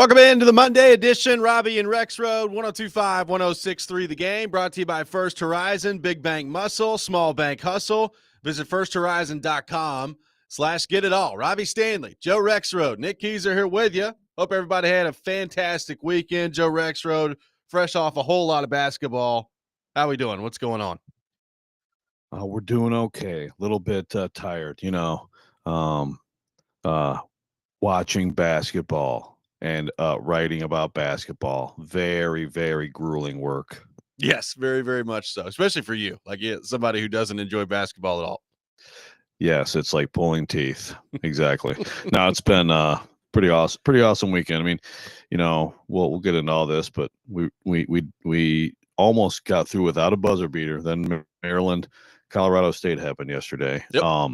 Welcome into the Monday edition. Robby and Rexrode, 102.5, 106.3 The Game, brought to you by First Horizon, Big Bank Muscle, Small Bank Hustle. Visit firsthorizon.com/get it all. Robby Stanley, Joe Rexrode, Nick Keyser here with you. Hope everybody had a fantastic weekend. Joe Rexrode, fresh off a whole lot of basketball. How we doing? What's going on? We're doing okay. A little bit tired, watching basketball and writing about basketball. Very, very grueling work. Yes, very, very much so, especially for you, like somebody who doesn't enjoy basketball at all. Yes, it's like pulling teeth. Exactly. Now it's been pretty awesome weekend. I mean, we'll get into all this, but we almost got through without a buzzer beater. Then Maryland, Colorado State happened yesterday. Yep.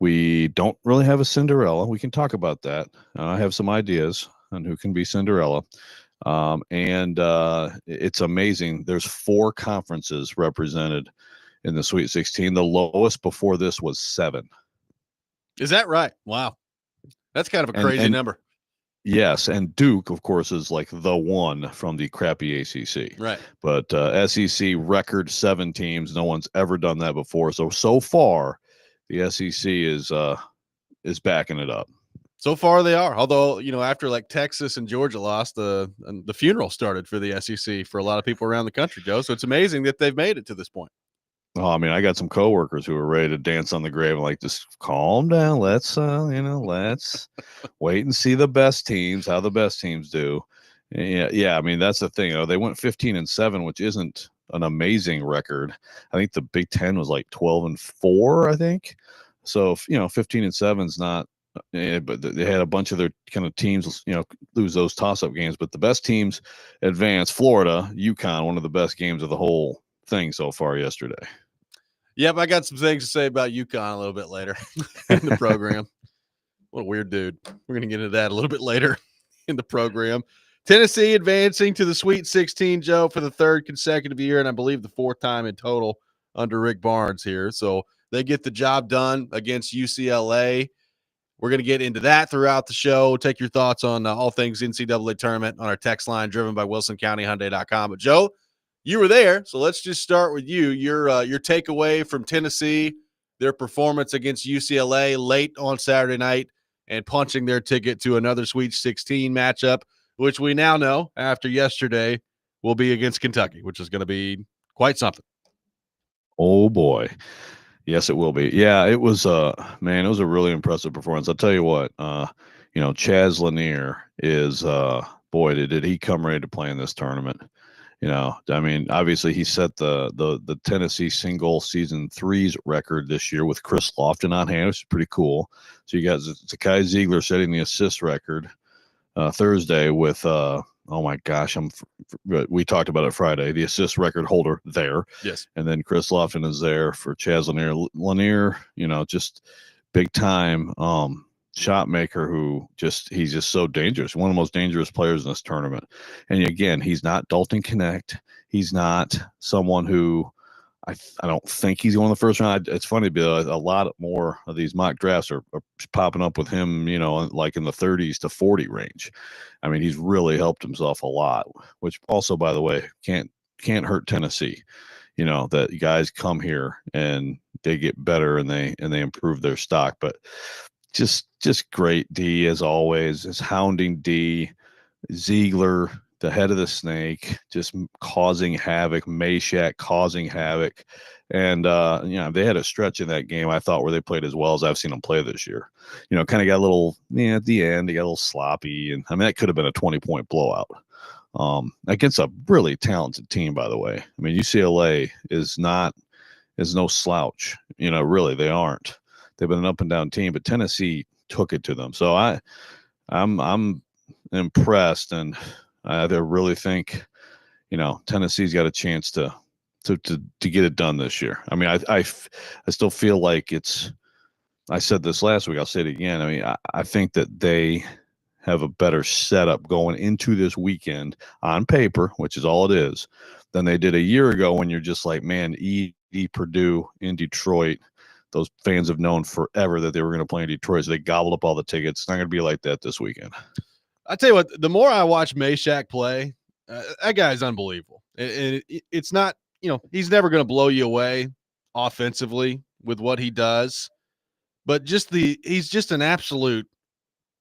We don't really have a Cinderella. We can talk about that. I have some ideas on who can be Cinderella. And it's amazing. There's 4 conferences represented in the Sweet 16. The lowest before this was 7. Is that right? Wow. That's kind of a crazy number. Yes, and Duke, of course, is like the one from the crappy ACC. Right. But SEC record 7 teams. No one's ever done that before. So far, the SEC is backing it up. So far they are. Although, after like Texas and Georgia lost, the funeral started for the SEC for a lot of people around the country, Joe. So it's amazing that they've made it to this point. Oh, I mean, I got some coworkers who are ready to dance on the grave and like, just calm down. Let's wait and see the best teams, how the best teams do. Yeah. I mean, that's the thing. They went 15-7, which isn't an amazing record. I think the Big Ten was like 12-4, I think. So, 15-7 is not. But they had a bunch of their kind of teams, lose those toss-up games. But the best teams advance. Florida, UConn, one of the best games of the whole thing so far yesterday. Yep, I got some things to say about UConn a little bit later in the program. What a weird dude. We're going to get into that a little bit later in the program. Tennessee advancing to the Sweet 16, Joe, for the 3rd consecutive year, and I believe the 4th time in total under Rick Barnes here. So they get the job done against UCLA. We're going to get into that throughout the show. Take your thoughts on all things NCAA tournament on our text line driven by WilsonCountyHyundai.com. But, Joe, you were there, so let's just start with you. Your takeaway from Tennessee, their performance against UCLA late on Saturday night and punching their ticket to another Sweet 16 matchup, which we now know after yesterday will be against Kentucky, which is going to be quite something. Oh, boy. Yes, it will be. Yeah, it was it was a really impressive performance. I'll tell you what, Chaz Lanier is boy, did he come ready to play in this tournament. I mean, obviously he set the Tennessee single season threes record this year with Chris Lofton on hand, which is pretty cool. So you got Zakai Ziegler setting the assist record Thursday with oh my gosh, we talked about it Friday, the assist record holder there. Yes. And then Chris Lofton is there for Chaz Lanier. Lanier, just big time shot maker he's just so dangerous. One of the most dangerous players in this tournament. And again, he's not Dalton Connect. He's not someone who I don't think he's going the first round. It's funny, but a lot more of these mock drafts are popping up with him, like in the 30s to 40 range. I mean, he's really helped himself a lot, which also, by the way, can't hurt Tennessee. That guys come here and they get better and they improve their stock. But just great D as always. Is hounding D, Ziegler, the head of the snake, just causing havoc. Meshack causing havoc. And, they had a stretch in that game, I thought, where they played as well as I've seen them play this year. Kind of got a little, at the end, they got a little sloppy. And, I mean, that could have been a 20-point blowout against a really talented team, by the way. I mean, UCLA is no slouch. Really, they aren't. They've been an up-and-down team, but Tennessee took it to them. So I'm impressed, and I really think, Tennessee's got a chance to get it done this year. I mean, I still feel like I said this last week, I'll say it again. I mean, I think that they have a better setup going into this weekend on paper, which is all it is, than they did a year ago when you're just like, man, Purdue in Detroit, those fans have known forever that they were going to play in Detroit, so they gobbled up all the tickets. It's not going to be like that this weekend. I tell you what, the more I watch Meshack play, that guy's unbelievable. And it's not, he's never going to blow you away offensively with what he does, but he's just an absolute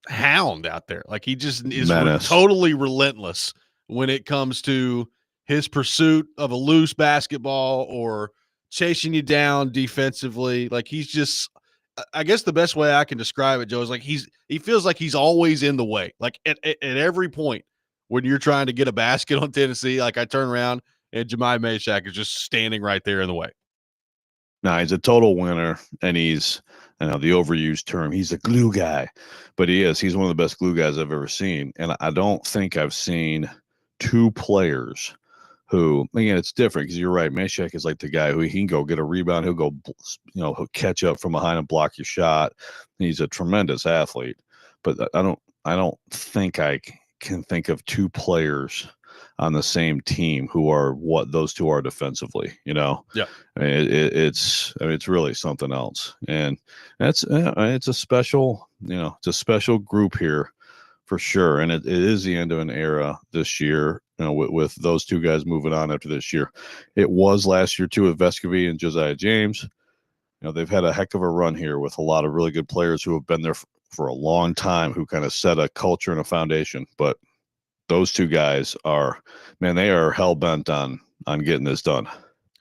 hound out there. Like he just is totally relentless when it comes to his pursuit of a loose basketball or chasing you down defensively. Like he's just, I guess the best way I can describe it, Joe, is like he feels like he's always in the way. Like at every point when you're trying to get a basket on Tennessee, like I turn around and Jemai Meshack is just standing right there in the way. No, he's a total winner, and he's, I know the overused term, he's a glue guy, but he is. He's one of the best glue guys I've ever seen. And I don't think I've seen two players who, again, it's different because you're right. Meshack is like the guy who he can go get a rebound. He'll go, he'll catch up from behind and block your shot. He's a tremendous athlete, but I don't think I can think of two players on the same team who are what those two are defensively. Yeah. I mean, it's really something else, and it's a special, it's a special group here for sure. And it is the end of an era this year, with those two guys moving on after this year. It was last year too with Vescovy and Josiah James. They've had a heck of a run here with a lot of really good players who have been there for a long time, who kind of set a culture and a foundation. But those two guys are, man, they are hell bent on getting this done.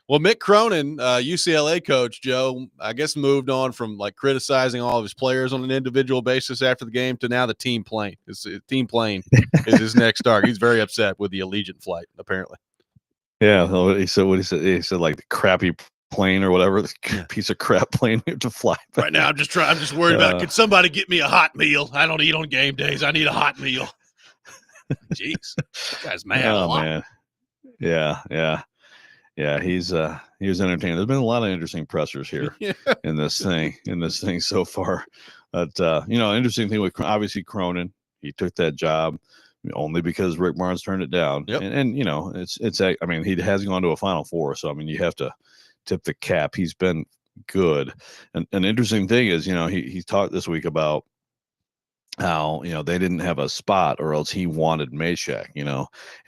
Well, Mick Cronin, UCLA coach, Joe, I guess moved on from like criticizing all of his players on an individual basis after the game to now the team plane. Team plane is his next target. He's very upset with the Allegiant flight, apparently. Yeah, he said what he said. He said like the crappy plane or whatever, this piece of crap plane we have to fly back. Right now, I'm just worried about, could somebody get me a hot meal? I don't eat on game days. I need a hot meal. Jeez, that guy's mad. Oh man, yeah. He was entertaining. There's been a lot of interesting pressers here in this thing so far. But interesting thing with obviously Cronin, he took that job only because Rick Barnes turned it down. Yep. And it's I mean, he has gone to a Final Four, so I mean you have to tip the cap. He's been good. And an interesting thing is, he talked this week about how they didn't have a spot, or else he wanted Meshack, and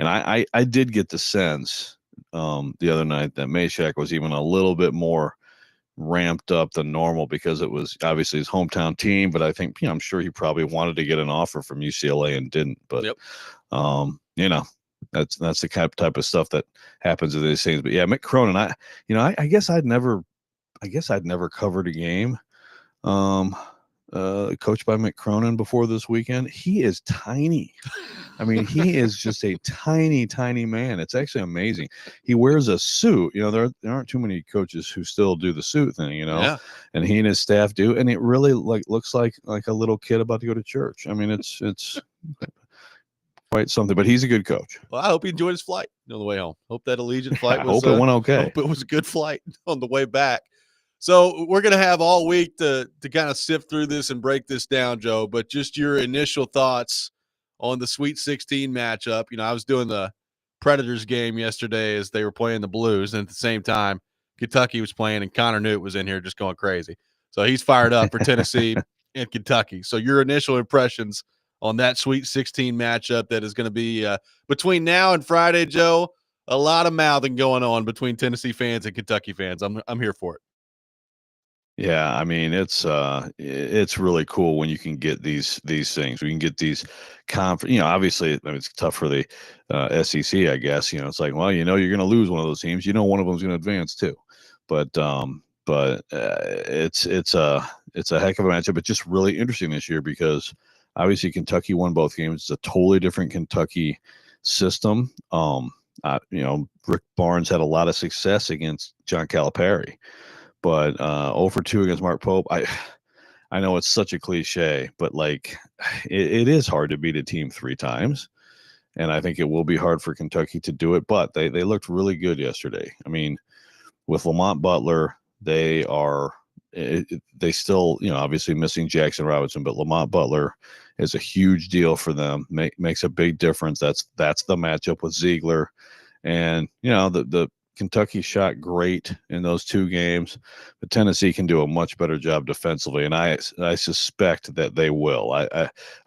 I did get the sense the other night that Meshack was even a little bit more ramped up than normal because it was obviously his hometown team. But I think I'm sure he probably wanted to get an offer from UCLA and didn't. But that's the type of stuff that happens with these things. But yeah, Mick Cronin, I guess I'd never covered a game coached by Mick Cronin before this weekend. He is tiny. I mean, he is just a tiny, tiny man. It's actually amazing. He wears a suit. There aren't too many coaches who still do the suit thing, and he and his staff do. And it really looks like a little kid about to go to church. I mean, it's quite something, but he's a good coach. Well, I hope he enjoyed his flight on the way home. Hope that Allegiant flight I hope it went okay. Hope it was a good flight on the way back. So we're going to have all week to kind of sift through this and break this down, Joe, but just your initial thoughts on the Sweet 16 matchup. I was doing the Predators game yesterday as they were playing the Blues, and at the same time, Kentucky was playing, and Connor Newt was in here just going crazy. So he's fired up for Tennessee and Kentucky. So your initial impressions on that Sweet 16 matchup that is going to be between now and Friday, Joe. A lot of mouthing going on between Tennessee fans and Kentucky fans. I'm here for it. Yeah, I mean it's really cool when you can get these things. We can get these obviously it's tough for the SEC, I guess. It's like, well, you're going to lose one of those teams. One of them's going to advance too. But it's a heck of a matchup. It's just really interesting this year because obviously Kentucky won both games. It's a totally different Kentucky system. Rick Barnes had a lot of success against John Calipari. But 0-for-2 against Mark Pope, I know it's such a cliche, but it is hard to beat a team 3 times, and I think it will be hard for Kentucky to do it. But they looked really good yesterday. I mean, with Lamont Butler, they still obviously missing Jackson Robinson, but Lamont Butler is a huge deal for them. Makes a big difference. That's the matchup with Ziegler, and the Kentucky shot great in those 2 games, but Tennessee can do a much better job defensively, and I suspect that they will.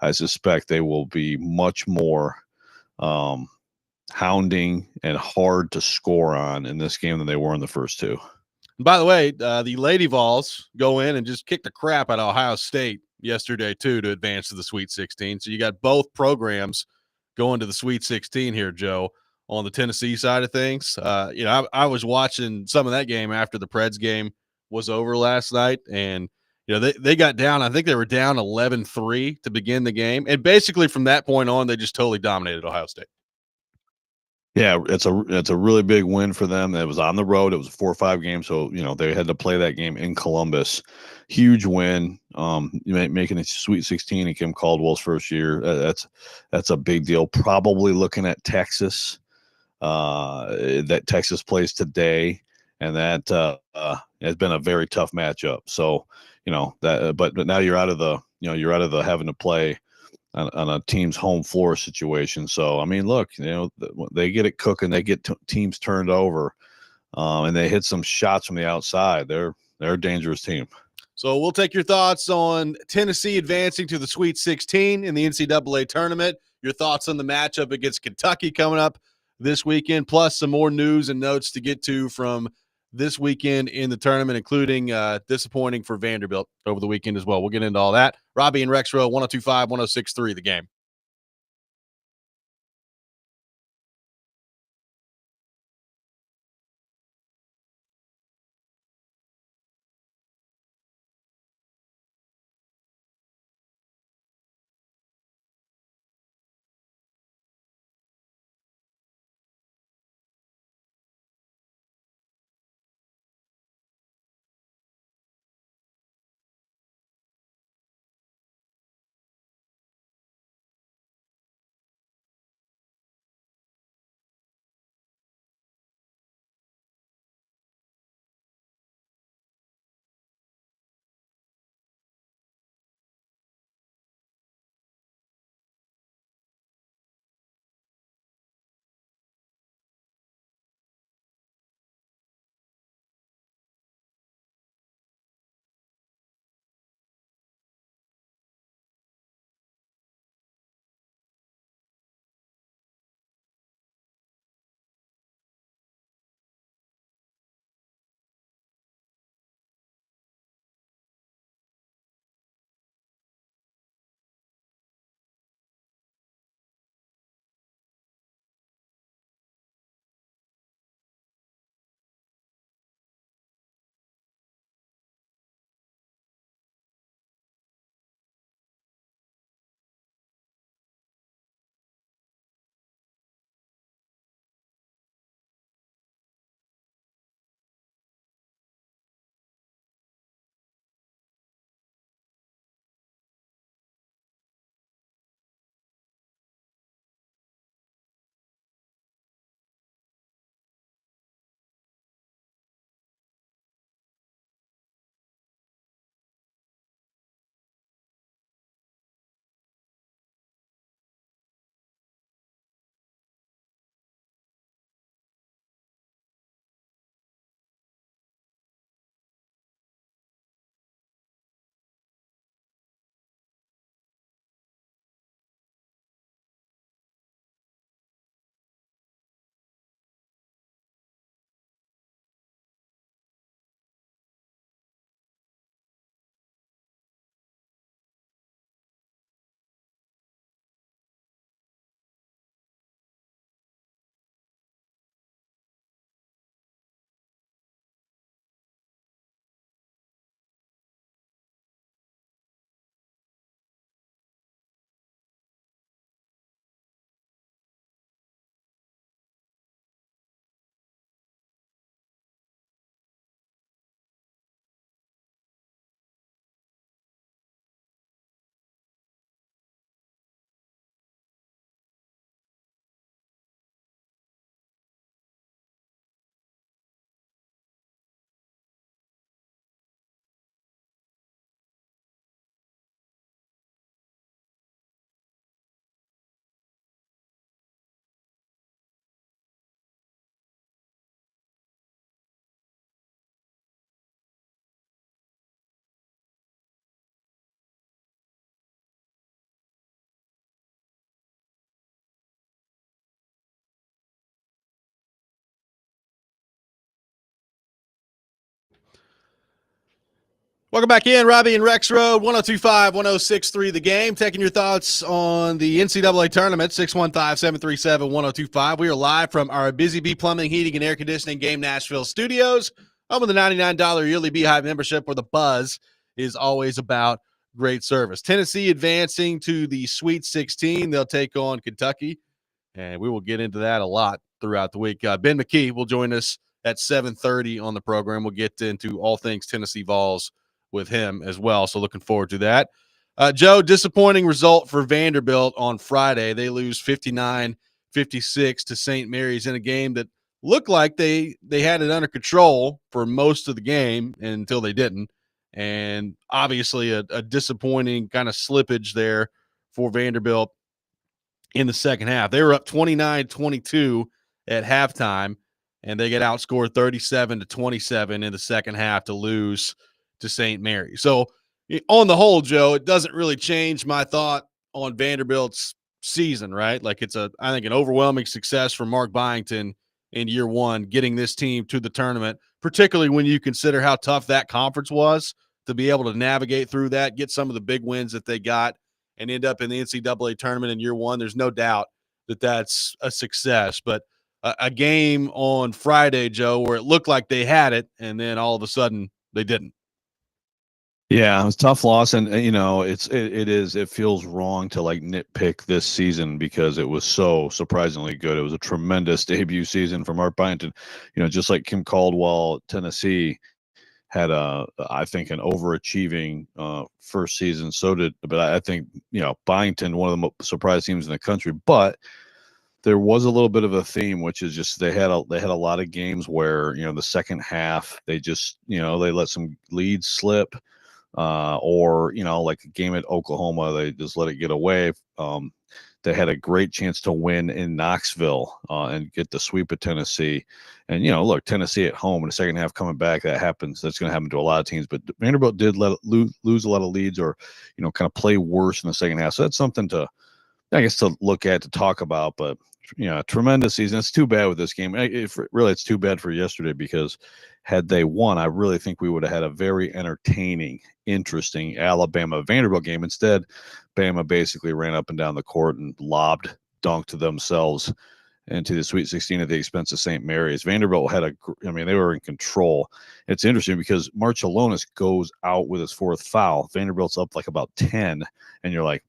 I suspect they will be much more hounding and hard to score on in this game than they were in the first 2. And by the way, the Lady Vols go in and just kick the crap out of Ohio State yesterday too to advance to the Sweet 16. So you got both programs going to the Sweet 16 here, Joe. On the Tennessee side of things, I was watching some of that game after the Preds game was over last night, and they got down. I think they were down 11-3 to begin the game, and basically from that point on, they just totally dominated Ohio State. Yeah, it's a really big win for them. It was on the road. It was a 4-5 game, so they had to play that game in Columbus. Huge win, making it Sweet 16 in Kim Caldwell's first year. That's a big deal. Probably looking at Texas, that Texas plays today, and that has been a very tough matchup. So but now you're out of the having to play on a team's home floor situation. So, I mean, look, they get it cooking, they get teams turned over, and they hit some shots from the outside. They're a dangerous team. So we'll take your thoughts on Tennessee advancing to the Sweet 16 in the NCAA tournament, your thoughts on the matchup against Kentucky coming up this weekend, plus some more news and notes to get to from this weekend in the tournament, including disappointing for Vanderbilt over the weekend as well. We'll get into all that. Robby and Rexrode, 102.5, 106.3, The Game. Welcome back in, Robby and Rexrode, 102.5, 106.3 The Game. Taking your thoughts on the NCAA tournament, 615-737-1025. We are live from our Busy Bee Plumbing, Heating, and Air Conditioning Game Nashville studios. Home of the $99 yearly Beehive membership, where the buzz is always about great service. Tennessee advancing to the Sweet 16. They'll take on Kentucky, and we will get into that a lot throughout the week. Ben McKee will join us at 7:30 on the program. We'll get into all things Tennessee Vols with him as well. So looking forward to that. Joe, disappointing result for Vanderbilt on Friday. They lose 59-56 to St. Mary's in a game that looked like they had it under control for most of the game until they didn't. And obviously a disappointing kind of slippage there for Vanderbilt in the second half. They were up 29-22 at halftime, and they get outscored 37-27 in the second half to lose to St. Mary. So on the whole, Joe, it doesn't really change my thought on Vanderbilt's season, right? Like I think an overwhelming success for Mark Byington in year one, getting this team to the tournament, particularly when you consider how tough that conference was to be able to navigate through that, get some of the big wins that they got, and end up in the NCAA tournament in year one. There's no doubt that that's a success. But a game on Friday, Joe, where it looked like they had it, and then all of a sudden they didn't. Yeah, it was a tough loss, and it feels wrong to like nitpick this season because it was so surprisingly good. It was a tremendous debut season for Mark Byington. Just like Kim Caldwell, Tennessee had I think an overachieving first season. So did, but I think Byington, one of the most surprise teams in the country. But there was a little bit of a theme, which is just they had a lot of games where the second half they just they let some leads slip. Or like a game at Oklahoma, they just let it get away. They had a great chance to win in Knoxville and get the sweep of Tennessee. And look, Tennessee at home in the second half coming back, that happens. That's going to happen to a lot of teams. But Vanderbilt did lose a lot of leads, or kind of play worse in the second half. So that's something to look at, to talk about. But tremendous season. It's too bad with this game. It's too bad for yesterday, because had they won, I really think we would have had a very entertaining, interesting Alabama Vanderbilt game. Instead, Bama basically ran up and down the court and dunked themselves into the Sweet 16 at the expense of St. Mary's. Vanderbilt they were in control. It's interesting because Marciulionis goes out with his fourth foul. Vanderbilt's up like about 10, and you're like,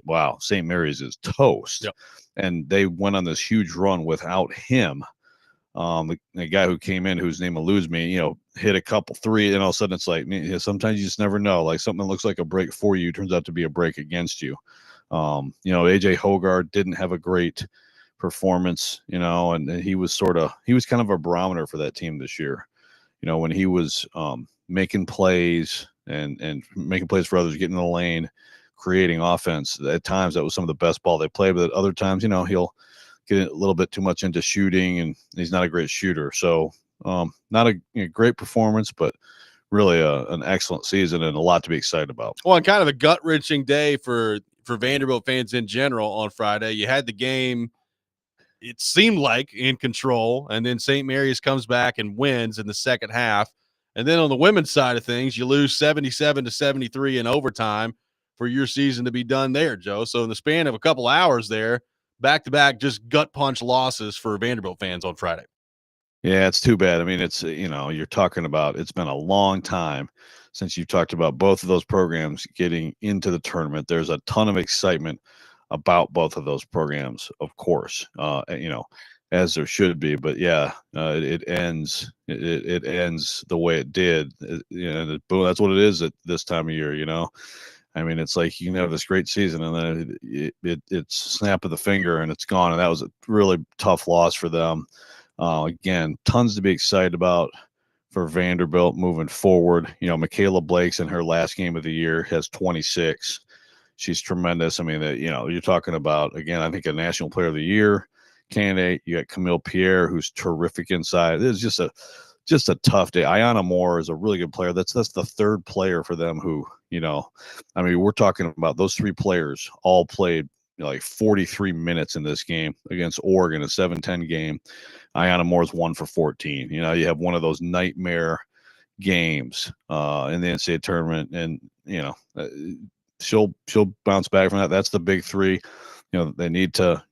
wow, St. Mary's is toast. Yep. And they went on this huge run without him. The guy who came in, whose name eludes me, hit a couple three, and all of a sudden it's like, sometimes you just never know. Like something that looks like a break for you turns out to be a break against you. AJ Hogarth didn't have a great performance, and he was kind of a barometer for that team this year. When he was making plays and making plays for others, getting in the lane, creating offense. At times that was some of the best ball they played, but at other times, he'll get a little bit too much into shooting, and he's not a great shooter. So not a great performance, but really an excellent season and a lot to be excited about. Well, and kind of a gut-wrenching day for Vanderbilt fans in general on Friday. You had the game, it seemed like, in control, and then St. Mary's comes back and wins in the second half. And then on the women's side of things, you lose 77-73 in overtime for your season to be done there, Joe. So in the span of a couple hours there, back-to-back just gut punch losses for Vanderbilt fans on Friday. Yeah, it's too bad. It's, you're talking about, it's been a long time since you've talked about both of those programs getting into the tournament. There's a ton of excitement about both of those programs, of course, as there should be. But yeah, it ends the way it did. That's what it is at this time of year, It's like you can have this great season, and then it's snap of the finger and it's gone. And that was a really tough loss for them. Again, tons to be excited about for Vanderbilt moving forward. Michaela Blake's in her last game of the year has 26. She's tremendous. You're talking about, again, I think a National Player of the Year candidate. You got Camille Pierre, who's terrific inside. It's just a tough day. Ayanna Moore is a really good player. That's the third player for them who, we're talking about those three players all played like 43 minutes in this game against Oregon, a 7-10 game. Ayanna Moore's 1 for 14. You have one of those nightmare games in the NCAA tournament, and she'll bounce back from that. That's the big three. They need to,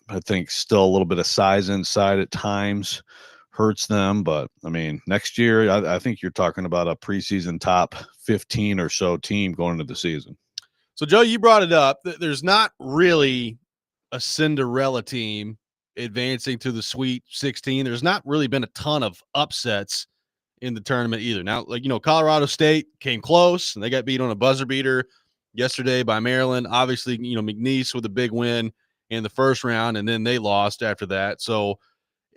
I think still a little bit of size inside at times hurts them. But I mean, next year, I think you're talking about a preseason top 15 or so team going into the season. So, Joe, you brought it up. There's not really a Cinderella team advancing to the Sweet 16. There's not really been a ton of upsets in the tournament either. Now, Colorado State came close and they got beat on a buzzer beater yesterday by Maryland. Obviously, McNeese with a big win in the first round, and then they lost after that. So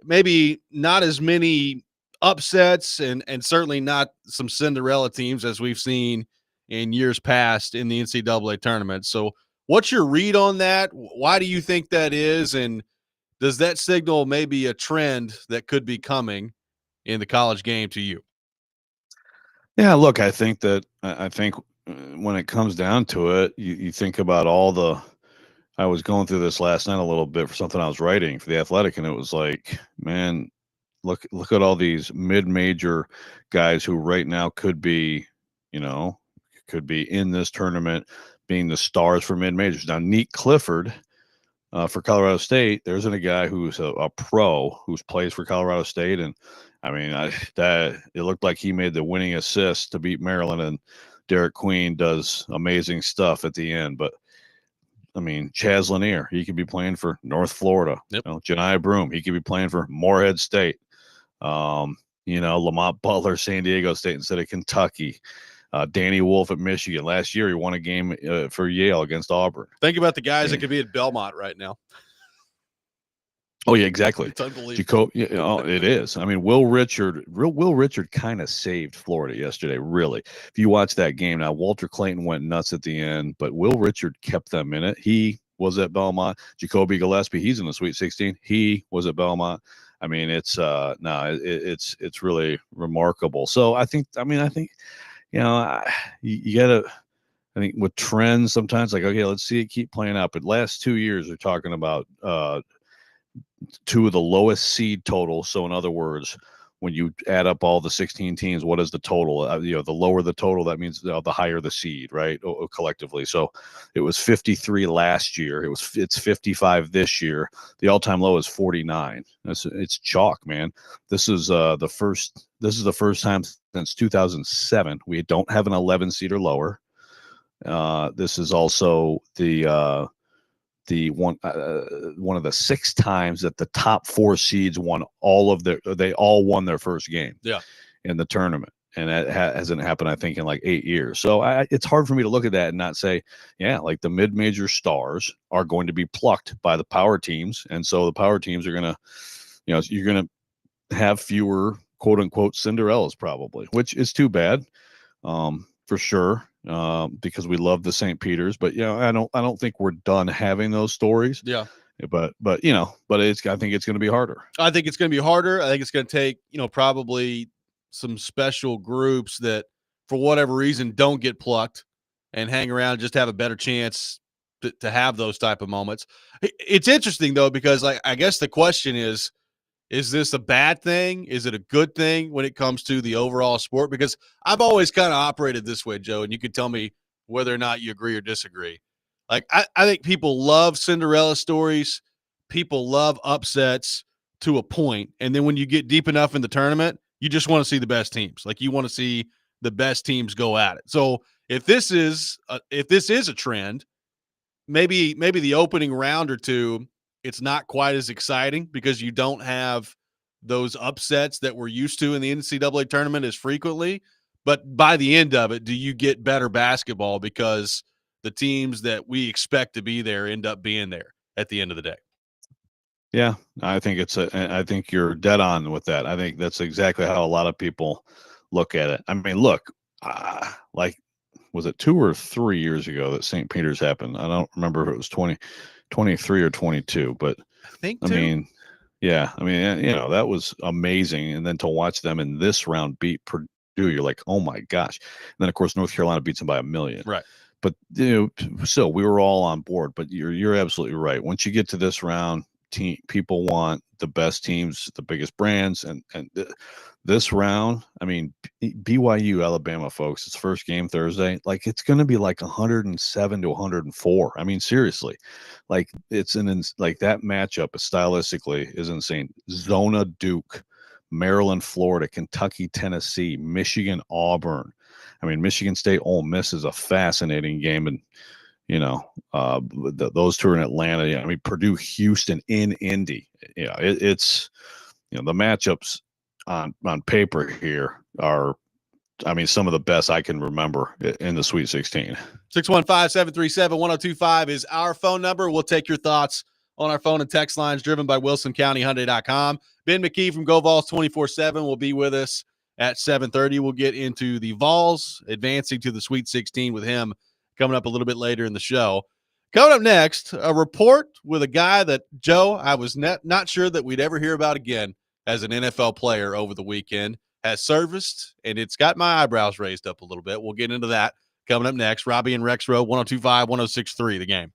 maybe not as many upsets and certainly not some Cinderella teams as we've seen in years past in the NCAA tournament. So what's your read on that? Why do you think that is? And does that signal maybe a trend that could be coming in the college game to you? Yeah, look, I think when it comes down to it, you think about I was going through this last night a little bit for something I was writing for The Athletic, and it was like, man, look at all these mid-major guys who right now could be in this tournament being the stars for mid-majors. Now, Neat Clifford for Colorado State, there isn't a guy who's a pro who's plays for Colorado State, and I mean that it looked like he made the winning assist to beat Maryland, and Derek Queen does amazing stuff at the end. But I mean, Chaz Lanier, he could be playing for North Florida. Yep. Janiah Broom, he could be playing for Morehead State. Lamont Butler, San Diego State instead of Kentucky. Danny Wolf at Michigan. Last year, he won a game for Yale against Auburn. Think about the guys that could be at Belmont right now. Oh, yeah, exactly. It's unbelievable. It is. I mean, Will Richard kind of saved Florida yesterday, really. If you watch that game, now Walter Clayton went nuts at the end, but Will Richard kept them in it. He was at Belmont. Jacoby Gillespie, he's in the Sweet 16. He was at Belmont. I mean, it's really remarkable. So I think you gotta. I think with trends sometimes, like, okay, let's see it keep playing out. But last 2 years, we're talking about two of the lowest seed totals. So in other words, when you add up all the 16 teams, what is the total? The lower the total, that means the higher the seed, right? Collectively. So it was 53 last year. It's 55 this year. The all-time low is 49. It's chalk, man. This is the first time since 2007 we don't have an 11 seed or lower. This is also the one of the 6 times that the top 4 seeds won they all won their first game in the tournament. And that hasn't happened, I think, in like 8 years. So it's hard for me to look at that and not say, yeah, like the mid-major stars are going to be plucked by the power teams. And so the power teams are going to, you're going to have fewer quote unquote Cinderellas probably, which is too bad for sure. Because we love the St. Peter's, but I don't think we're done having those stories. Yeah. But I think it's going to be harder. I think it's going to be harder. I think it's going to take, probably some special groups that for whatever reason don't get plucked and hang around and just have a better chance to have those type of moments. It's interesting though, because I guess the question is this a bad thing? Is it a good thing when it comes to the overall sport? Because I've always kind of operated this way, Joe, and you can tell me whether or not you agree or disagree. Like, I think people love Cinderella stories. People love upsets to a point. And then when you get deep enough in the tournament, you just want to see the best teams. Like, you want to see the best teams go at it. So if this is a trend, maybe the opening round or two, it's not quite as exciting because you don't have those upsets that we're used to in the NCAA tournament as frequently. But by the end of it, do you get better basketball because the teams that we expect to be there end up being there at the end of the day? Yeah, I think I think you're dead on with that. I think that's exactly how a lot of people look at it. I mean, look, was it 2 or 3 years ago that St. Peter's happened? I don't remember if it was 23 or 22, but I think I mean, yeah, I mean, that was amazing. And then to watch them in this round beat Purdue, you're like, oh my gosh. And then of course, North Carolina beats them by 1,000,000. Right. But still, we were all on board. But you're absolutely right. Once you get to this round, people want the best teams, the biggest brands, and this round, I mean, BYU Alabama, folks, it's first game Thursday. Like, it's going to be like 107 to 104. I mean, seriously, like like that matchup stylistically is insane. Zona Duke, Maryland, Florida, Kentucky, Tennessee, Michigan, Auburn. I mean, Michigan State, Ole Miss is a fascinating game, and those two are in Atlanta. I mean, Purdue, Houston, in Indy. It's the matchups on paper here are, I mean, some of the best I can remember in the Sweet 16. 615-737-1025 is our phone number. We'll take your thoughts on our phone and text lines driven by WilsonCountyHyundai.com. Ben McKee from GoVols 24/7 will be with us at 7:30. We'll get into the Vols advancing to the Sweet 16 with him coming up a little bit later in the show. Coming up next, a report with a guy that, Joe, I was not sure that we'd ever hear about again as an NFL player over the weekend, has serviced, and it's got my eyebrows raised up a little bit. We'll get into that coming up next. Robby and Rexrode, 102.5, 106.3, The Game.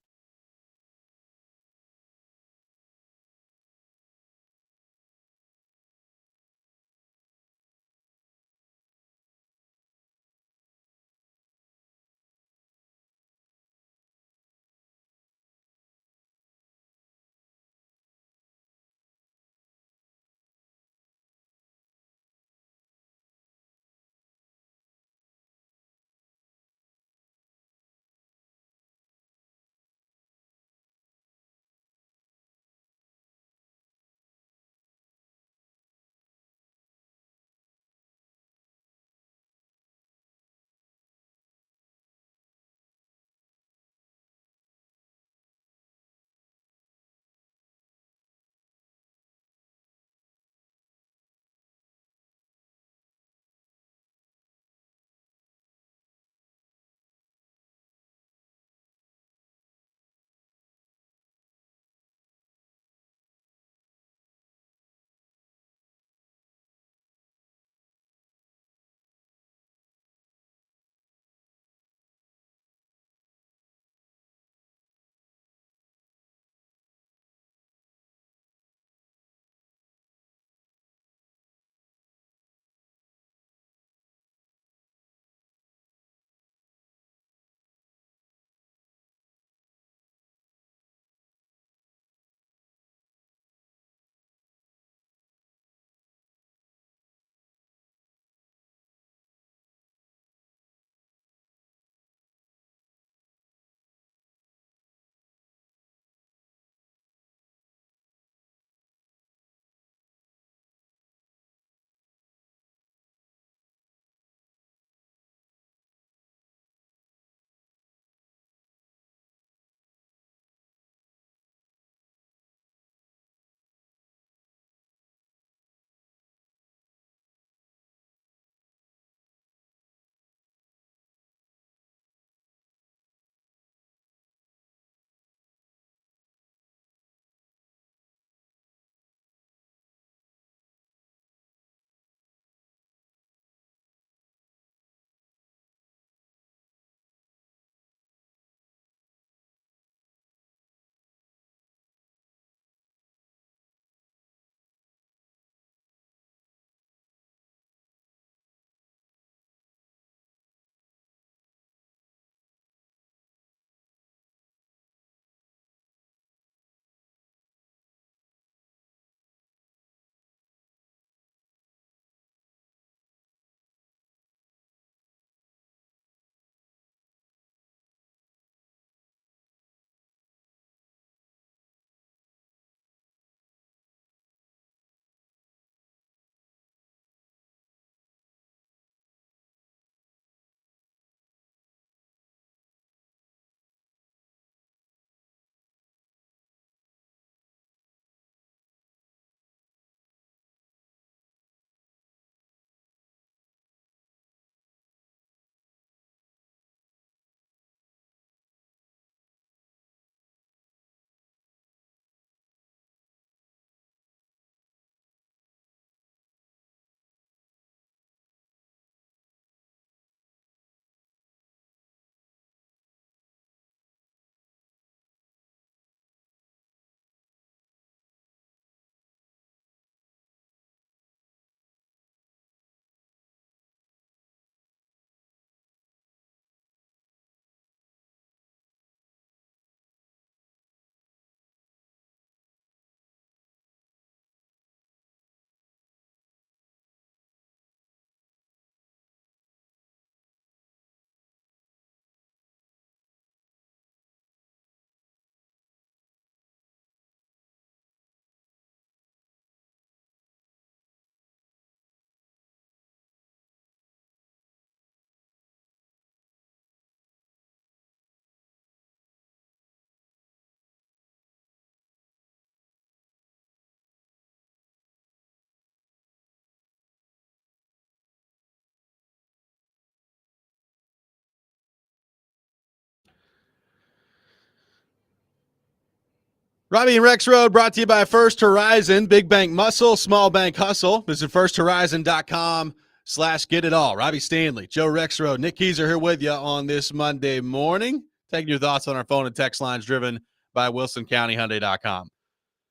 Robby and Rexrode brought to you by First Horizon. Big bank muscle, small bank hustle. Visit firsthorizon.com/get it all. Robby Stanley, Joe Rexrode, Nick Keyser here with you on this Monday morning. Taking your thoughts on our phone and text lines driven by WilsonCountyHyundai.com.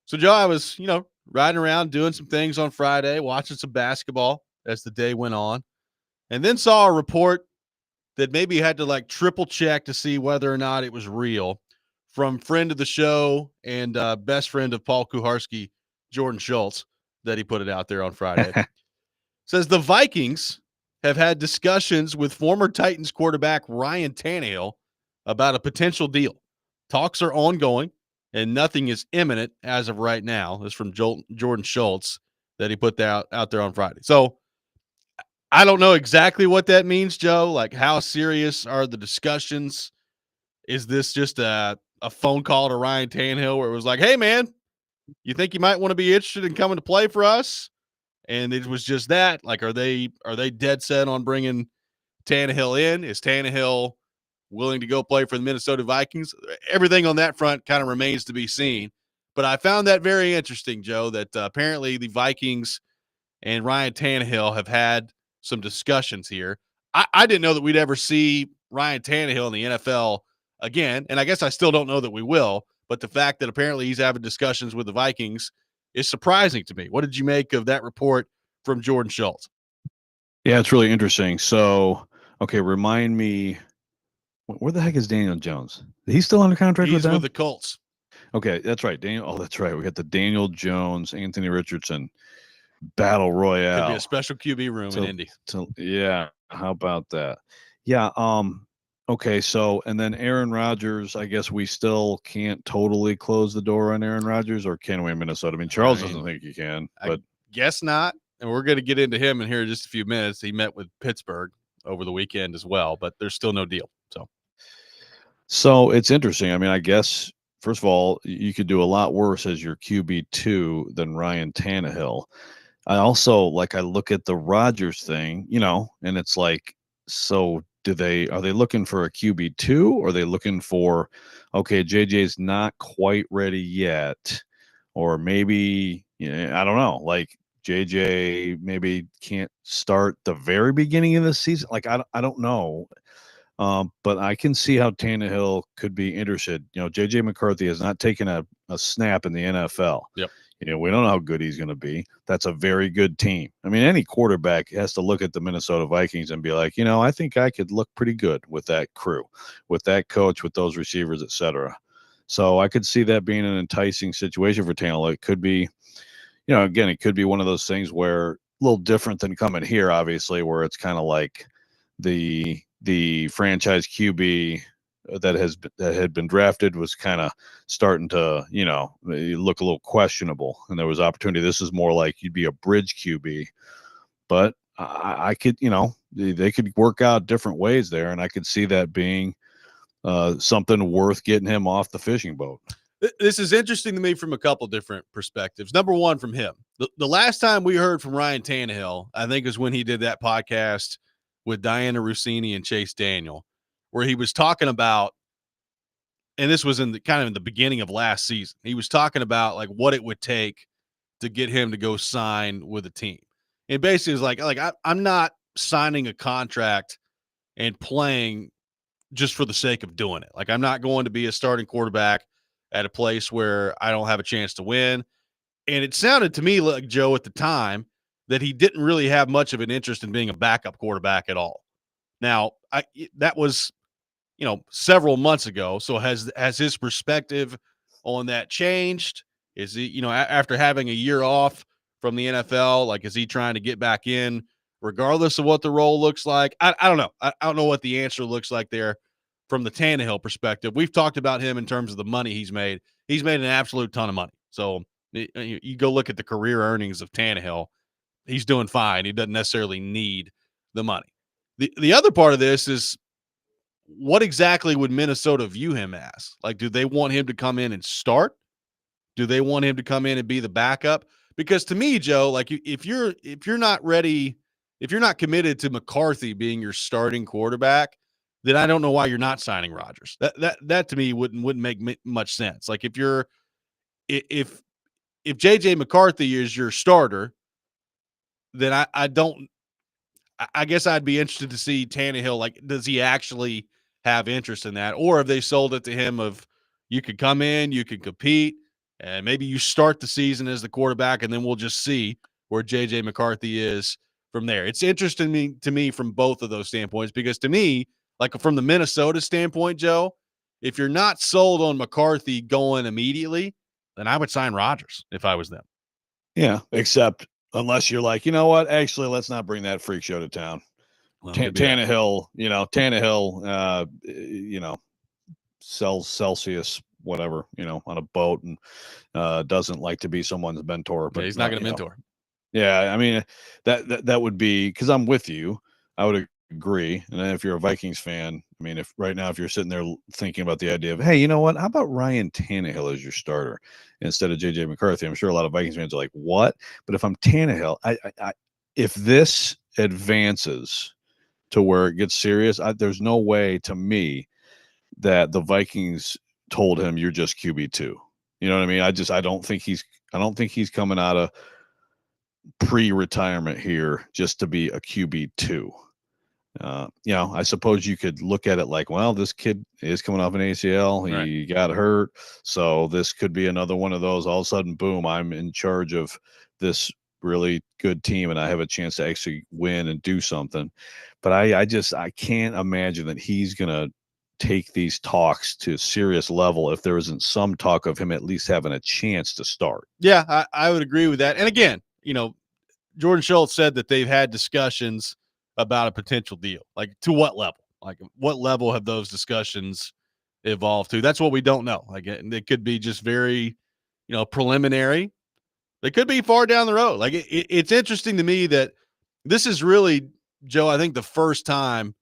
So, Joe, I was, riding around doing some things on Friday, watching some basketball as the day went on, and then saw a report that maybe had to triple check to see whether or not it was real from friend of the show and best friend of Paul Kuharski, Jordan Schultz, that he put it out there on Friday. Says the Vikings have had discussions with former Titans quarterback Ryan Tannehill about a potential deal. Talks are ongoing and nothing is imminent as of right now. This is from Jordan Schultz that he put out there on Friday. So I don't know exactly what that means, Joe. Like, how serious are the discussions? Is this just a phone call to Ryan Tannehill where it was like, hey, man, you think you might want to be interested in coming to play for us? And it was just that. Like, are they dead set on bringing Tannehill in? Is Tannehill willing to go play for the Minnesota Vikings? Everything on that front kind of remains to be seen. But I found that very interesting, Joe, that apparently the Vikings and Ryan Tannehill have had some discussions here. I didn't know that we'd ever see Ryan Tannehill in the NFL again, and I guess I still don't know that we will, but the fact that apparently he's having discussions with the Vikings is surprising to me. What did you make of that report from Jordan Schultz? Yeah, it's really interesting. So, okay, remind me, where the heck is Daniel Jones? He's still under contract with He's them? with the Colts. Okay, that's right. That's right. We got the Daniel Jones, Anthony Richardson battle royale. Could be a special QB room in Indy. Yeah, how about that? Yeah, okay, so and then Aaron Rodgers, I guess we still can't totally close the door on Aaron Rodgers, or can we in Minnesota? I mean, Charles doesn't think you can, but guess not. And we're going to get into him in here in just a few minutes. He met with Pittsburgh over the weekend as well, but there's still no deal. So it's interesting. I mean, I guess first of all, you could do a lot worse as your QB2 than Ryan Tannehill. I also I look at the Rodgers thing, and it's like, so are they looking for a QB2 or are they looking for, okay, JJ's not quite ready yet, or maybe, I don't know, like JJ maybe can't start the very beginning of the season. Like, I don't know. But I can see how Tannehill could be interested. JJ McCarthy has not taken a snap in the NFL. Yep. We don't know how good he's going to be. That's a very good team. I mean, any quarterback has to look at the Minnesota Vikings and be like, I think I could look pretty good with that crew, with that coach, with those receivers, etc. So I could see that being an enticing situation for Tannehill. It could be, again, it could be one of those things where a little different than coming here, obviously, where it's kind of like the franchise QB that had been drafted was kind of starting to, look a little questionable, and there was opportunity. This is more like you'd be a bridge QB, but I could, they could work out different ways there, and I could see that being something worth getting him off the fishing boat. This is interesting to me from a couple different perspectives. Number one, from him. The last time we heard from Ryan Tannehill, I think, is when he did that podcast with Diana Rossini and Chase Daniel, where he was talking about, and this was in the beginning of last season, he was talking about what it would take to get him to go sign with a team. And basically is like I'm not signing a contract and playing just for the sake of doing it. Like, I'm not going to be a starting quarterback at a place where I don't have a chance to win. And it sounded to me like, Joe, at the time, that he didn't really have much of an interest in being a backup quarterback at all. Now, that was, several months ago. So has his perspective on that changed? Is he, after having a year off from the NFL, is he trying to get back in regardless of what the role looks like? I don't know. I don't know what the answer looks like there from the Tannehill perspective. We've talked about him in terms of the money he's made. He's made an absolute ton of money. So you go look at the career earnings of Tannehill. He's doing fine. He doesn't necessarily need the money. The other part of this is, what exactly would Minnesota view him as? Like, do they want him to come in and start? Do they want him to come in and be the backup? Because to me, Joe, if you're not ready, if you're not committed to McCarthy being your starting quarterback, then I don't know why you're not signing Rodgers. That to me wouldn't make much sense. Like, if you're if JJ McCarthy is your starter, then I guess I'd be interested to see Tannehill. Like, does he actually have interest in that, or have they sold it to him of you could come in, you could compete, and maybe you start the season as the quarterback, and then we'll just see where JJ McCarthy is from there. It's interesting to me from both of those standpoints, because to me, like from the Minnesota standpoint, Joe, if you're not sold on McCarthy going immediately, then I would sign Rodgers if I was them. Yeah, except unless you're like, you know what? Actually, let's not bring that freak show to town. Well, Tannehill, sells Celsius, whatever, on a boat, and doesn't like to be someone's mentor. But he's not going to mentor. Yeah, I mean that would be, because I'm with you. I would agree. And then if you're a Vikings fan, I mean, if right now if you're sitting there thinking about the idea of, hey, you know what? How about Ryan Tannehill as your starter instead of JJ McCarthy? I'm sure a lot of Vikings fans are like, what? But if I'm Tannehill, if this advances to where it gets serious, there's no way to me that the Vikings told him you're just QB2. You know what I mean? I don't think he's coming out of pre-retirement here just to be a QB2. I suppose you could look at it like, well, this kid is coming off an ACL. He got hurt. So this could be another one of those. All of a sudden, boom, I'm in charge of this really good team and I have a chance to actually win and do something. But I can't imagine that he's going to take these talks to a serious level if there isn't some talk of him at least having a chance to start. Yeah, I would agree with that. And again, Jordan Schultz said that they've had discussions about a potential deal. Like, to what level? Like, what level have those discussions evolved to? That's what we don't know. Like, it could be just very, preliminary. They could be far down the road. Like, it's interesting to me that this is really, Joe, I think the first time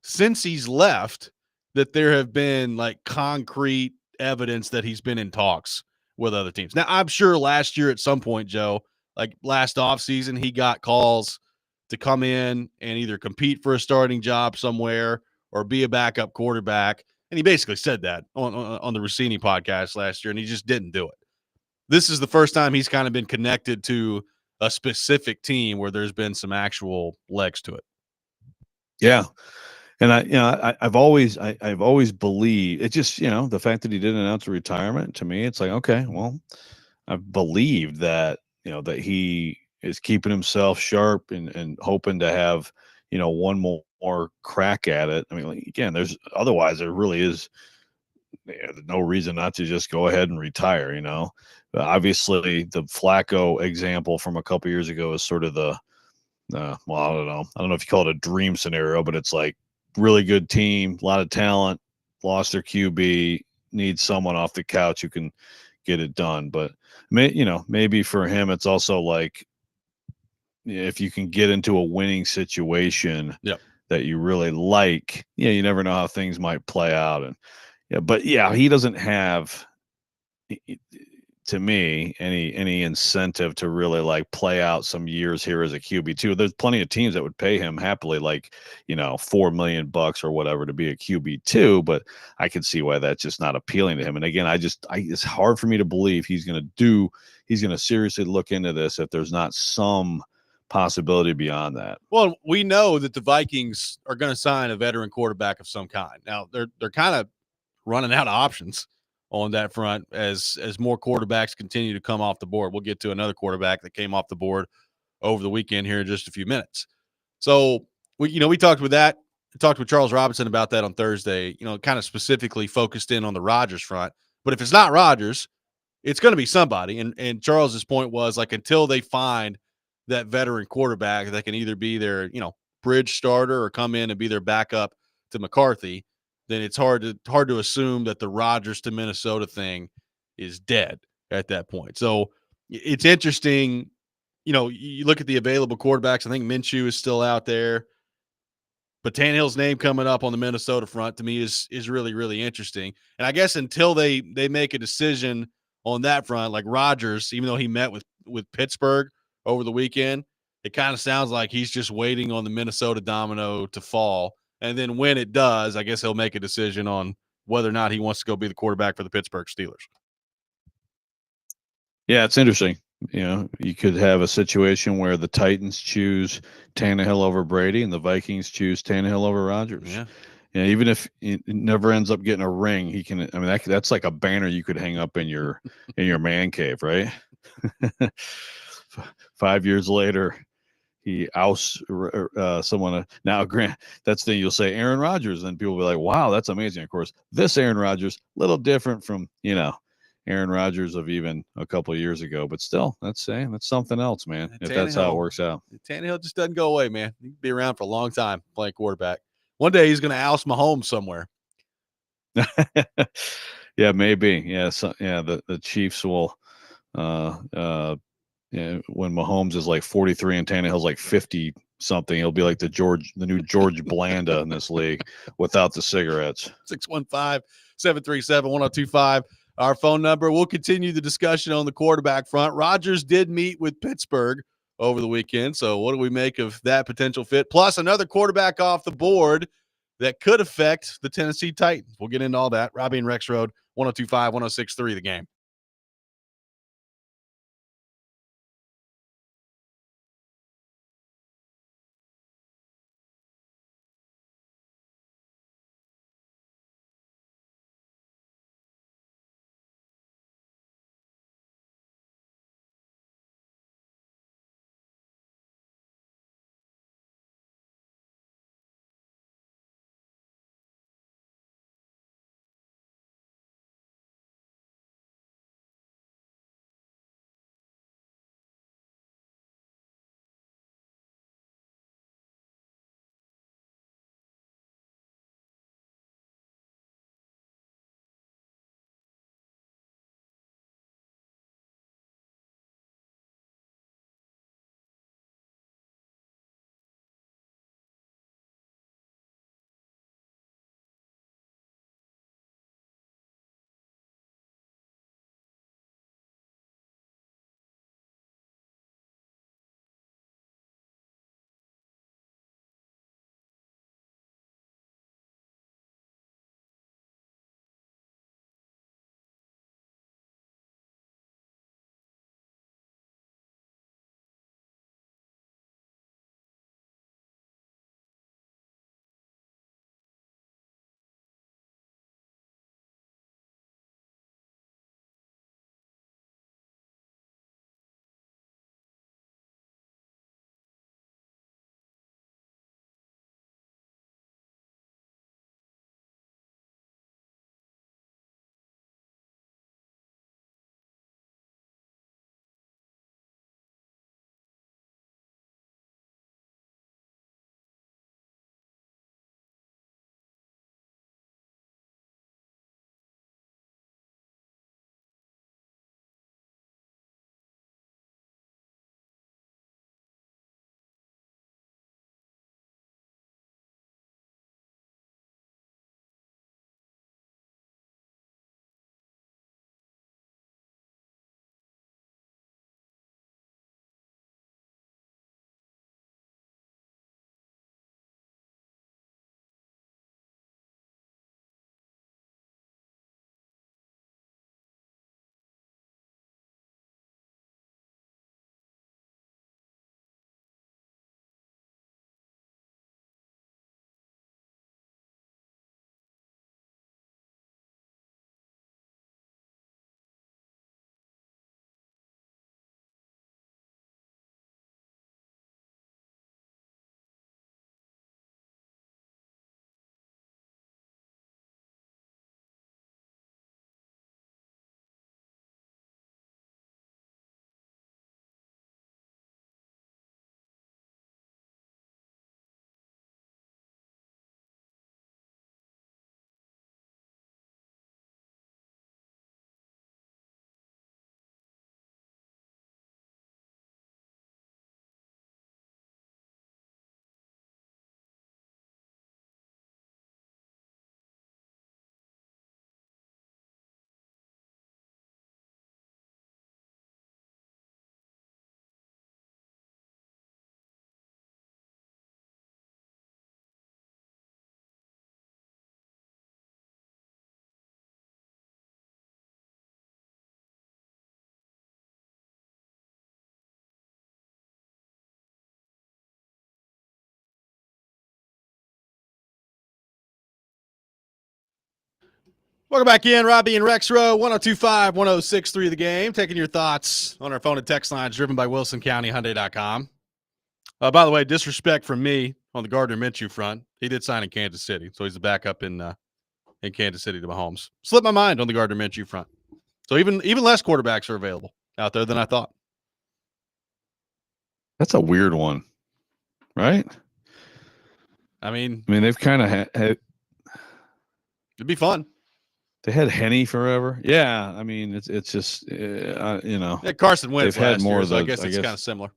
since he's left that there have been like concrete evidence that he's been in talks with other teams. Now, I'm sure last year at some point, Joe, like last offseason, he got calls to come in and either compete for a starting job somewhere or be a backup quarterback. And he basically said that on the Rossini podcast last year, and he just didn't do it. This is the first time he's kind of been connected to a specific team where there's been some actual legs to it. Yeah. And I've always believed it. Just, the fact that he didn't announce a retirement, to me, it's like, okay, well, I've believed that, that he is keeping himself sharp and hoping to have, one more crack at it. I mean, like, again, there really is no reason not to just go ahead and retire, But obviously the Flacco example from a couple years ago is sort of the, well, I don't know if you call it a dream scenario, but it's like really good team, a lot of talent, lost their QB, needs someone off the couch who can get it done. But maybe for him, it's also like, if you can get into a winning situation that you really like, you never know how things might play out. And he doesn't have, to me, any incentive to really like play out some years here as a QB2. There's plenty of teams that would pay him happily, like, $4 million or whatever to be a QB2, but I can see why that's just not appealing to him. And again, it's hard for me to believe he's going to seriously look into this if there's not some possibility beyond that. Well, we know that the Vikings are going to sign a veteran quarterback of some kind. Now they're kind of running out of options on that front as more quarterbacks continue to come off the board. We'll get to another quarterback that came off the board over the weekend here in just a few minutes. So we talked with Charles Robinson about that on Thursday, kind of specifically focused in on the Rodgers front. But if it's not Rodgers, it's going to be somebody. And Charles's point was, like, until they find that veteran quarterback that can either be their, bridge starter or come in and be their backup to McCarthy, then it's hard to assume that the Rodgers to Minnesota thing is dead at that point. So it's interesting. You look at the available quarterbacks. I think Minshew is still out there, but Tannehill's name coming up on the Minnesota front to me is really, really interesting. And I guess until they make a decision on that front, like Rodgers, even though he met with Pittsburgh over the weekend, it kind of sounds like he's just waiting on the Minnesota domino to fall. And then when it does, I guess he'll make a decision on whether or not he wants to go be the quarterback for the Pittsburgh Steelers. Yeah, it's interesting. You could have a situation where the Titans choose Tannehill over Brady and the Vikings choose Tannehill over Rodgers. Yeah. Even if it never ends up getting a ring, he can. I mean, that's like a banner you could hang up in your man cave, right? 5 years later, he ousts someone. Now, Grant, that's the thing. You'll say Aaron Rodgers, and people will be like, "Wow, that's amazing." Of course, this Aaron Rodgers, little different from Aaron Rodgers of even a couple of years ago, but still, that's something else, man. If that's how it works out. Tannehill just doesn't go away, man. He can be around for a long time playing quarterback. One day he's going to oust Mahomes somewhere. Yeah, maybe. Yeah, the Chiefs will. When Mahomes is like 43 and Tannehill's like 50 something, he'll be like the new George Blanda in this league without the cigarettes. 615-737-1025. Our phone number. We'll continue the discussion on the quarterback front. Rodgers did meet with Pittsburgh over the weekend. So what do we make of that potential fit? Plus another quarterback off the board that could affect the Tennessee Titans. We'll get into all that. Robby and Rexrode, 1025, 1063, The Game. Welcome back in, Robby and Rexrode, 102.5, 106.3 The Game. Taking your thoughts on our phone and text lines driven by WilsonCountyHyundai.com. By the way, disrespect from me on the Gardner Minshew front. He did sign in Kansas City, so he's the backup in Kansas City to Mahomes. Slipped my mind on the Gardner Minshew front. So even less quarterbacks are available out there than I thought. That's a weird one, right? I mean, they've kind of had it'd be fun. They had Henny forever. Yeah, I mean it's just you know. Yeah, Carson Wentz they've had more year, of so the, I guess it's kind of similar.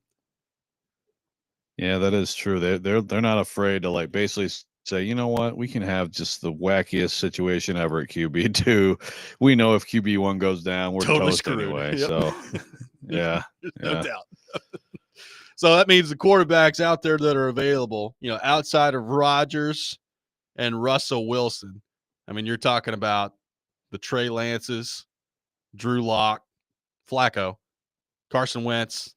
Yeah, that is true. They're not afraid to like basically say, you know what, we can have just the wackiest situation ever at QB2. We know if QB1 goes down, we're totally toast screwed anyway. Yep. So yeah, no doubt. So that means the quarterbacks out there that are available, outside of Rodgers and Russell Wilson. I mean, you're talking about the Trey Lances, Drew Lock, Flacco, Carson Wentz,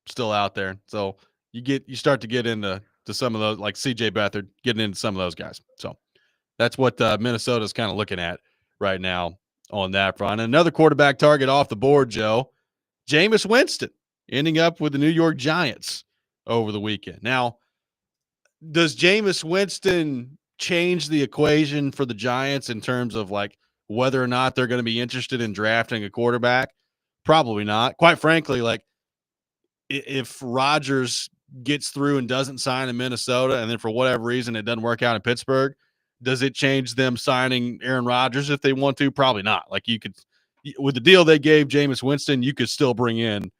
still out there. So you start to get into some of those, like CJ Beathard, getting into some of those guys. So that's what Minnesota's kind of looking at right now on that front. And another quarterback target off the board, Joe, Jameis Winston, ending up with the New York Giants over the weekend. Now, does Jameis Winston change the equation for the Giants in terms of like whether or not they're going to be interested in drafting a quarterback? Probably not. Quite frankly, like if Rodgers gets through and doesn't sign in Minnesota, and then for whatever reason it doesn't work out in Pittsburgh, does it change them signing Aaron Rodgers if they want to? Probably not. Like you could, with the deal they gave Jameis Winston, you could still bring in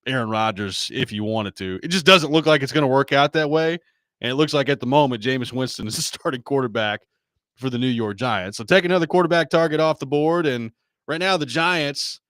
Aaron Rodgers if you wanted to. It just doesn't look like it's going to work out that way. And it looks like at the moment, Jameis Winston is the starting quarterback for the New York Giants. So take another quarterback target off the board. And right now the Giants,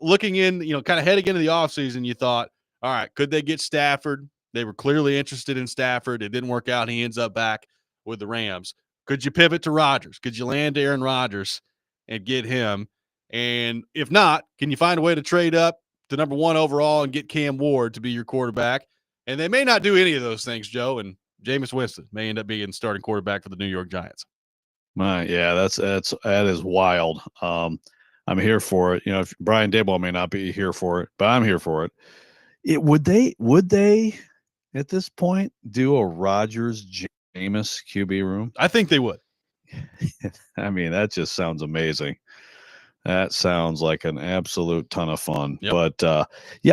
looking in, kind of heading into the offseason, you thought, all right, could they get Stafford? They were clearly interested in Stafford. It didn't work out. He ends up back with the Rams. Could you pivot to Rodgers? Could you land Aaron Rodgers and get him? And if not, can you find a way to trade up to number 1 overall and get Cam Ward to be your quarterback? And they may not do any of those things, Joe, and Jameis Winston may end up being starting quarterback for the New York Giants. Yeah, that is wild. I'm here for it. If Brian Daboll may not be here for it, but I'm here for it. Would they at this point do a Rodgers Jameis QB room? I think they would. I mean, that just sounds amazing. That sounds like an absolute ton of fun. Yep. But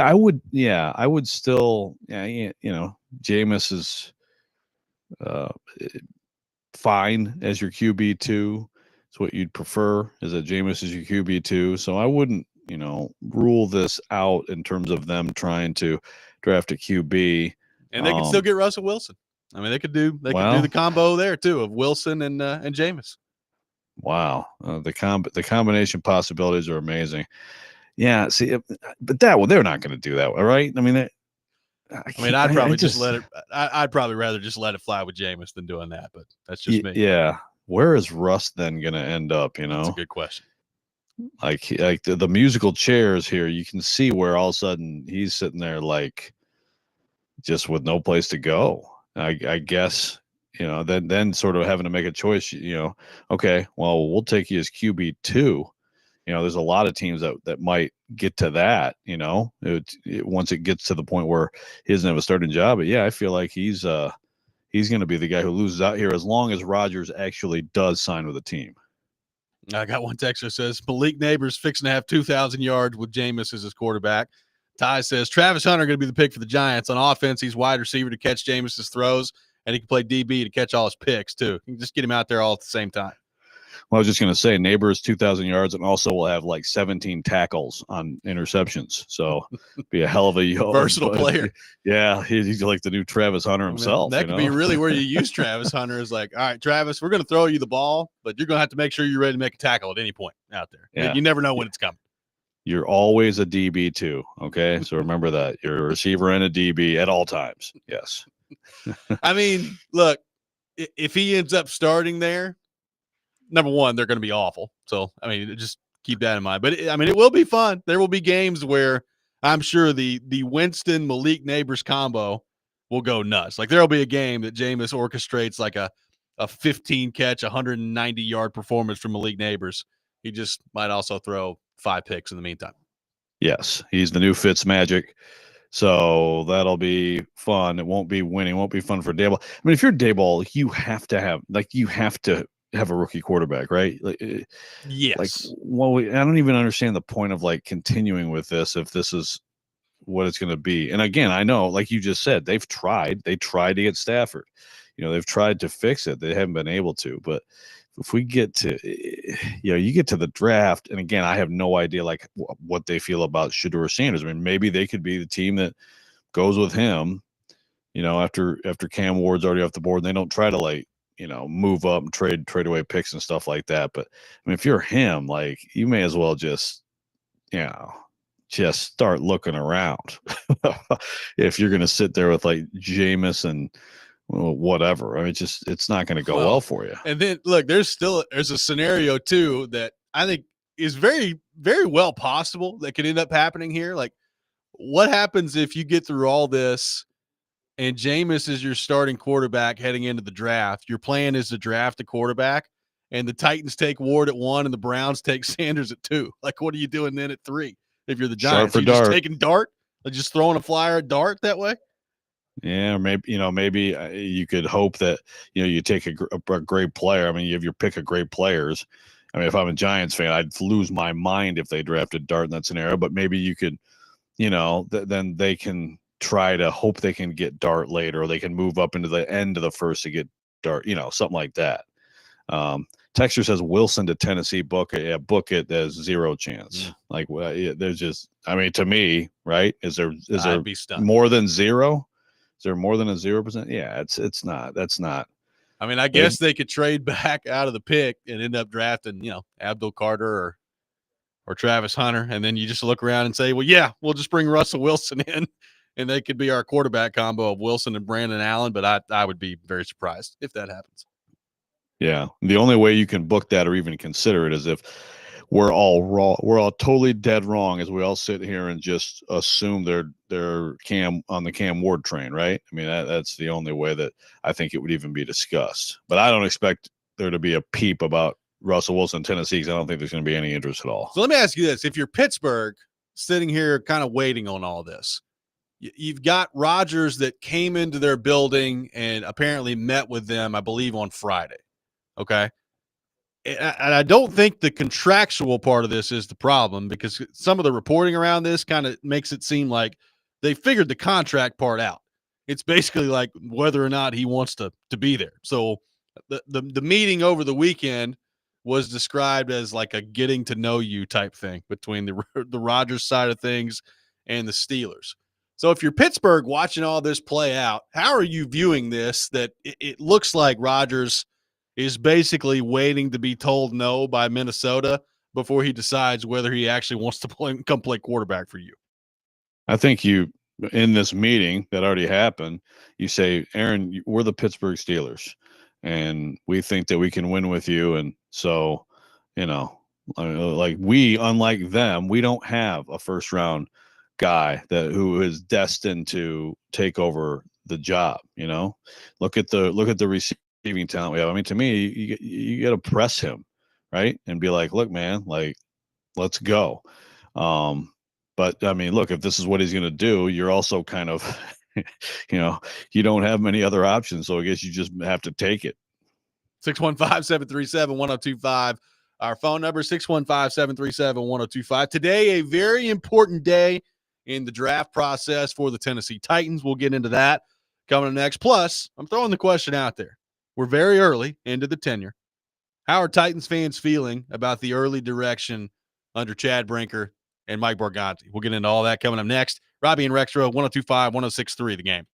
I would still, Jameis is fine as your QB2. It's what you'd prefer, is that Jameis is your QB2. So I wouldn't, rule this out in terms of them trying to draft a QB. And they can still get Russell Wilson. I mean, they could do the combo there too of Wilson and Jameis. Wow, the combination possibilities are amazing. Yeah, see, but they're not going to do that, right? I mean, I'd probably just let it. I'd probably rather just let it fly with Jameis than doing that. But that's just me. Yeah, where is Russ then going to end up? That's a good question. Like the musical chairs here, you can see where all of a sudden he's sitting there like just with no place to go. I guess. Then sort of having to make a choice, okay, well, we'll take you as QB2. There's a lot of teams that might get to that, once it gets to the point where he doesn't have a starting job. But yeah, I feel like he's going to be the guy who loses out here as long as Rodgers actually does sign with a team. I got one texter says Malik Neighbors fixing to have 2,000 yards with Jameis as his quarterback. Ty says Travis Hunter going to be the pick for the Giants. On offense, he's wide receiver to catch Jameis's throws. And he can play DB to catch all his picks, too. You can just get him out there all at the same time. Well, I was just going to say, Neighbors 2,000 yards, and also will have like 17 tackles on interceptions. So be a hell of a versatile player. Yeah, he's like the new Travis Hunter himself. That could be really where you use Travis Hunter is like, all right, Travis, we're going to throw you the ball, but you're going to have to make sure you're ready to make a tackle at any point out there. Yeah. You never know when it's coming. You're always a DB too, okay? So remember that. You're a receiver and a DB at all times. Yes. I mean, look, if he ends up starting there, number one, they're going to be awful. So, I mean, just keep that in mind. But, it will be fun. There will be games where I'm sure the Winston Malik Neighbors combo will go nuts. Like, there will be a game that Jameis orchestrates like a a 15 catch, 190-yard performance from Malik Neighbors. He just might also throw 5 picks in the meantime. Yes, he's the new Fitzmagic. So that'll be fun. It won't be winning. It won't be fun for Daboll. I mean, if you're Daboll, you have to have a rookie quarterback, right? Yes. Well, I don't even understand the point of like continuing with this if this is what it's going to be. And again, I know, like you just said, they tried to get Stafford. They've tried to fix it. They haven't been able to. But if we get to, you get to the draft, and again, I have no idea like what they feel about Shedeur Sanders. I mean, maybe they could be the team that goes with him. After Cam Ward's already off the board, and they don't try to like move up and trade away picks and stuff like that. But I mean, if you're him, like you may as well just start looking around if you're going to sit there with like Jameis and whatever. I mean, it's not going to go well for you. And then look, there's a scenario too that I think is very, very well possible that could end up happening here. Like, what happens if you get through all this and Jameis is your starting quarterback heading into the draft? Your plan is to draft a quarterback, and the Titans take Ward at 1 and the Browns take Sanders at 2. Like, what are you doing then at 3 if you're the Giants? Are you just taking Dart? Like, just throwing a flyer at Dart that way? Yeah, or maybe you could hope that you take a great player. I mean, you have your pick of great players. I mean, if I'm a Giants fan, I'd lose my mind if they drafted Dart in that scenario. But maybe you could, then they can try to hope they can get Dart later, or they can move up into the end of the first to get Dart. Something like that. Texture says Wilson to Tennessee, book it. Yeah, book it. There's zero chance. Like, there's just, I mean, to me, right? Is there more than zero? Is there more than a 0%? Yeah, it's not. That's not. I mean, I guess they could trade back out of the pick and end up drafting, Abdul Carter or Travis Hunter, and then you just look around and say, well, yeah, we'll just bring Russell Wilson in, and they could be our quarterback combo of Wilson and Brandon Allen. But I would be very surprised if that happens. Yeah, the only way you can book that or even consider it is if we're all wrong. We're all totally dead wrong as we all sit here and just assume they're Cam on the Cam Ward train, right? I mean, that's the only way that I think it would even be discussed. But I don't expect there to be a peep about Russell Wilson, Tennessee, because I don't think there's going to be any interest at all. So let me ask you this: if you're Pittsburgh, sitting here kind of waiting on all this, you've got Rodgers that came into their building and apparently met with them, I believe, on Friday. Okay. And I don't think the contractual part of this is the problem, because some of the reporting around this kind of makes it seem like they figured the contract part out. It's basically like whether or not he wants to be there. So the meeting over the weekend was described as like a getting to know you type thing between the Rodgers side of things and the Steelers. So if you're Pittsburgh watching all this play out, how are you viewing this? That it looks like Rodgers is basically waiting to be told no by Minnesota before he decides whether he actually wants to come play quarterback for you. I think in this meeting that already happened, you say, Aaron, we're the Pittsburgh Steelers, and we think that we can win with you. And so, like unlike them, we don't have a first round guy who is destined to take over the job. Look at the receiving talent we have. I mean, to me, you got to press him, right, and be like, look, man, like, let's go. But I mean, look, if this is what he's going to do, you're also kind of, you don't have many other options. So I guess you just have to take it. 615-737-1025. Our phone number, 615-737-1025. Today, a very important day in the draft process for the Tennessee Titans. We'll get into that coming up next. Plus, I'm throwing the question out there. We're very early into the tenure. How are Titans fans feeling about the early direction under Chad Brinker and Mike Borgonti? We'll get into all that coming up next. Robby and Rexrode, 102.5, 106.3, The Game.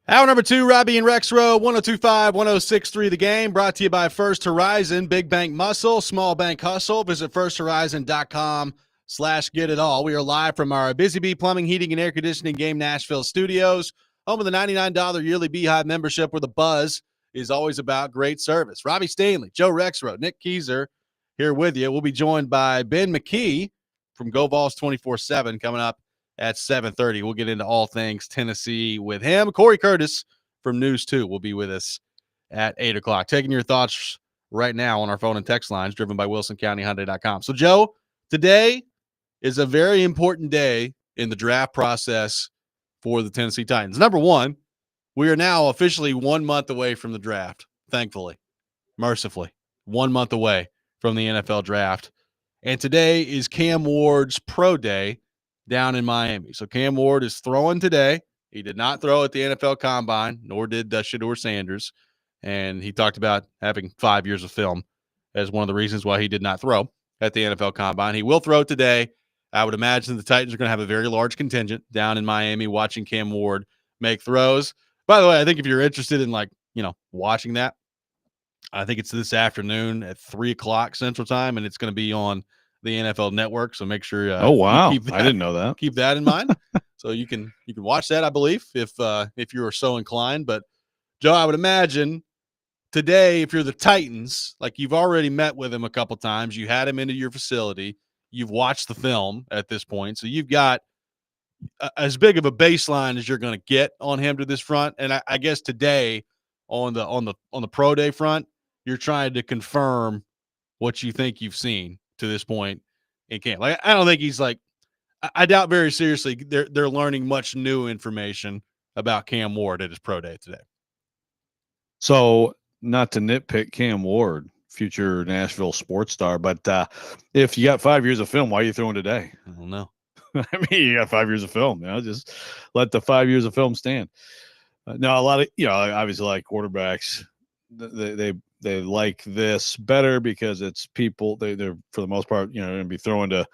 Hour number 2, Robby and Rexrode, 102.5, 106.3 The Game, brought to you by First Horizon, Big Bank Muscle, Small Bank Hustle. Visit firsthorizon.com/get it all. We are live from our Busy Bee Plumbing, Heating, and Air Conditioning Game Nashville studios, home of the $99 yearly Beehive membership where the buzz is always about great service. Robby Stanley, Joe Rexrode, Nick Keyser here with you. We'll be joined by Ben McKee from Go Vols 24/7 coming up at 7:30. We'll get into all things Tennessee with him. Corey Curtis from News 2 will be with us at 8 o'clock. Taking your thoughts right now on our phone and text lines driven by WilsonCountyHyundai.com. So, Joe, today is a very important day in the draft process for the Tennessee Titans. Number one, we are now officially 1 month away from the draft, thankfully, mercifully. 1 month away from the NFL draft. And today is Cam Ward's pro day down in Miami. So Cam Ward is throwing today. He did not throw at the NFL Combine, nor did Shedeur Sanders. And he talked about having 5 years of film as one of the reasons why he did not throw at the NFL Combine. He will throw today. I would imagine the Titans are going to have a very large contingent down in Miami watching Cam Ward make throws. By the way, I think if you're interested in watching that, I think it's this afternoon at 3 o'clock Central Time, and it's going to be on the NFL Network. So make sure. Oh wow! You keep that, I didn't know that. Keep that in mind. So you can watch that, I believe, if you are so inclined. But Joe, I would imagine today, if you're the Titans, like you've already met with him a couple times, you had him into your facility, you've watched the film at this point, so you've got as big of a baseline as you're going to get on him to this front. And I guess today on the pro day front, you're trying to confirm what you think you've seen to this point in camp. Like, I don't think he's I doubt very seriously they're learning much new information about Cam Ward at his pro day today. So, not to nitpick Cam Ward, future Nashville sports star, but if you got 5 years of film, why are you throwing today? I don't know. I mean, you got 5 years of film. Just let the 5 years of film stand. Now, a lot of obviously, like quarterbacks, they like this better because it's people. They're for the most part, going to be throwing to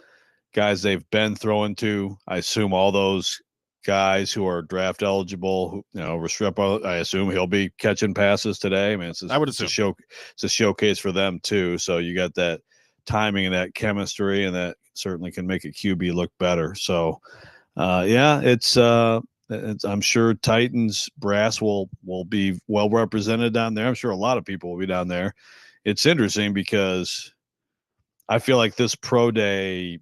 guys they've been throwing to. I assume all those guys who are draft eligible, Restrepo, I assume he'll be catching passes today. I mean, it's a showcase for them too. So you got that timing and that chemistry, and that certainly can make a QB look better. So, it's I'm sure Titans brass will be well represented down there. I'm sure a lot of people will be down there. It's interesting because I feel like this pro day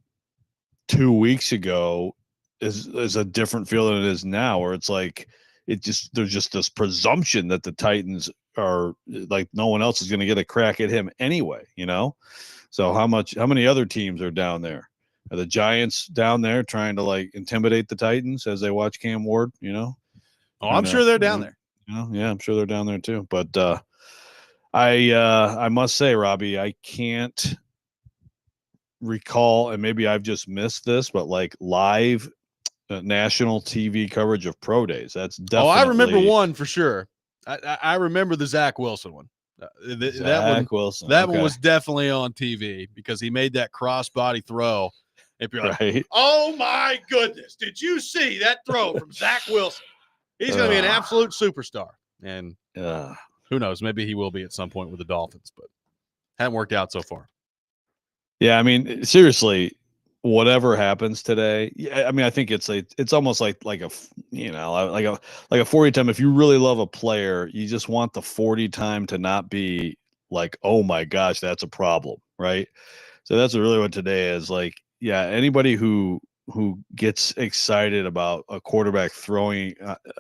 2 weeks ago is a different feel than it is now, where it's like there's just this presumption that the Titans are like no one else is going to get a crack at him anyway, So how many other teams are down there? Are the Giants down there trying to intimidate the Titans as they watch Cam Ward, Oh, I'm sure they're down there. Yeah, I'm sure they're down there too. But I must say, Robby, I can't recall, and maybe I've just missed this, but live national TV coverage of pro days. That's definitely. Oh, I remember one for sure. I remember the Zach Wilson one. That one was definitely on TV because he made that crossbody throw. If you're like, oh my goodness, did you see that throw from Zach Wilson? He's going to be an absolute superstar. And who knows? Maybe he will be at some point with the Dolphins, but hasn't worked out so far. Yeah, I mean, seriously, whatever happens today, I mean, I think it's almost like a 40 time. If you really love a player, you just want the 40 time to not be like, oh my gosh, that's a problem, right? So that's really what today is like. Yeah, anybody who gets excited about a quarterback throwing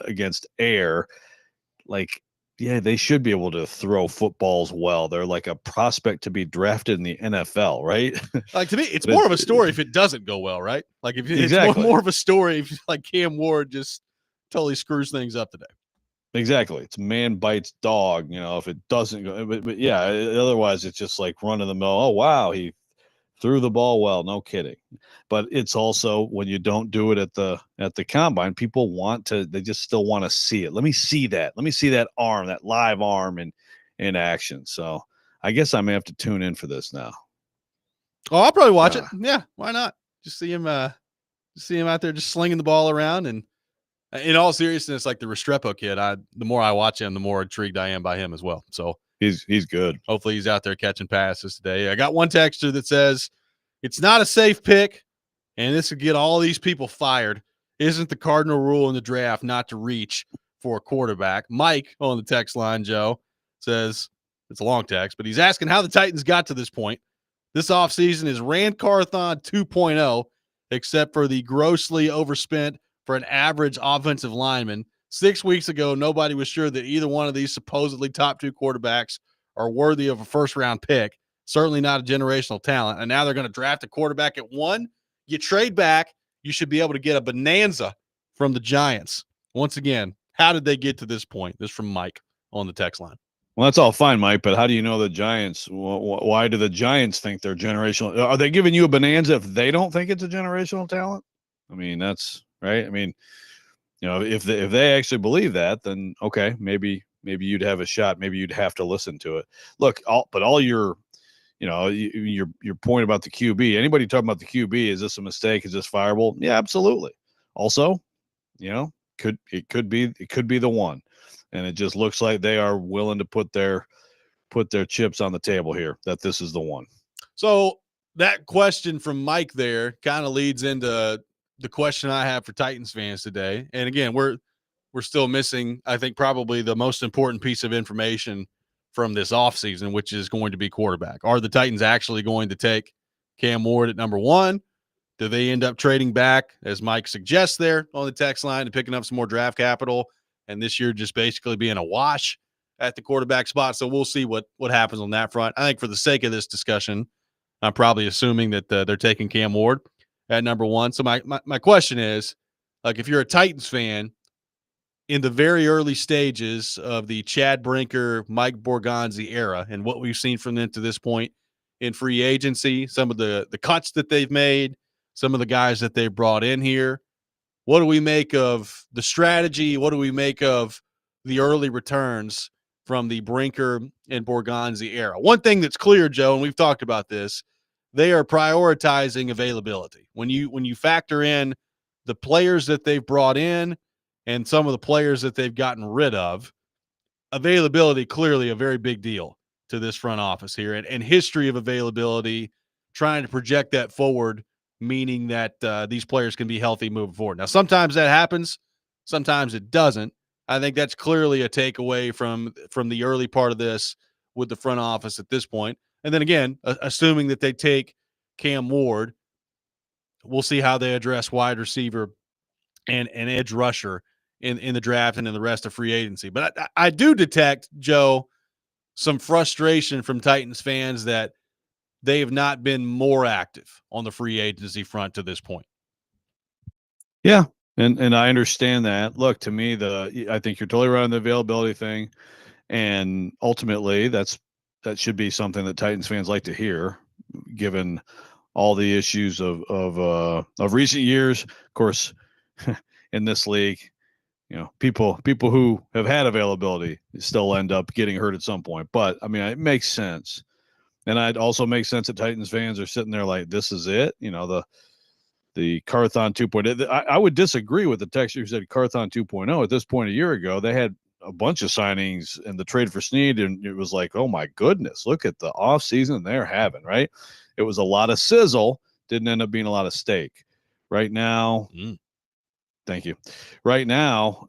against air, they should be able to throw footballs well. They're like a prospect to be drafted in the NFL, right? To me, it's more of a story if it doesn't go well, right? Like if it's more of a story if Cam Ward just totally screws things up today. Exactly. It's man bites dog, if it doesn't go. But yeah, otherwise it's just like run of the mill. Oh, wow, he threw the ball well, no kidding. But it's also when you don't do it at the combine, people they just still want to see it. Let me see that. Let me see that arm, that live arm in action. So I guess I may have to tune in for this now. Oh, I'll probably watch it. Yeah, why not? Just see him out there just slinging the ball around and In all seriousness, like the Restrepo kid, the more I watch him, the more intrigued I am by him as well. So he's good. hopefully he's out there catching passes today. I got one texter that says it's not a safe pick, and this would get all these people fired. Isn't the cardinal rule in the draft not to reach for a quarterback? Mike on the text line, Joe, says it's a long text, but he's asking how the Titans got to this point. This offseason is Rand Carthon 2.0, except for the grossly overspent for an average offensive lineman. 6 weeks ago, nobody was sure that either one of these supposedly top two quarterbacks are worthy of a first-round pick. Certainly not a generational talent. And now they're going to draft a quarterback at 1. You trade back, you should be able to get a bonanza from the Giants. Once again, how did they get to this point? This is from Mike on the text line. Well, that's all fine, Mike, but how do you know the Giants? Why do the Giants think they're generational? Are they giving you a bonanza if they don't think it's a generational talent? I mean, that's right. I mean, if they actually believe that, then okay, maybe you'd have a shot. Maybe you'd have to listen to it. Look, all your point about the QB. Anybody talking about the QB? Is this a mistake? Is this fireable? Yeah, absolutely. Also, it could be the one. And it just looks like they are willing to put their chips on the table here, that this is the one. So that question from Mike there kind of leads into the question I have for Titans fans today. And again, we're still missing, I think, probably the most important piece of information from this offseason, which is going to be quarterback. Are the Titans actually going to take Cam Ward at number 1? Do they end up trading back, as Mike suggests there on the text line, and picking up some more draft capital, and this year just basically being a wash at the quarterback spot? So we'll see what happens on that front. I think for the sake of this discussion, I'm probably assuming that they're taking Cam Ward at number 1. So my question is, like, if you're a Titans fan in the very early stages of the Chad Brinker, Mike Borgonzi era and what we've seen from them to this point in free agency, some of the cuts that they've made, some of the guys that they've brought in here, what do we make of the strategy? What do we make of the early returns from the Brinker and Borgonzi era? One thing that's clear, Joe, and we've talked about this, they are prioritizing availability. When you factor in the players that they've brought in and some of the players that they've gotten rid of, availability clearly a very big deal to this front office here, and history of availability, trying to project that forward, meaning that these players can be healthy moving forward. Now, sometimes that happens, sometimes it doesn't. I think that's clearly a takeaway from the early part of this with the front office at this point. And then again, assuming that they take Cam Ward, we'll see how they address wide receiver and edge rusher in the draft and in the rest of free agency. But I do detect, Joe, some frustration from Titans fans that they have not been more active on the free agency front to this point. Yeah, and I understand that. Look, to me, I think you're totally right on the availability thing, and ultimately that should be something that Titans fans like to hear, given all the issues of recent years. Of course, in this league, people who have had availability still end up getting hurt at some point. But I mean, it makes sense. And it also makes sense that Titans fans are sitting there like, this is it. The Carthon 2.0. I would disagree with the texter who said Carthon 2.0. At this point a year ago, they had a bunch of signings in the trade for Snead, and it was like, oh my goodness, look at the offseason they're having, right? It was a lot of sizzle, didn't end up being a lot of steak. Right now, thank you. Right now,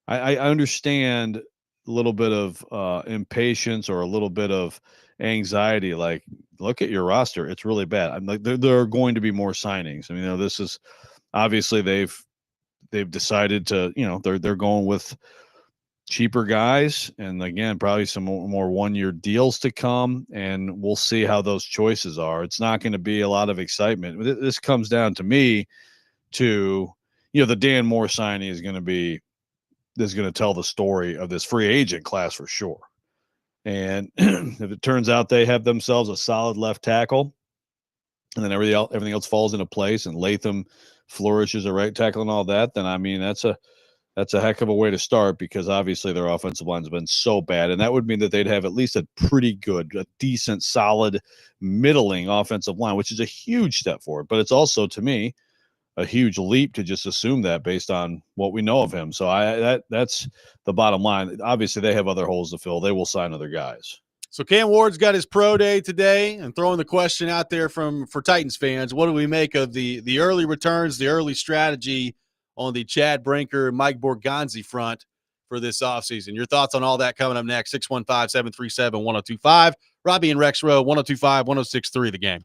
I understand a little bit of impatience or a little bit of anxiety. Like, look at your roster; it's really bad. I'm like, there are going to be more signings. I mean, this is obviously they've decided to, they're going with cheaper guys, and again, probably some more 1-year deals to come, and we'll see how those choices are. It's not going to be a lot of excitement. This comes down to me to, the Dan Moore signing is going to tell the story of this free agent class for sure. And if it turns out they have themselves a solid left tackle, and then everything else falls into place, and Latham flourishes at right tackle and all that, then I mean that's a heck of a way to start, because obviously their offensive line has been so bad, and that would mean that they'd have at least a pretty good, a decent, solid, middling offensive line, which is a huge step forward. But it's also, to me, a huge leap to just assume that based on what we know of him. So that's the bottom line. Obviously, they have other holes to fill. They will sign other guys. So Cam Ward's got his pro day today, and throwing the question out there for Titans fans: what do we make of the early returns, the early strategy on the Chad Brinker and Mike Borgonzi front for this offseason? Your thoughts on all that coming up next? 615-737-1025. Robby and Rexrode, 1025-1063. The Game.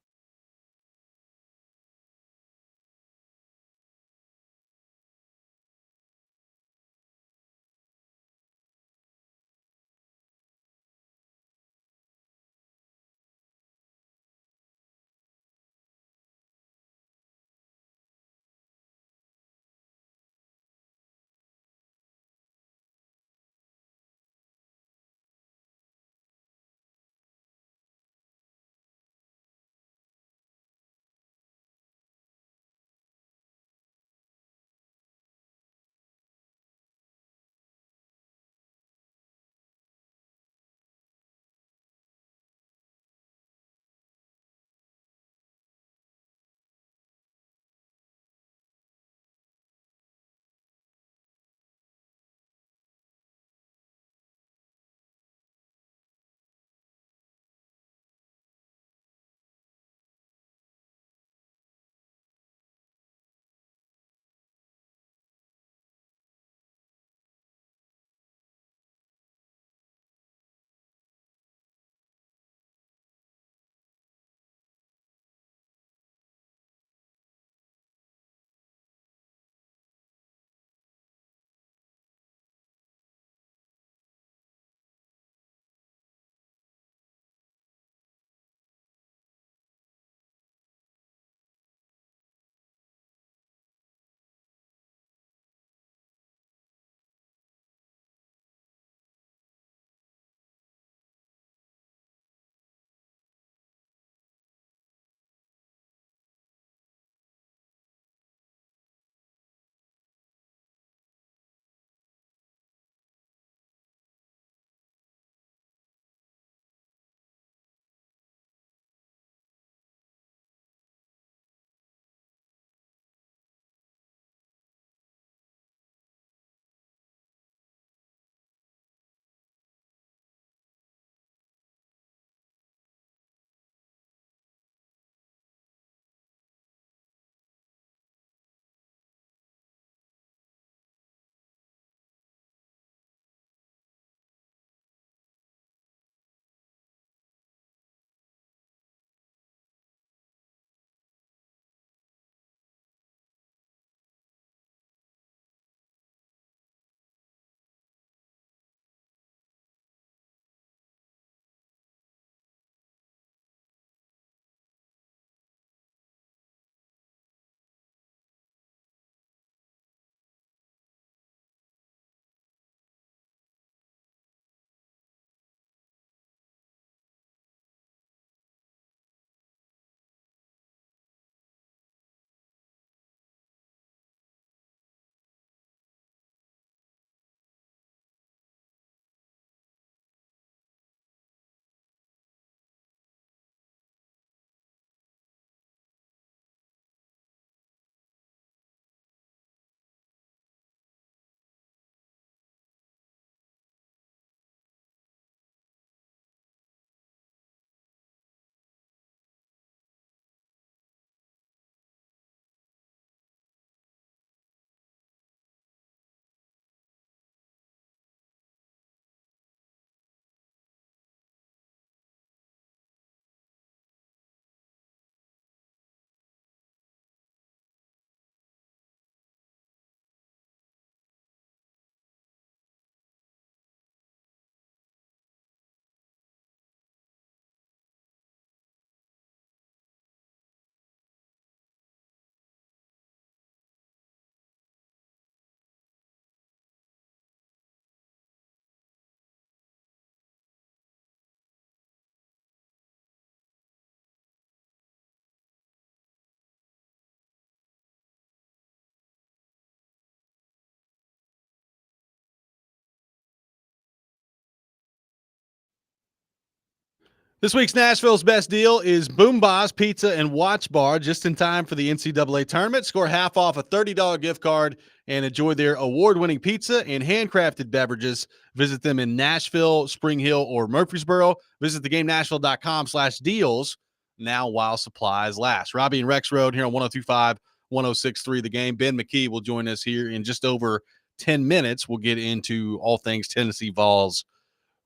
This week's Nashville's best deal is Boom Boss Pizza and Watch Bar, just in time for the NCAA tournament. Score half off a $30 gift card and enjoy their award-winning pizza and handcrafted beverages. Visit them in Nashville, Spring Hill, or Murfreesboro. Visit thegamenashville.com/deals now while supplies last. Robby and Rexrode here on 102.5, 106.3 The Game. Ben McKee will join us here in just over 10 minutes. We'll get into all things Tennessee Vols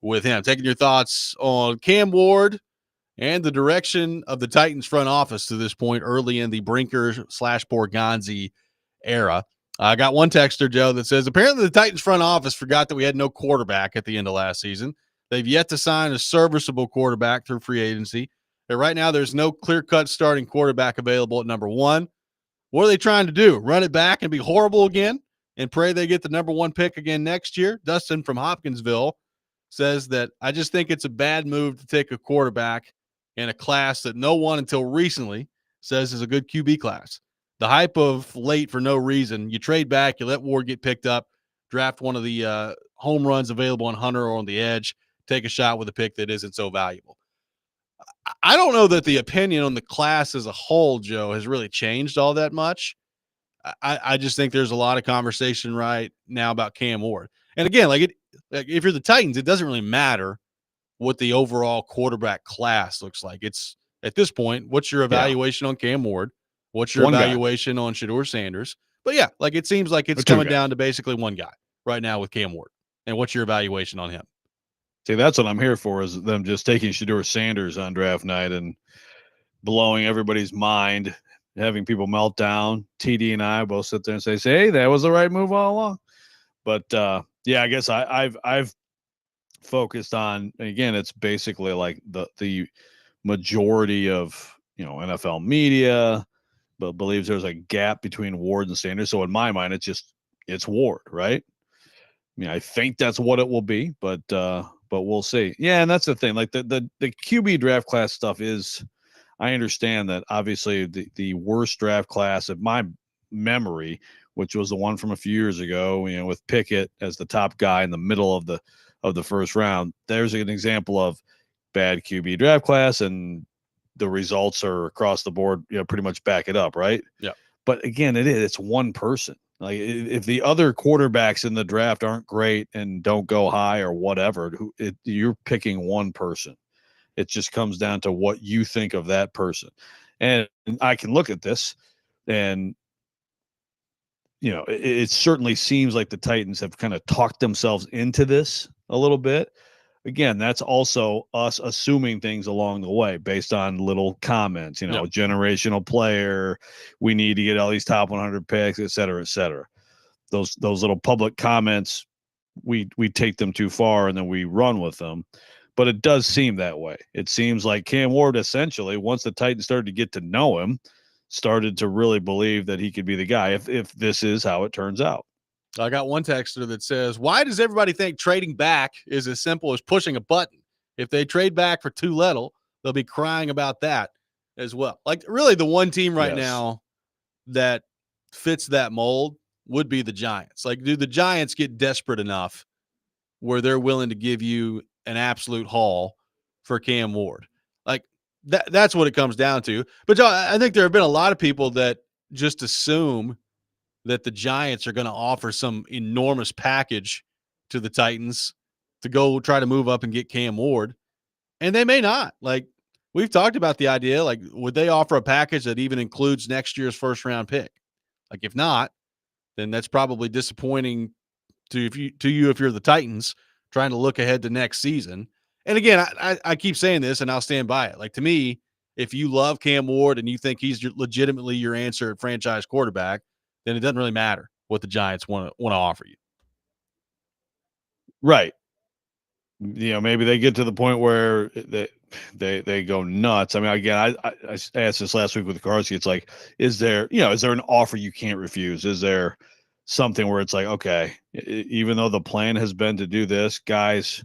with him. Taking your thoughts on Cam Ward and the direction of the Titans front office to this point early in the Brinker/Borgonzi era. I got one texter, Joe, that says apparently the Titans front office forgot that we had no quarterback at the end of last season. They've yet to sign a serviceable quarterback through free agency. And right now, there's no clear-cut starting quarterback available at number one. What are they trying to do? Run it back and be horrible again and pray they get the number one pick again next year? Dustin from Hopkinsville says that I just think it's a bad move to take a quarterback in a class that no one until recently says is a good QB class. The hype of late for no reason. You trade back, you let Ward get picked up, draft one of the home runs available on Hunter or on the edge, take a shot with a pick that isn't so valuable. I don't know that the opinion on the class as a whole, Joe, has really changed all that much. I just think there's a lot of conversation right now about Cam Ward. And again, like if you're the Titans, it doesn't really matter what the overall quarterback class looks like. It's at this point, what's your evaluation on Cam Ward? What's your evaluation on Shedeur Sanders? But yeah, like it seems like it's coming down to basically one guy right now with Cam Ward. And what's your evaluation on him? See, that's what I'm here for, is them just taking Shedeur Sanders on draft night and blowing everybody's mind, having people melt down. TD and I both sit there and say, hey, that was the right move all along. But yeah, I guess I've focused on, again, it's basically like the majority of NFL media but believes there's a gap between Ward and Sanders. So in my mind, it's Ward, right? I mean, I think that's what it will be, but we'll see. Yeah, and that's the thing. Like the QB draft class stuff is, I understand that obviously the worst draft class of my memory, which was the one from a few years ago, with Pickett as the top guy in the middle of the first round. There's an example of bad QB draft class, and the results are across the board, pretty much back it up, right? Yeah. But again, it's one person. Like if the other quarterbacks in the draft aren't great and don't go high or whatever, you're picking one person. It just comes down to what you think of that person. And I can look at this and, it certainly seems like the Titans have kind of talked themselves into this a little bit. Again, that's also us assuming things along the way based on little comments, generational player, we need to get all these top 100 picks, et cetera, et cetera. Those little public comments, we take them too far and then we run with them. But it does seem that way. It seems like Cam Ward, essentially, once the Titans started to get to know him, started to really believe that he could be the guy if this is how it turns out. I got one texter that says, why does everybody think trading back is as simple as pushing a button? If they trade back for too little, they'll be crying about that as well. Like, really, the one team right now that fits that mold would be the Giants. Like, do the Giants get desperate enough where they're willing to give you an absolute haul for Cam Ward? Like, that's what it comes down to. But I think there have been a lot of people that just assume that the Giants are going to offer some enormous package to the Titans to go try to move up and get Cam Ward. And they may not. Like, we've talked about the idea, like, would they offer a package that even includes next year's first round pick? Like, if not, then that's probably disappointing to you if you're the Titans trying to look ahead to next season. And again, I keep saying this and I'll stand by it. Like, to me, if you love Cam Ward and you think he's legitimately your answer at franchise quarterback, then it doesn't really matter what the Giants want to offer you. Right. Maybe they get to the point where they go nuts. I mean, again, I asked this last week with Carsey. It's like, is there an offer you can't refuse? Is there something where it's like, okay, even though the plan has been to do this, guys,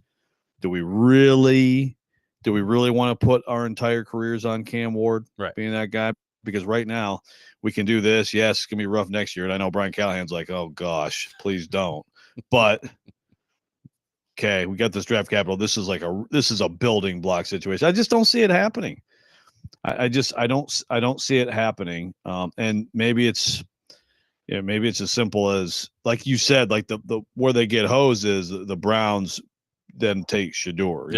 do we really want to put our entire careers on Cam Ward being that guy? Because right now we can do this. Yes, it's going to be rough next year. And I know Brian Callahan's like, oh gosh, please don't. But okay, we got this draft capital. This is a building block situation. I just don't see it happening. I don't see it happening. And maybe it's as simple as, like you said, like the where they get hosed is the Browns then take Shador,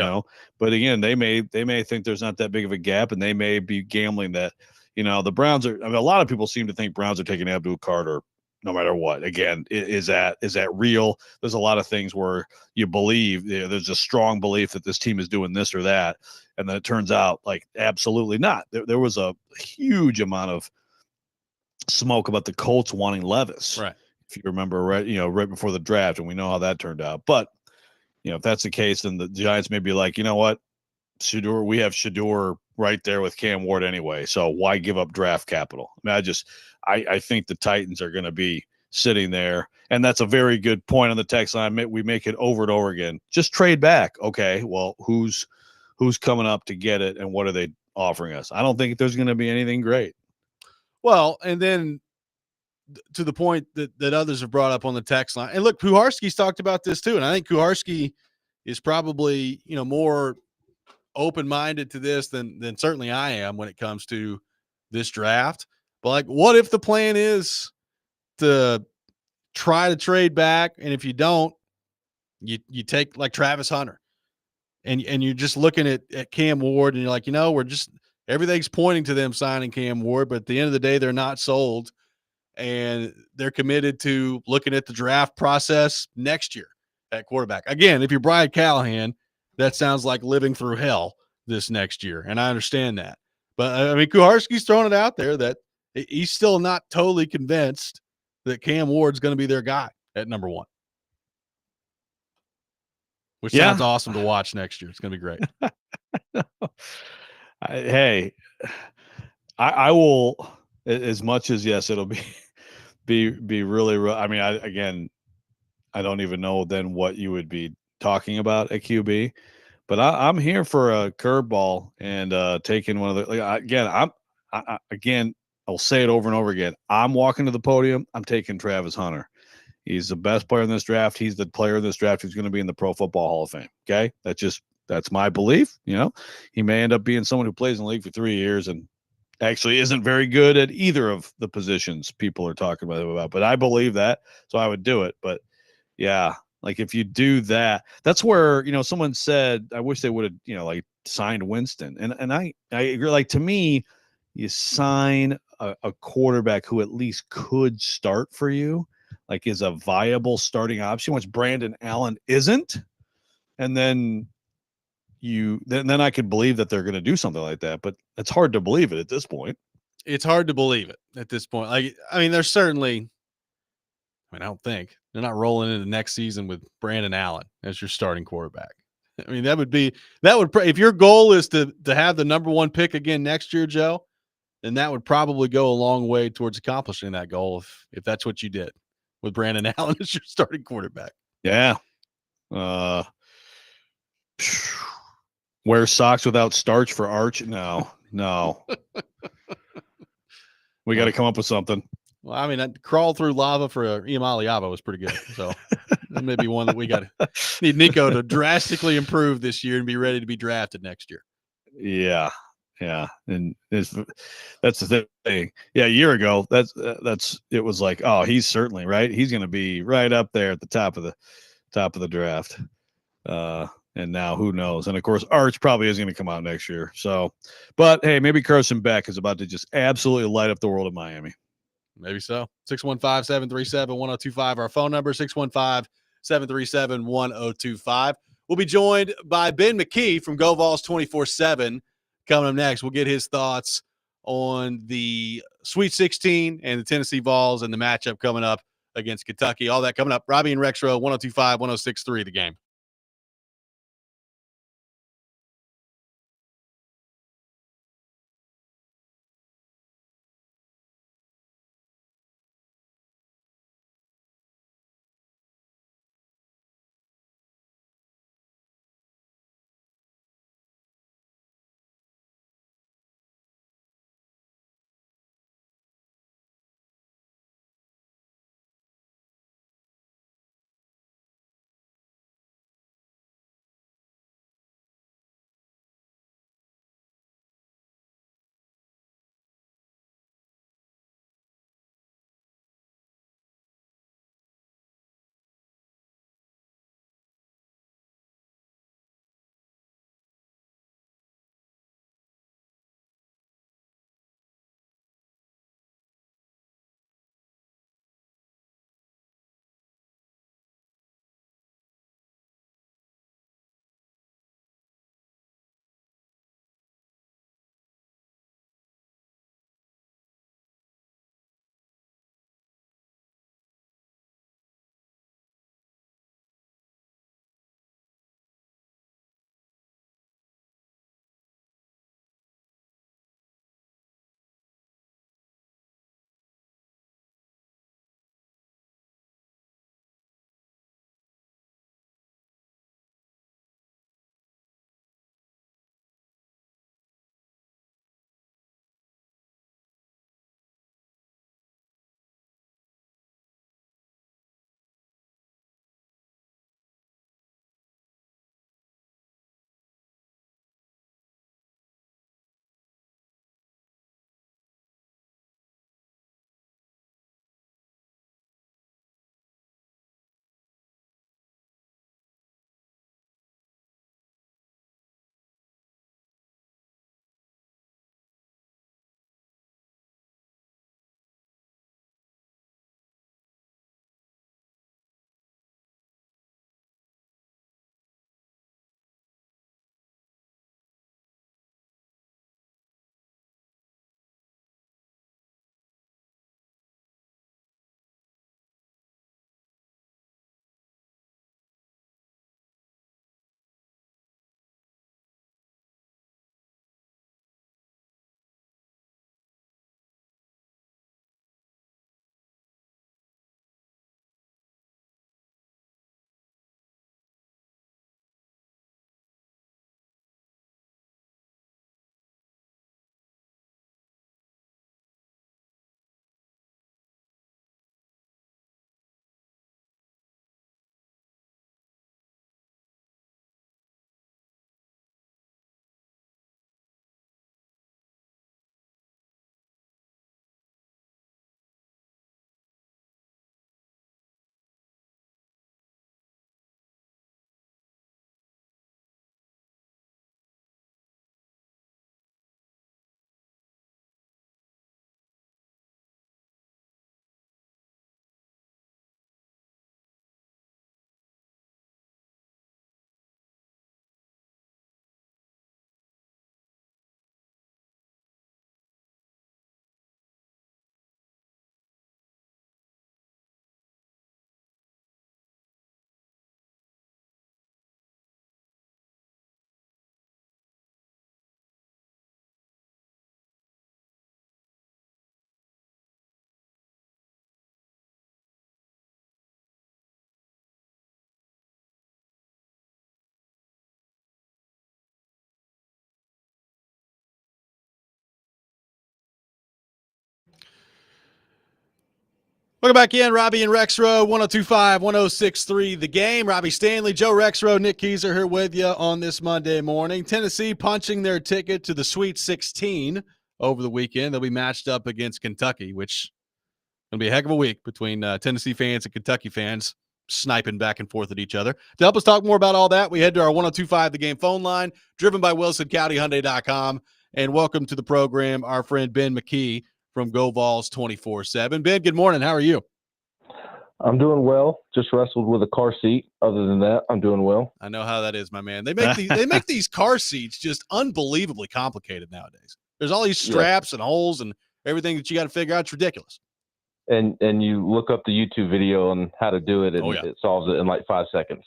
but again, they may think there's not that big of a gap, and they may be gambling that, the Browns are, I mean, a lot of people seem to think Browns are taking Abdul Carter no matter what. Again, is that real? There's a lot of things where you believe, there's a strong belief that this team is doing this or that, and then it turns out like absolutely not. There was a huge amount of smoke about the Colts wanting Levis, right? If you remember, right before the draft, and we know how that turned out. But if that's the case, then the Giants may be like, you know what, Shador, we have Shador right there with Cam Ward anyway, so why give up draft capital? I mean, I think the Titans are going to be sitting there, and that's a very good point on the text line. We make it over and over again. Just trade back. Okay, well, who's coming up to get it, and what are they offering us? I don't think there's going to be anything great. Well, and then to the point that others have brought up on the text line, and look, Kuharski's talked about this too, and I think Kuharski is probably more open-minded to this than certainly I am when it comes to this draft. But like, what if the plan is to try to trade back, and if you don't, you take like Travis Hunter, and you're just looking at Cam Ward, and you're like, everything's pointing to them signing Cam Ward, but at the end of the day, they're not sold, and they're committed to looking at the draft process next year at quarterback. Again, if you're Brian Callahan, that sounds like living through hell this next year, and I understand that. But I mean, Kuharski's throwing it out there that he's still not totally convinced that Cam Ward's going to be their guy at number one, which sounds awesome to watch next year. It's going to be great. Hey, I will, as much as, yes, it'll be really. I mean, I don't even know then what you would be talking about at QB, but I'm here for a curveball and taking one of the. Again, I'll say it over and over again. I'm walking to the podium. I'm taking Travis Hunter. He's the best player in this draft. He's the player in this draft who's going to be in the Pro Football Hall of Fame. Okay, that's my belief. He may end up being someone who plays in the league for 3 years and actually isn't very good at either of the positions people are talking about. But I believe that, so I would do it. But yeah, like if you do that, that's where someone said, I wish they would have like signed Winston, and I agree. Like, to me, you sign a quarterback who at least could start for you, like is a viable starting option, which Brandon Allen isn't, and then then I could believe that they're going to do something like that. But it's hard to believe it at this point. It's hard to believe it at this point. Like, I mean, there's certainly. I mean, I don't think they're not rolling into next season with Brandon Allen as your starting quarterback. I mean, if your goal is to have the number one pick again next year, Joe, then that would probably go a long way towards accomplishing that goal if that's what you did with Brandon Allen as your starting quarterback. Yeah. Wear socks without starch for Arch? No. We got to come up with something. Well, I mean, crawl through lava for Iamaliava was pretty good. So that may be one that we need Nico to drastically improve this year and be ready to be drafted next year. Yeah. And that's the thing. Yeah. A year ago, it was like, oh, he's certainly right. He's going to be right up there at the top of the draft. And now who knows? And of course, Arch probably is going to come out next year. So, but hey, maybe Carson Beck is about to just absolutely light up the world of Miami. Maybe so. 615-737-1025. Our phone number, 615-737-1025. We'll be joined by Ben McKee from GoVols 24/7 coming up next. We'll get his thoughts on the Sweet 16 and the Tennessee Vols and the matchup coming up against Kentucky. All that coming up. Robby and Rexrode, 102.5, 106.3, The Game. Welcome back in, Robby and Rexrode, 102.5, 106.3 The Game. Robbie Stanley, Joe Rexrode, Nick Keyser here with you on this Monday morning. Tennessee punching their ticket to the Sweet 16 over the weekend. They'll be matched up against Kentucky, which is going to be a heck of a week between Tennessee fans and Kentucky fans sniping back and forth at each other. To help us talk more about all that, we head to our 102.5 The Game phone line, driven by WilsonCountyHyundai.com. And welcome to the program, our friend Ben McKee from GoVols 24/7. Ben, good morning. How are you? I'm doing well. Just wrestled with a car seat. Other than that, I'm doing well. I know how that is, my man. They make these car seats just unbelievably complicated nowadays. There's all these straps and holes and everything that you got to figure out. It's ridiculous. And you look up the YouTube video on how to do it, and it solves it in like 5 seconds.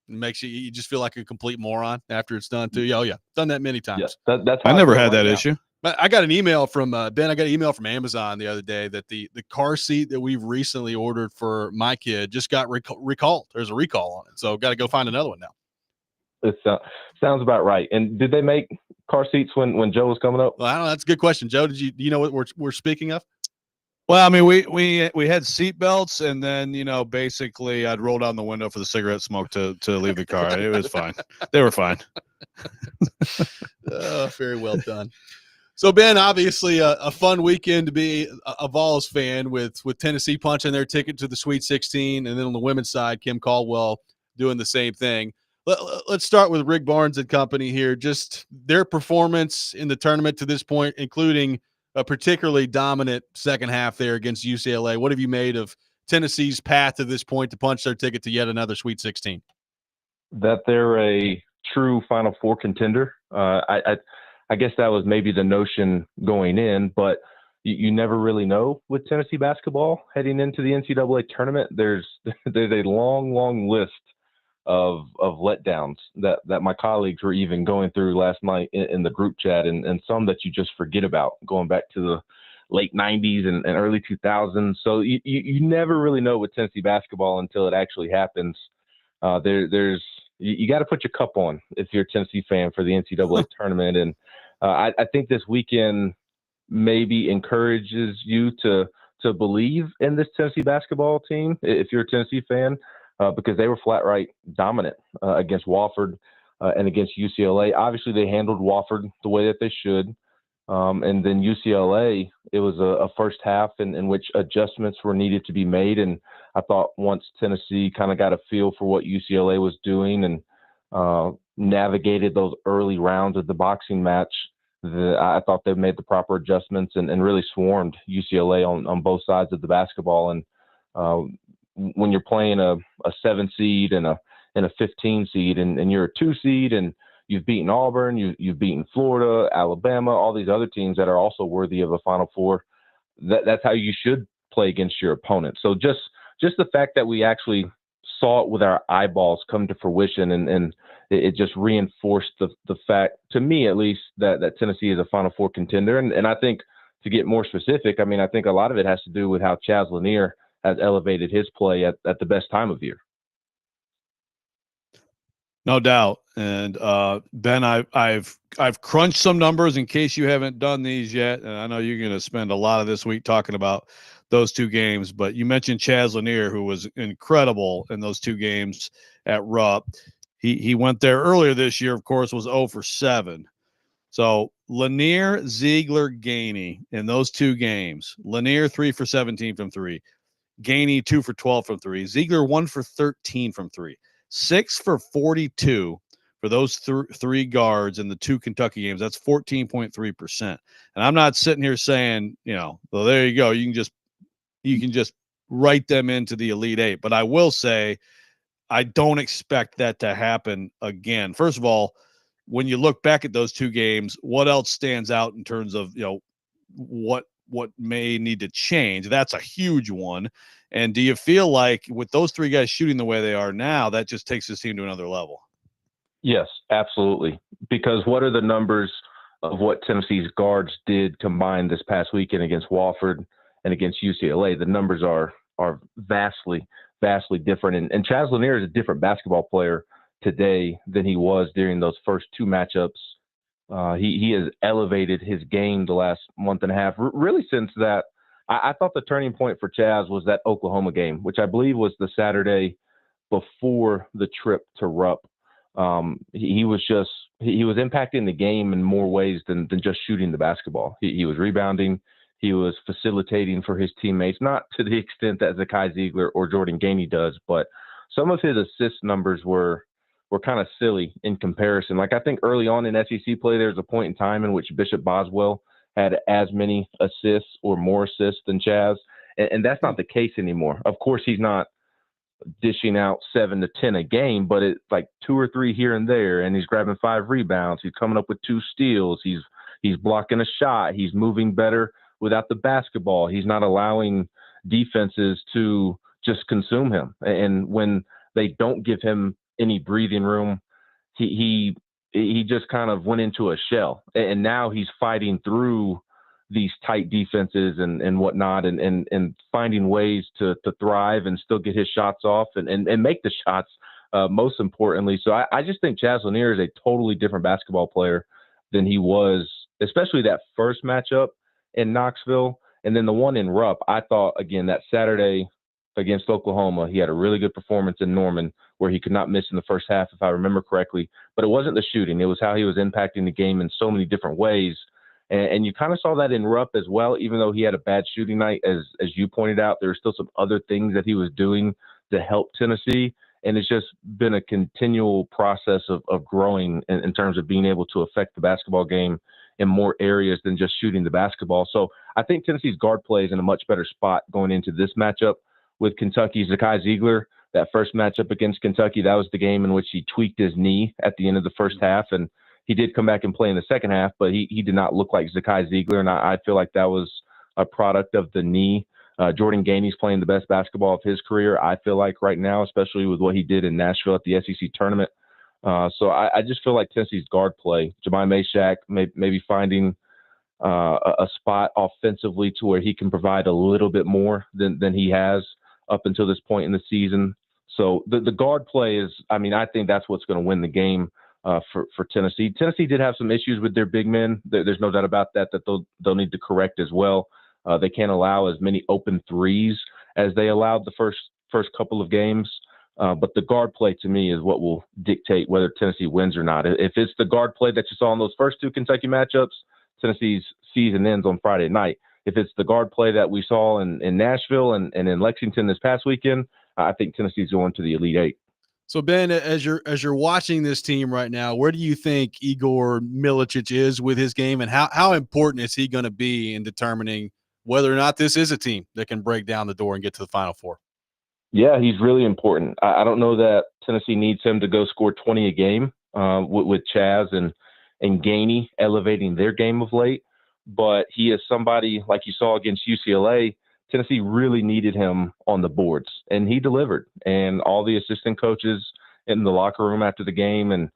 It makes you just feel like a complete moron after it's done too. Oh yeah, done that many times. Yeah, that's I never had that issue. But I got an email from Ben. I got an email from Amazon the other day that the car seat that we've recently ordered for my kid just got recalled. There's a recall on it, so got to go find another one now. It sounds about right. And did they make car seats when Joe was coming up? Well, I don't know. That's a good question, Joe. Do you know what we're speaking of? Well, I mean, we had seat belts, and then basically I'd roll down the window for the cigarette smoke to leave the car. It was fine. They were fine. Very well done. So Ben, obviously a fun weekend to be a Vols fan with Tennessee punching their ticket to the Sweet 16, and then on the women's side, Kim Caldwell doing the same thing. Let's start with Rick Barnes and company here. Just their performance in the tournament to this point, including a particularly dominant second half there against UCLA. What have you made of Tennessee's path to this point to punch their ticket to yet another Sweet 16? That they're a true Final Four contender. I guess that was maybe the notion going in, but you never really know with Tennessee basketball heading into the NCAA tournament. There's a long list of letdowns that my colleagues were even going through last night in the group chat, and some that you just forget about going back to the late 90s and early 2000s. So you never really know with Tennessee basketball until it actually happens. You got to put your cup on if you're a Tennessee fan for the NCAA tournament. And I think this weekend maybe encourages you to believe in this Tennessee basketball team if you're a Tennessee fan, because they were flat right dominant against Wofford and against UCLA. Obviously, they handled Wofford the way that they should. And then UCLA, it was a first half in which adjustments were needed to be made. And I thought once Tennessee kind of got a feel for what UCLA was doing and navigated those early rounds of the boxing match, I thought they made the proper adjustments and really swarmed UCLA on both sides of the basketball. And when you're playing a 7 seed and a 15 seed and you're a 2 seed and you've beaten Auburn, you've beaten Florida, Alabama, all these other teams that are also worthy of a Final Four, that's how you should play against your opponent. So just the fact that we actually saw it with our eyeballs come to fruition, and it just reinforced the fact, to me at least, that Tennessee is a Final Four contender. And I think, to get more specific, I mean, I think a lot of it has to do with how Chaz Lanier has elevated his play at the best time of year. No doubt. And Ben, I've crunched some numbers in case you haven't done these yet, and I know you're going to spend a lot of this week talking about those two games. But you mentioned Chaz Lanier, who was incredible in those two games at Rupp. He went there earlier this year, of course, was 0 for 7. So Lanier, Ziegler, Gainey in those two games. Lanier 3 for 17 from 3. Gainey 2 for 12 from 3. Ziegler 1 for 13 from 3. 6 for 42 for those three guards in the two Kentucky games. That's 14.3%. And I'm not sitting here saying, well, there you go. You can just write them into the Elite Eight. But I will say, I don't expect that to happen again. First of all, when you look back at those two games, what else stands out in terms of, what may need to change? That's a huge one. And do you feel like with those three guys shooting the way they are now, that just takes this team to another level? Yes, absolutely. Because what are the numbers of what Tennessee's guards did combined this past weekend against Wofford and against UCLA? The numbers are vastly different. And Chaz Lanier is a different basketball player today than he was during those first two matchups. He has elevated his game the last month and a half, really since that I thought the turning point for Chaz was that Oklahoma game, which I believe was the Saturday before the trip to Rupp. He was impacting the game in more ways than just shooting the basketball. He was rebounding. He was facilitating for his teammates, not to the extent that Zakai Ziegler or Jordan Gainey does, but some of his assist numbers were kind of silly in comparison. Like, I think early on in SEC play, there was a point in time in which Bishop Boswell had as many assists or more assists than Chaz, and that's not the case anymore. Of course, he's not dishing out 7 to 10 a game, but it's like 2 or 3 here and there, and he's grabbing 5 rebounds. He's coming up with 2 steals. He's blocking a shot. He's moving better without the basketball. He's not allowing defenses to just consume him. And when they don't give him any breathing room, he just kind of went into a shell. And now he's fighting through these tight defenses and whatnot, and finding ways to thrive and still get his shots off and make the shots, most importantly. So I just think Chaz Lanier is a totally different basketball player than he was, especially that first matchup in Knoxville. And then the one in Rupp, I thought, again, that Saturday against Oklahoma, he had a really good performance in Norman where he could not miss in the first half, if I remember correctly. But it wasn't the shooting. It was how he was impacting the game in so many different ways. And you kind of saw that in Rupp as well, even though he had a bad shooting night, as you pointed out. There were still some other things that he was doing to help Tennessee. And it's just been a continual process of growing in terms of being able to affect the basketball game in more areas than just shooting the basketball. So I think Tennessee's guard play is in a much better spot going into this matchup with Kentucky. Zakai Ziegler, that first matchup against Kentucky, that was the game in which he tweaked his knee at the end of the first half. And he did come back and play in the second half, but he did not look like Zakai Ziegler. And I feel like that was a product of the knee. Jordan Gainey's playing the best basketball of his career, I feel like, right now, especially with what he did in Nashville at the SEC tournament. So I just feel like Tennessee's guard play, Jemai Mashack maybe finding a spot offensively to where he can provide a little bit more than he has up until this point in the season. So the guard play is, I think that's what's going to win the game for Tennessee. Tennessee did have some issues with their big men. There's no doubt about that they'll need to correct as well. They can't allow as many open threes as they allowed the first couple of games. But the guard play, to me, is what will dictate whether Tennessee wins or not. If it's the guard play that you saw in those first 2 Kentucky matchups, Tennessee's season ends on Friday night. If it's the guard play that we saw in Nashville and in Lexington this past weekend, I think Tennessee's going to the Elite Eight. So, Ben, as you're watching this team right now, where do you think Igor Milicic is with his game, and how important is he going to be in determining whether or not this is a team that can break down the door and get to the Final Four? Yeah, he's really important. I don't know that Tennessee needs him to go score 20 a game with Chaz and Gainey elevating their game of late, but he is somebody, like you saw against UCLA, Tennessee really needed him on the boards, and he delivered. And all the assistant coaches in the locker room after the game and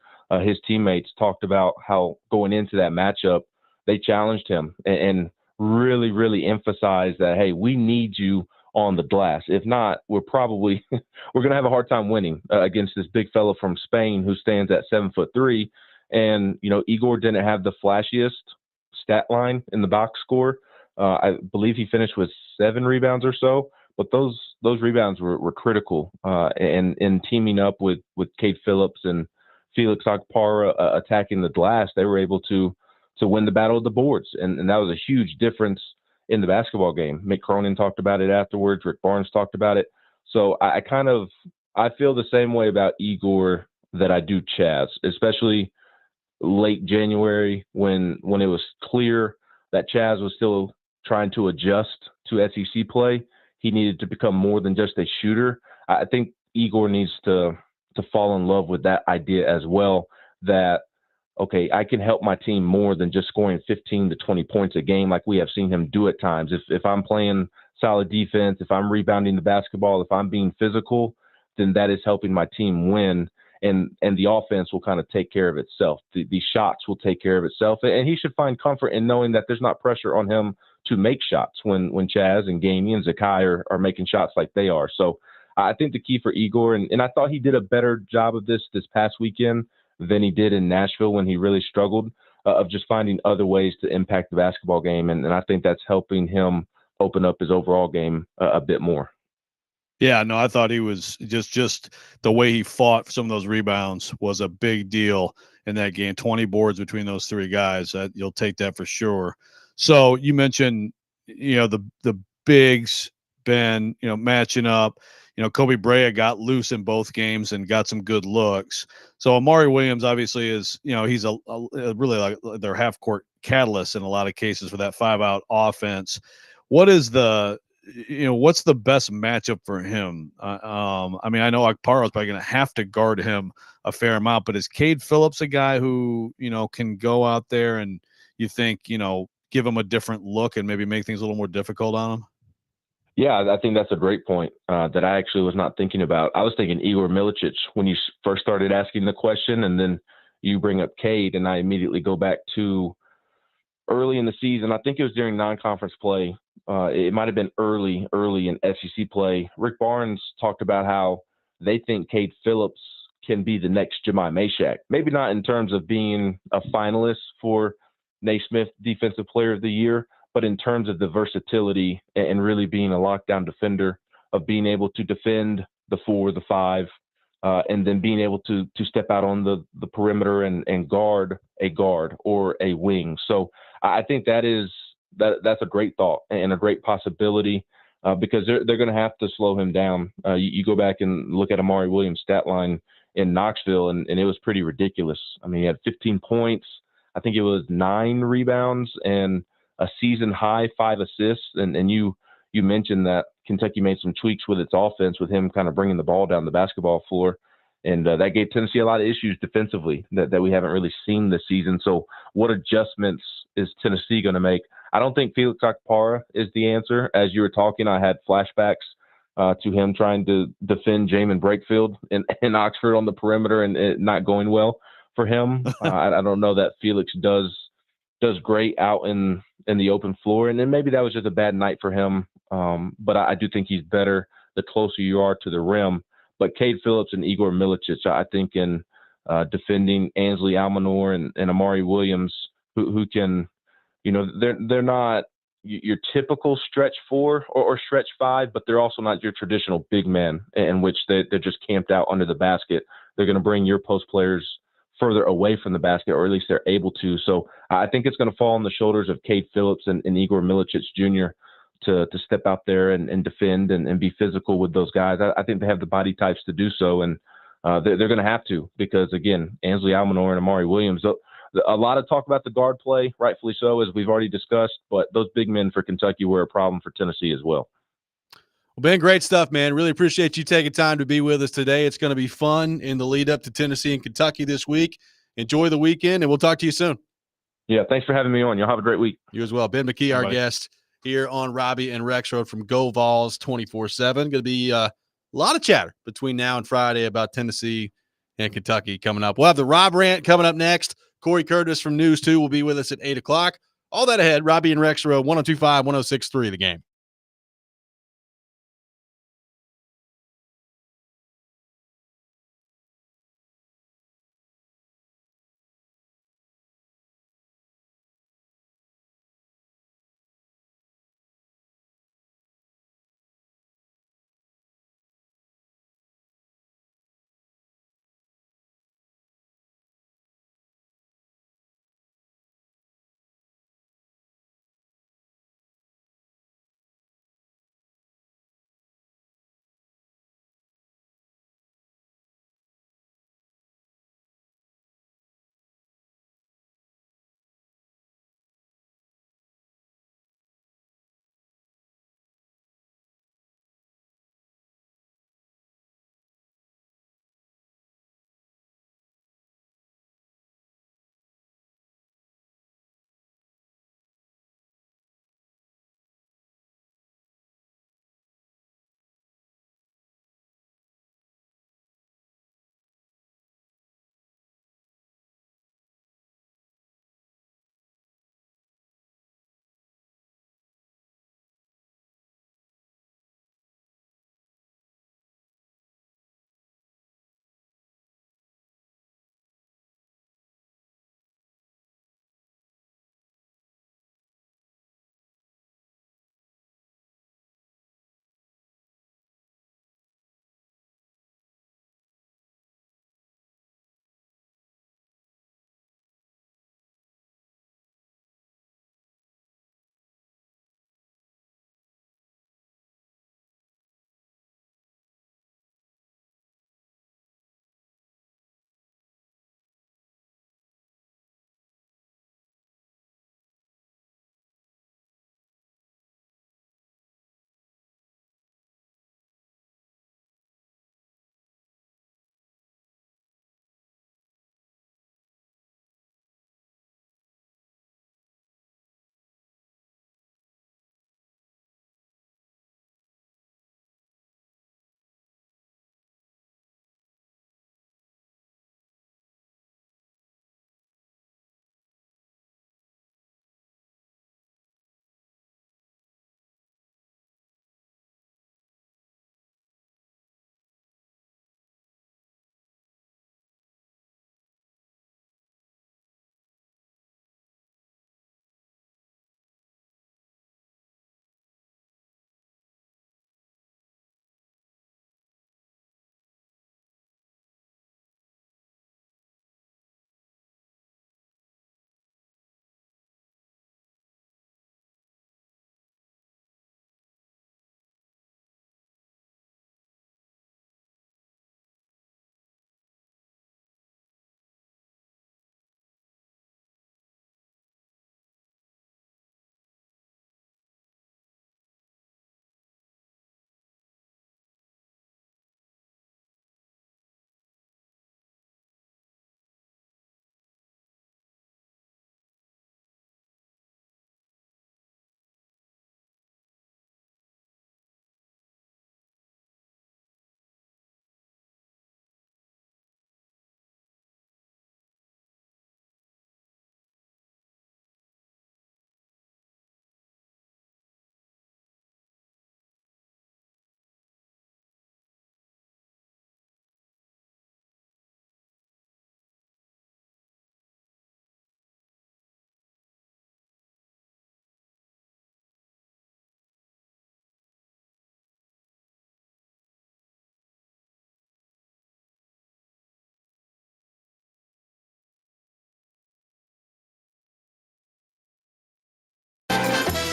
his teammates talked about how going into that matchup, they challenged him and really, really emphasized that, hey, we need you on the glass. If not, we're going to have a hard time winning against this big fella from Spain who stands at 7'3". And, Igor didn't have the flashiest stat line in the box score. I believe he finished with 7 rebounds or so, but those rebounds were critical. And in teaming up with Cade Phillips and Felix Okpara attacking the glass, they were able to win the battle of the boards. And that was a huge difference in the basketball game. Mick Cronin talked about it afterwards. Rick Barnes talked about it. So I feel the same way about Igor that I do Chaz, especially late January when it was clear that Chaz was still trying to adjust to SEC play. He needed to become more than just a shooter. I think Igor needs to fall in love with that idea as well, that, okay, I can help my team more than just scoring 15 to 20 points a game like we have seen him do at times. If I'm playing solid defense, if I'm rebounding the basketball, if I'm being physical, then that is helping my team win. And the offense will kind of take care of itself. The shots will take care of itself. And he should find comfort in knowing that there's not pressure on him to make shots when Chaz and Gainey and Zakai are making shots like they are. So I think the key for Igor, and I thought he did a better job of this past weekend than he did in Nashville when he really struggled, of just finding other ways to impact the basketball game. And I think that's helping him open up his overall game a bit more. Yeah, no, I thought he was just the way he fought for some of those rebounds was a big deal in that game. 20 boards between those three guys. You'll take that for sure. So you mentioned, the bigs been, matching up. Kobe Brea got loose in both games and got some good looks. So Amari Williams obviously is, he's a really like their half court catalyst in a lot of cases for that 5-out offense. What is what's the best matchup for him? I mean, I know Okparo's probably going to have to guard him a fair amount, but is Cade Phillips a guy who, can go out there and you think, give him a different look and maybe make things a little more difficult on him? Yeah, I think that's a great point that I actually was not thinking about. I was thinking Igor Milicic when you first started asking the question, and then you bring up Cade, and I immediately go back to early in the season. I think it was during non-conference play. It might have been early in SEC play. Rick Barnes talked about how they think Cade Phillips can be the next Jemai Meshack. Maybe not in terms of being a finalist for Naismith Defensive Player of the Year, but in terms of the versatility and really being a lockdown defender, of being able to defend the 4, the 5, and then being able to step out on the perimeter and guard a guard or a wing. So I think that's a great thought and a great possibility because they're going to have to slow him down. You go back and look at Amari Williams' stat line in Knoxville, and it was pretty ridiculous. I mean, he had 15 points. I think it was 9 rebounds and a season high 5 assists. And you mentioned that Kentucky made some tweaks with its offense with him kind of bringing the ball down the basketball floor. And that gave Tennessee a lot of issues defensively that we haven't really seen this season. So what adjustments is Tennessee going to make? I don't think Felix Okpara is the answer. As you were talking, I had flashbacks to him trying to defend Jamin Brakefield in Oxford on the perimeter and it not going well for him. I don't know that Felix does great out in the open floor. And then maybe that was just a bad night for him. But I do think he's better the closer you are to the rim. But Cade Phillips and Igor Milicic, I think in defending Ansley Almanor and Amari Williams, who can, they're not your typical stretch 4 or stretch 5, but they're also not your traditional big man in which they're just camped out under the basket. They're going to bring your post players further away from the basket, or at least they're able to. So I think it's going to fall on the shoulders of Cade Phillips and Igor Milicic Jr. to step out there and defend and be physical with those guys. I think they have the body types to do so, and they're going to have to because, again, Ansley Almanor and Amari Williams, a lot of talk about the guard play, rightfully so, as we've already discussed, but those big men for Kentucky were a problem for Tennessee as well. Well, Ben, great stuff, man. Really appreciate you taking time to be with us today. It's going to be fun in the lead up to Tennessee and Kentucky this week. Enjoy the weekend, and we'll talk to you soon. Yeah, thanks for having me on. You'll have a great week. You as well. Ben McKee, our guest here on Robby and Rexrode from Go Vols 24/7. Going to be a lot of chatter between now and Friday about Tennessee and Kentucky coming up. We'll have the Rob Rant coming up next. Corey Curtis from News 2 will be with us at 8 o'clock. All that ahead, Robby and Rexrode, 102.5, 106.3 The Game.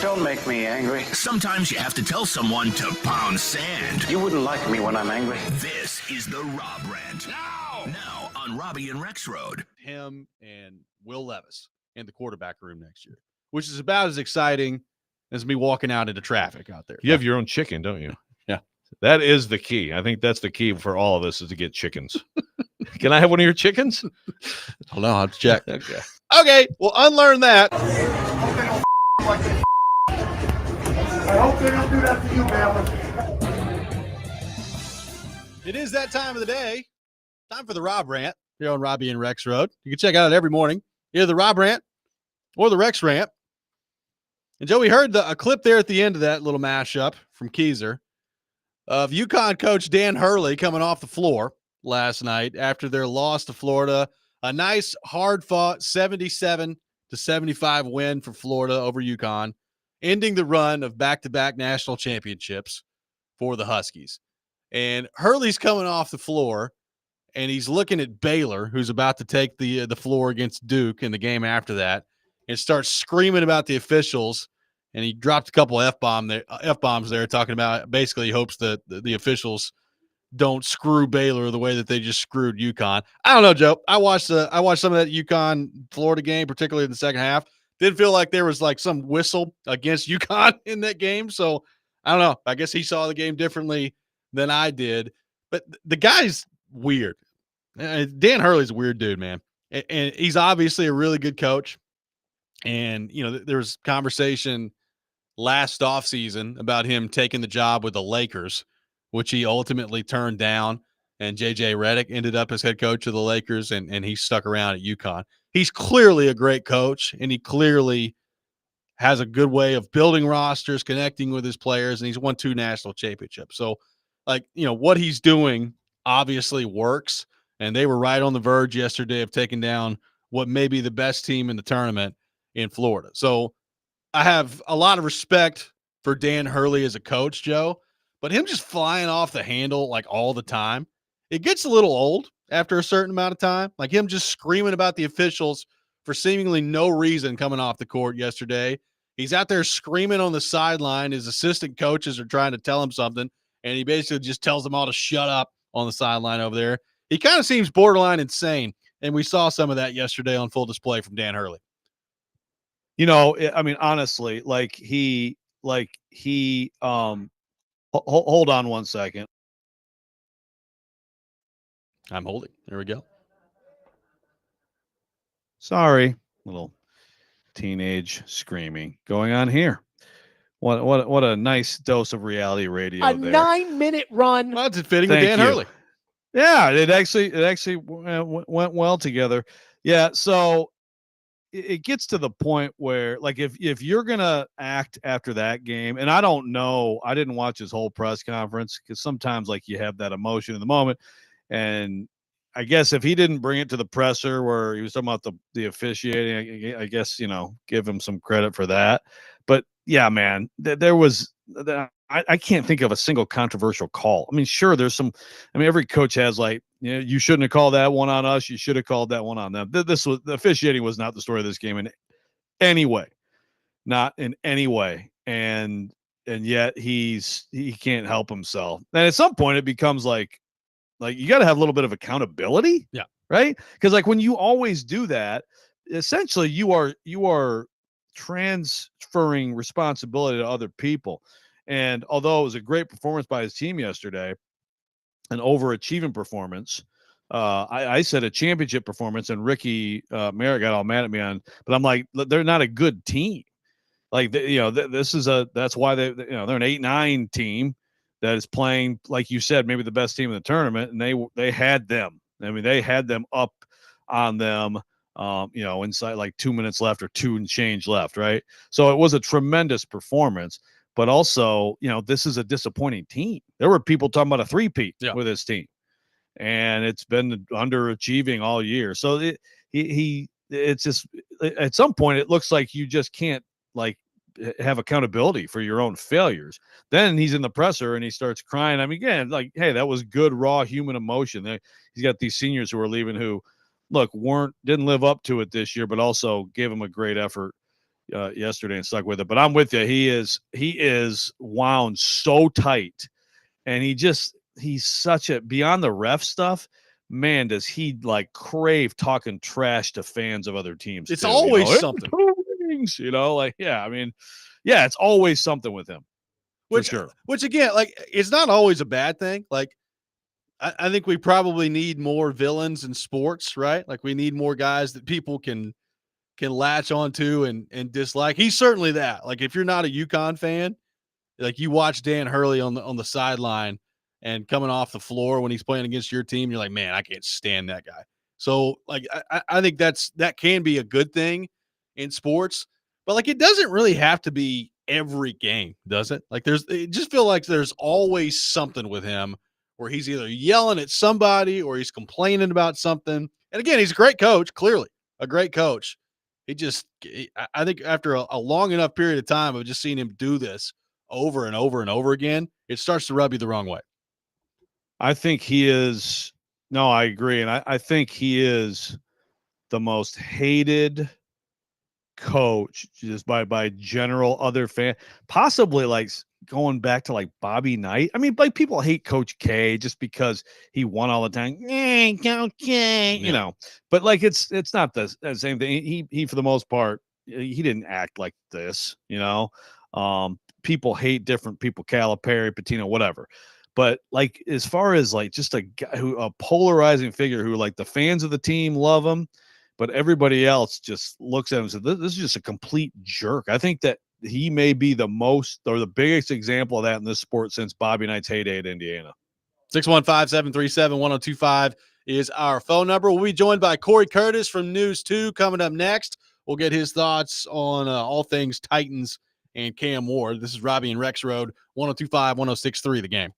Don't make me angry. Sometimes you have to tell someone to pound sand. You wouldn't like me when I'm angry. This is the Rob Rant. Now on Robby and Rexrode. Him and Will Levis in the quarterback room next year, which is about as exciting as me walking out into traffic out there. You have your own chicken, don't you? Yeah. That is the key. I think that's the key for all of us is to get chickens. Can I have one of your chickens? I don't know. I'll have to check. Okay. Okay. Well, unlearn that. I hope they don't do that to you, Bama. It is that time of the day. Time for the Rob Rant here on Robby and Rexrode. You can check out it every morning, either the Rob Rant or the Rex Rant. And Joe, we heard a clip there at the end of that little mashup from Keezer of UConn coach Dan Hurley coming off the floor last night after their loss to Florida. A nice, hard-fought 77-75 win for Florida over UConn, ending the run of back-to-back national championships for the Huskies. And Hurley's coming off the floor, and he's looking at Baylor, who's about to take the floor against Duke in the game after that, and starts screaming about the officials. And he dropped a couple F-bombs there, talking about basically he hopes that the officials don't screw Baylor the way that they just screwed UConn. I don't know, Joe. I watched some of that UConn Florida game, particularly in the second half. Didn't feel like there was like some whistle against UConn in that game. So I don't know. I guess he saw the game differently than I did. But the guy's weird. Dan Hurley's a weird dude, man. And he's obviously a really good coach. And, you know, there was conversation last offseason about him taking the job with the Lakers, which he ultimately turned down. And J.J. Redick ended up as head coach of the Lakers, and he stuck around at UConn. He's clearly a great coach, and he clearly has a good way of building rosters, connecting with his players, and he's won 2 national championships. So, like, you know, what he's doing obviously works, and they were right on the verge yesterday of taking down what may be the best team in the tournament in Florida. So I have a lot of respect for Dan Hurley as a coach, Joe, but him just flying off the handle like all the time, it gets a little old after a certain amount of time. Like him just screaming about the officials for seemingly no reason coming off the court yesterday. He's out there screaming on the sideline. His assistant coaches are trying to tell him something, and he basically just tells them all to shut up on the sideline over there. He kind of seems borderline insane, and we saw some of that yesterday on full display from Dan Hurley. You know, I mean, honestly, hold on one second. I'm holding. There we go. Sorry, little teenage screaming going on here. What a nice dose of reality radio. A 9-minute run. Well, that's fitting Thank with Dan you. Hurley. Yeah, it actually went well together. Yeah, so it gets to the point where, like, if you're gonna act after that game, and I don't know, I didn't watch his whole press conference because sometimes like you have that emotion in the moment, and I guess if he didn't bring it to the presser where he was talking about the officiating, I guess, you know, give him some credit for that. But yeah, man, there was. I can't think of a single controversial call. I mean, sure, there's some. I mean, every coach has like, you know, you shouldn't have called that one on us. You should have called that one on them. This was the officiating was not the story of this game in any way, not in any way. And yet he can't help himself. And at some point, it becomes like you got to have a little bit of accountability. Yeah. Right. Because like when you always do that, essentially you are transferring responsibility to other people. And although it was a great performance by his team yesterday, an overachieving performance, I said a championship performance, and Ricky Merritt got all mad at me but I'm like, they're not a good team. Like, that's why they're an 8-9 team that is playing, like you said, maybe the best team in the tournament, and they had them. I mean, they had them up on them. Inside like 2 minutes left or 2 and change left, right? So it was a tremendous performance, but also, this is a disappointing team. There were people talking about a three-peat with his team, and it's been underachieving all year. So it's just at some point it looks like you just can't like have accountability for your own failures. Then he's in the presser and he starts crying. I mean, again, like, hey, that was good, raw human emotion. He's got these seniors who are leaving who, look, didn't live up to it this year, but also gave him a great effort yesterday and stuck with it. But I'm with you. He is wound so tight, and he's such a beyond the ref stuff. Man, does he like crave talking trash to fans of other teams? It's too, always you know? something. Like, yeah, I mean, yeah, it's always something with him. Which, for sure. Which again, like, it's not always a bad thing. Like, I think we probably need more villains in sports, right? Like, we need more guys that people can latch onto and dislike. He's certainly that. Like, if you're not a UConn fan, like, you watch Dan Hurley on the sideline and coming off the floor when he's playing against your team, you're like, man, I can't stand that guy. So, like, I think that can be a good thing in sports, but like, it doesn't really have to be every game, does it? Like, it just feel like there's always something with him where he's either yelling at somebody or he's complaining about something. And again, he's a great coach, clearly a great coach. I think after a long enough period of time of just seeing him do this over and over and over again, it starts to rub you the wrong way. I think he is. No, I agree, and I think he is the most hated coach just by general other fan, possibly like going back to like Bobby Knight. I mean, like people hate Coach K just because he won all the time. Coach K, you know. But like it's not the same thing. He for the most part he didn't act like this, you know. People hate different people, Calipari, Patino, whatever. But like as far as like just a guy a polarizing figure who like the fans of the team love him, but everybody else just looks at him and says, this is just a complete jerk. I think that he may be the most or the biggest example of that in this sport since Bobby Knight's heyday at Indiana. 615-737-1025 is our phone number. We'll be joined by Corey Curtis from News 2 coming up next. We'll get his thoughts on all things Titans and Cam Ward. This is Robby and Rexrode, 1025, 1063, The Game.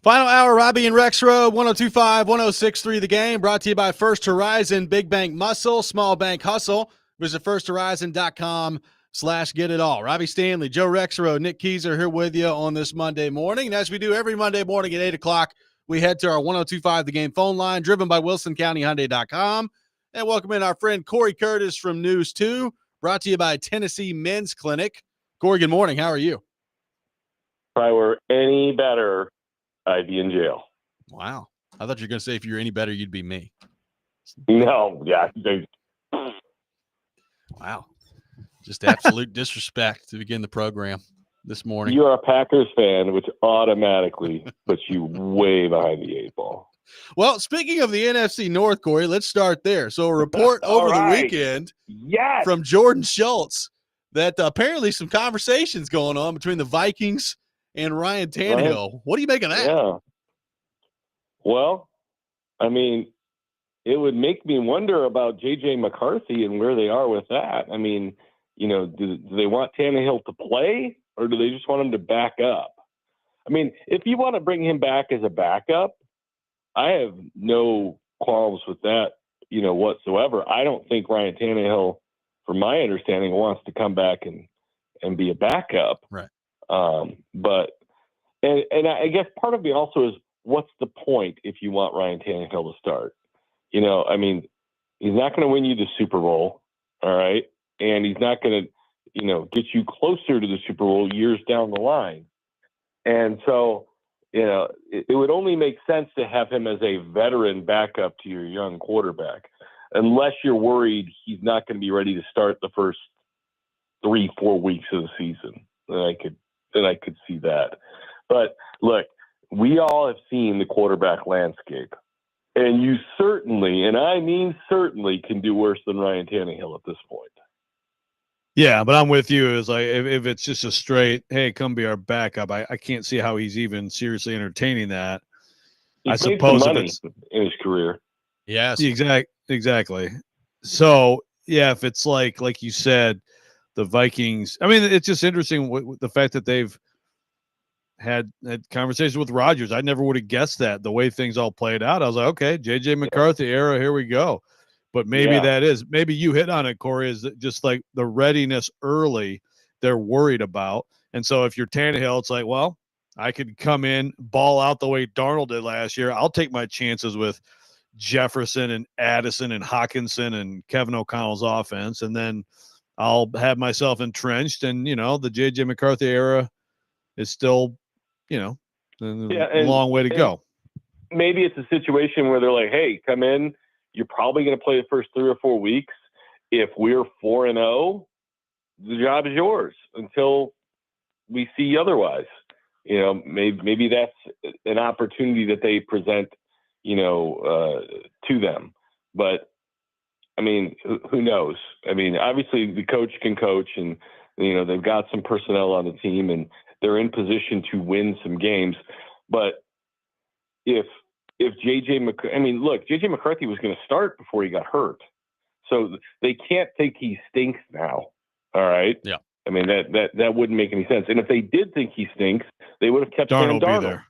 Final hour, Robby and Rexrode, 102.5, 106.3 The Game, brought to you by First Horizon, Big Bank Muscle, Small Bank Hustle. Visit firsthorizon.com/get it all. Robby Stanley, Joe Rexrode, Nick Keyser here with you on this Monday morning. And as we do every Monday morning at 8 o'clock, we head to our 102.5 The Game phone line, driven by WilsonCountyHyundai.com. And welcome in our friend Corey Curtis from News 2, brought to you by Tennessee Men's Clinic. Corey, good morning. How are you? If I were any better, I'd be in jail. Wow. I thought you were going to say if you're any better, you'd be me. No, yeah. Wow. Just absolute disrespect to begin the program this morning. You're a Packers fan, which automatically puts you way behind the eight ball. Well, speaking of the NFC North, Corey, let's start there. So a report over the weekend from Jordan Schultz that apparently some conversations going on between the Vikings and Ryan Tannehill. What do you make of that? Yeah. Well, I mean, it would make me wonder about J.J. McCarthy and where they are with that. I mean, you know, do they want Tannehill to play or do they just want him to back up? I mean, if you want to bring him back as a backup, I have no qualms with that, you know, whatsoever. I don't think Ryan Tannehill, from my understanding, wants to come back and be a backup. Right. But I guess part of me also is, what's the point if you want Ryan Tannehill to start? You know, I mean, he's not going to win you the Super Bowl, all right? And he's not going to, you know, get you closer to the Super Bowl years down the line. And so, you know, it would only make sense to have him as a veteran backup to your young quarterback, unless you're worried he's not going to be ready to start the first 3-4 weeks of the season. Then I could see that. But look, we all have seen the quarterback landscape, and you certainly, and I mean certainly, can do worse than Ryan Tannehill at this point. Yeah, but I'm with you. It's like if it's just a straight, hey, come be our backup, I can't see how he's even seriously entertaining that. He's made some money in his career. Yes. Exactly. So, yeah, if it's like you said, the Vikings, I mean, it's just interesting with the fact that they've had conversations with Rodgers. I never would have guessed that the way things all played out. I was like, okay, J.J. McCarthy era, here we go. But maybe maybe you hit on it, Corey, is just like the readiness early they're worried about. And so if you're Tannehill, it's like, well, I could come in, ball out the way Darnold did last year. I'll take my chances with Jefferson and Addison and Hawkinson and Kevin O'Connell's offense, and then I'll have myself entrenched. And, you know, the J.J. McCarthy era is still, you know, a long way to go. Maybe it's a situation where they're like, hey, come in. You're probably going to play the first 3 or 4 weeks. If we're 4-0, the job is yours until we see otherwise. You know, maybe that's an opportunity that they present, you know, to them. But I mean, who knows? I mean, obviously the coach can coach, and you know they've got some personnel on the team, and they're in position to win some games. But if J.J. McCarthy, I mean, look, J.J. McCarthy was going to start before he got hurt. So they can't think he stinks now. All right. Yeah. I mean, that wouldn't make any sense. And if they did think he stinks, they would have kept Darnold. Darnold. There.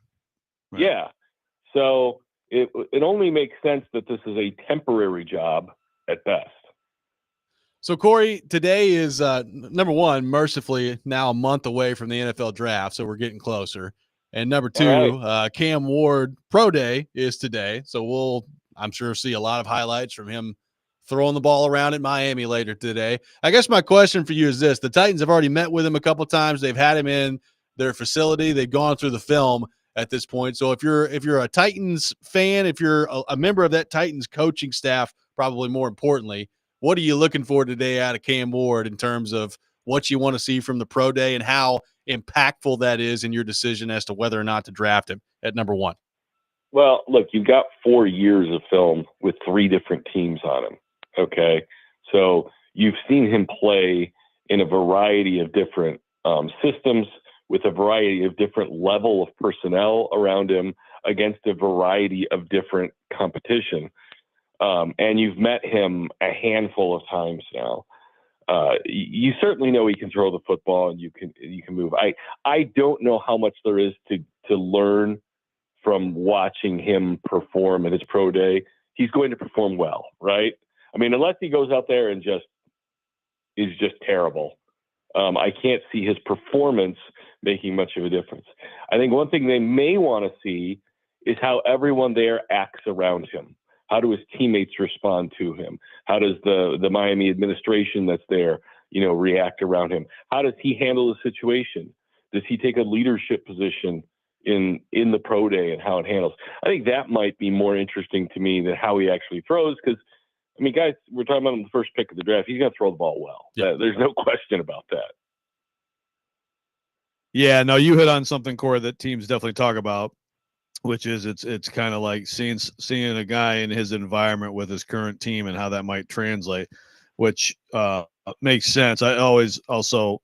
Right. Yeah. So it only makes sense that this is a temporary job at best. So, Corey, today is, number one, mercifully now a month away from the NFL draft, so we're getting closer. And number two, Cam Ward Pro Day is today. So we'll, I'm sure, see a lot of highlights from him throwing the ball around at Miami later today. I guess my question for you is this. The Titans have already met with him a couple times. They've had him in their facility. They've gone through the film at this point. So if you're a Titans fan, if you're a member of that Titans coaching staff, probably more importantly, what are you looking for today out of Cam Ward in terms of what you want to see from the Pro Day and how impactful that is in your decision as to whether or not to draft him at number one? Well, look, you've got 4 years of film with 3 different teams on him. Okay. So you've seen him play in a variety of different systems with a variety of different level of personnel around him against a variety of different competition. And you've met him a handful of times now. You certainly know he can throw the football and you can move. I don't know how much there is to learn from watching him perform at his pro day, he's going to perform well, right? I mean, unless he goes out there and is just terrible. I can't see his performance making much of a difference. I think one thing they may want to see is how everyone there acts around him. How do his teammates respond to him? How does the Miami administration that's there, react around him? How does he handle the situation? Does he take a leadership position in the pro day and how it handles? I think that might be more interesting to me than how he actually throws, because I mean, guys, we're talking about him the first pick of the draft. He's going to throw the ball well. Yeah. There's no question about that. Yeah, no, you hit on something, Corey, that teams definitely talk about, which is it's kind of like seeing a guy in his environment with his current team and how that might translate, which makes sense. I always also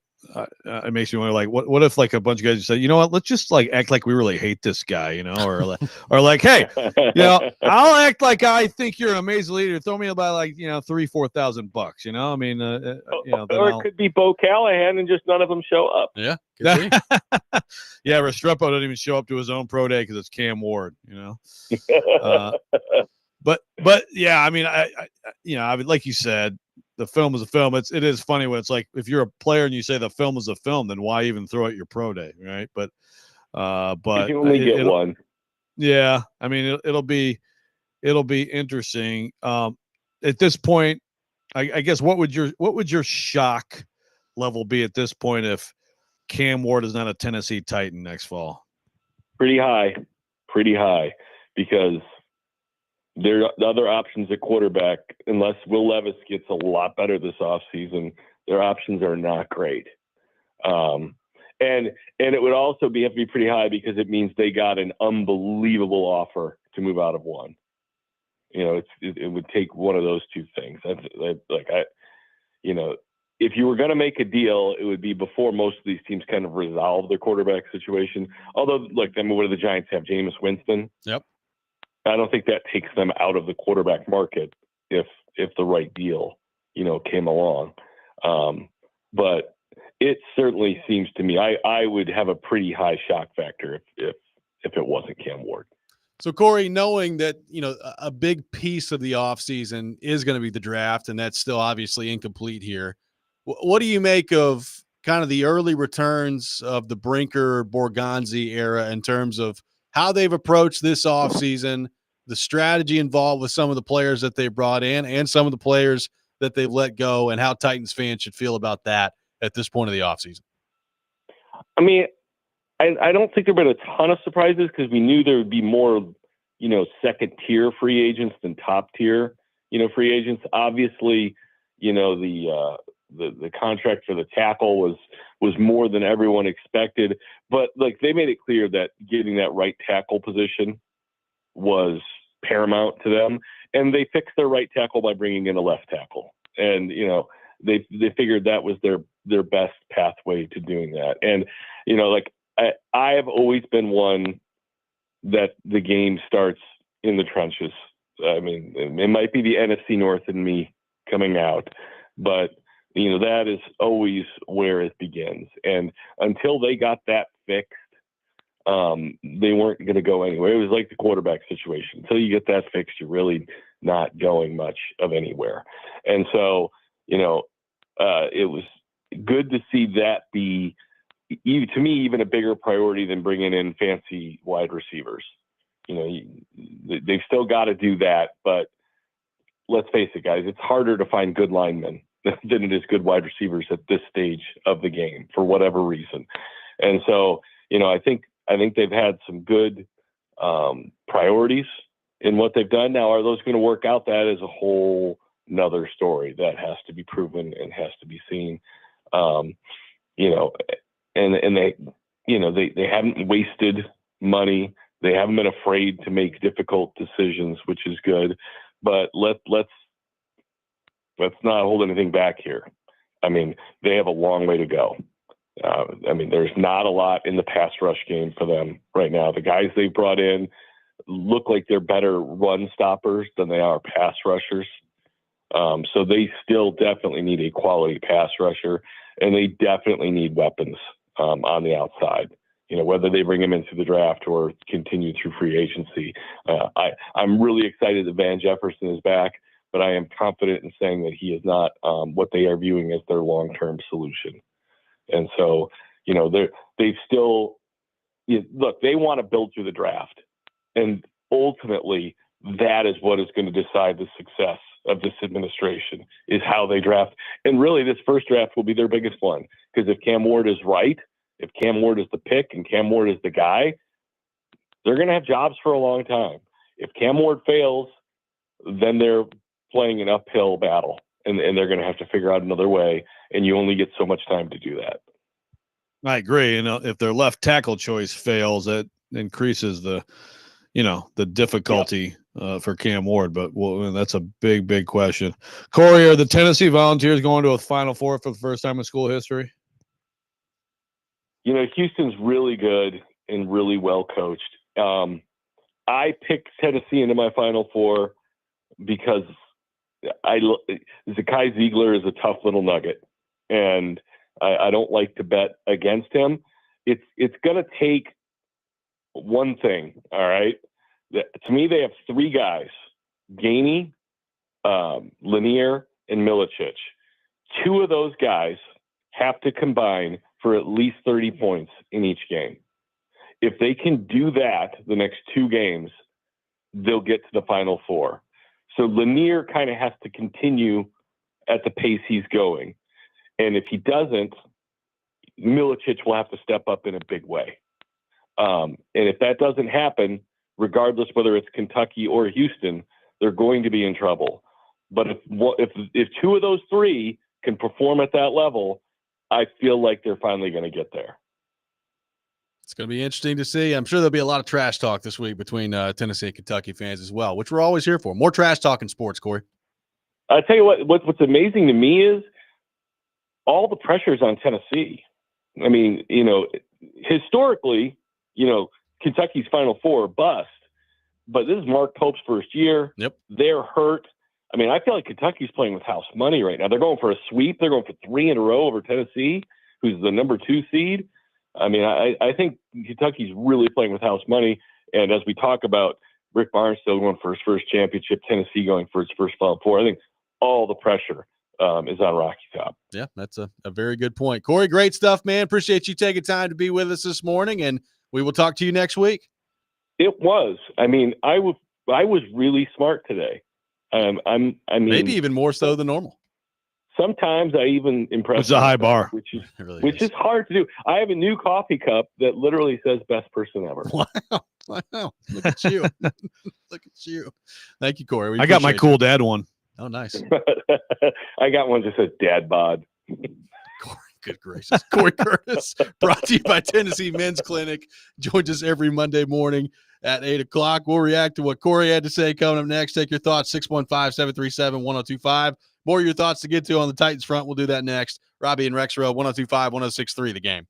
it makes me wonder, like, what if like a bunch of guys say, you know what, let's just like act like we really hate this guy, or like, hey, I'll act like I think you're an amazing leader. Throw me about like $3,000-4,000. I mean, or it could be Bo Callahan and just none of them show up. Yeah, could be. Yeah, Restrepo doesn't even show up to his own pro day because it's Cam Ward. But yeah, I mean, I mean, like you said, the film is a film. It is funny when it's like, if you're a player and you say the film is a film, then why even throw it your pro day, right? But you only get one. Yeah, I mean, it'll be interesting. At this point, I guess what would your shock level be at this point if Cam Ward is not a Tennessee Titan next fall? Pretty high, because there are other options at quarterback. Unless Will Levis gets a lot better this offseason, their options are not great. And it would also have to be pretty high because it means they got an unbelievable offer to move out of one. It would take one of those two things. If you were going to make a deal, it would be before most of these teams kind of resolve their quarterback situation. Although, what do the Giants have? Jameis Winston. Yep. I don't think that takes them out of the quarterback market if the right deal, came along. But it certainly seems to me, I would have a pretty high shock factor if it wasn't Cam Ward. So, Corey, knowing that, a big piece of the offseason is going to be the draft, and that's still obviously incomplete here, what do you make of kind of the early returns of the Brinker-Borgonzi era in terms of how they've approached this offseason, the strategy involved with some of the players that they brought in and some of the players that they've let go, and how Titans fans should feel about that at this point of the offseason? I mean, I don't think there have been a ton of surprises because we knew there would be more, second-tier free agents than top-tier, free agents. Obviously, the contract for the tackle was more than everyone expected, but they made it clear that getting that right tackle position was paramount to them, and they fixed their right tackle by bringing in a left tackle, and they figured that was their best pathway to doing that. And I have always been one that the game starts in the trenches. I mean, it might be the NFC North in me coming out, but that is always where it begins. And until they got that fixed, they weren't going to go anywhere. It was like the quarterback situation. Until you get that fixed, you're really not going much of anywhere. And so, it was good to see that be, to me, even a bigger priority than bringing in fancy wide receivers. They've still got to do that, but let's face it, guys, it's harder to find good linemen than it is good wide receivers at this stage of the game for whatever reason. And so, I think they've had some good priorities in what they've done. Now, are those going to work out? That is a whole nother story that has to be proven and has to be seen. And they haven't wasted money. They haven't been afraid to make difficult decisions, which is good. But let's not hold anything back here. I mean, they have a long way to go. There's not a lot in the pass rush game for them right now. The guys they brought in look like they're better run stoppers than they are pass rushers. So they still definitely need a quality pass rusher, and they definitely need weapons on the outside. whether they bring him in through the draft or continue through free agency. I'm really excited that Van Jefferson is back, but I am confident in saying that he is not what they are viewing as their long-term solution. And so, they still look, they want to build through the draft. And ultimately, that is what is going to decide the success of this administration, is how they draft. And really, this first draft will be their biggest one, because if Cam Ward is right, if Cam Ward is the pick and Cam Ward is the guy, they're going to have jobs for a long time. If Cam Ward fails, then they're playing an uphill battle, and they're going to have to figure out another way, and you only get so much time to do that. I agree. If their left tackle choice fails, that increases the difficulty for Cam Ward. But that's a big, big question. Corey, are the Tennessee Volunteers going to a Final Four for the first time in school history? Houston's really good and really well coached. I picked Tennessee into my Final Four because Zakai Ziegler is a tough little nugget, and I don't like to bet against him. It's going to take one thing, all right? To me, they have three guys, Gainey, Lanier, and Milicic. Two of those guys have to combine for at least 30 points in each game. If they can do that the next two games, they'll get to the Final Four. So Lanier kind of has to continue at the pace he's going. And if he doesn't, Milicic will have to step up in a big way. And if that doesn't happen, regardless whether it's Kentucky or Houston, they're going to be in trouble. But if two of those three can perform at that level, I feel like they're finally going to get there. It's going to be interesting to see. I'm sure there'll be a lot of trash talk this week between Tennessee and Kentucky fans as well, which we're always here for. More trash talk in sports, Corey. I tell you what's amazing to me is all the pressures on Tennessee. I mean, historically, Kentucky's Final Four bust, but this is Mark Pope's first year. Yep. They're hurt. I mean, I feel like Kentucky's playing with house money right now. They're going for a sweep. They're going for 3 in a row over Tennessee, who's the number 2 seed. I mean, I think Kentucky's really playing with house money. And as we talk about Rick Barnes still going for his first championship, Tennessee going for its first Final Four, I think all the pressure is on Rocky Top. Yeah, that's a very good point. Corey, great stuff, man. Appreciate you taking time to be with us this morning, and we will talk to you next week. It was. I mean, I was really smart today. I mean, maybe even more so than normal. Sometimes I even impress. It's a high bar, which is really which is hard to do. I have a new coffee cup that literally says "Best person ever." Wow! Look at you! Look at you! Thank you, Corey. I got my cool dad one. Oh, nice. I got one that says "Dad bod." Corey, good gracious. Corey Curtis, brought to you by Tennessee Men's Clinic. Joins us every Monday morning at 8 o'clock. We'll react to what Corey had to say coming up next. Take your thoughts, 615-737-1025. More of your thoughts to get to on the Titans front. We'll do that next. Robby and Rexrode, 1025, 1063, The Game.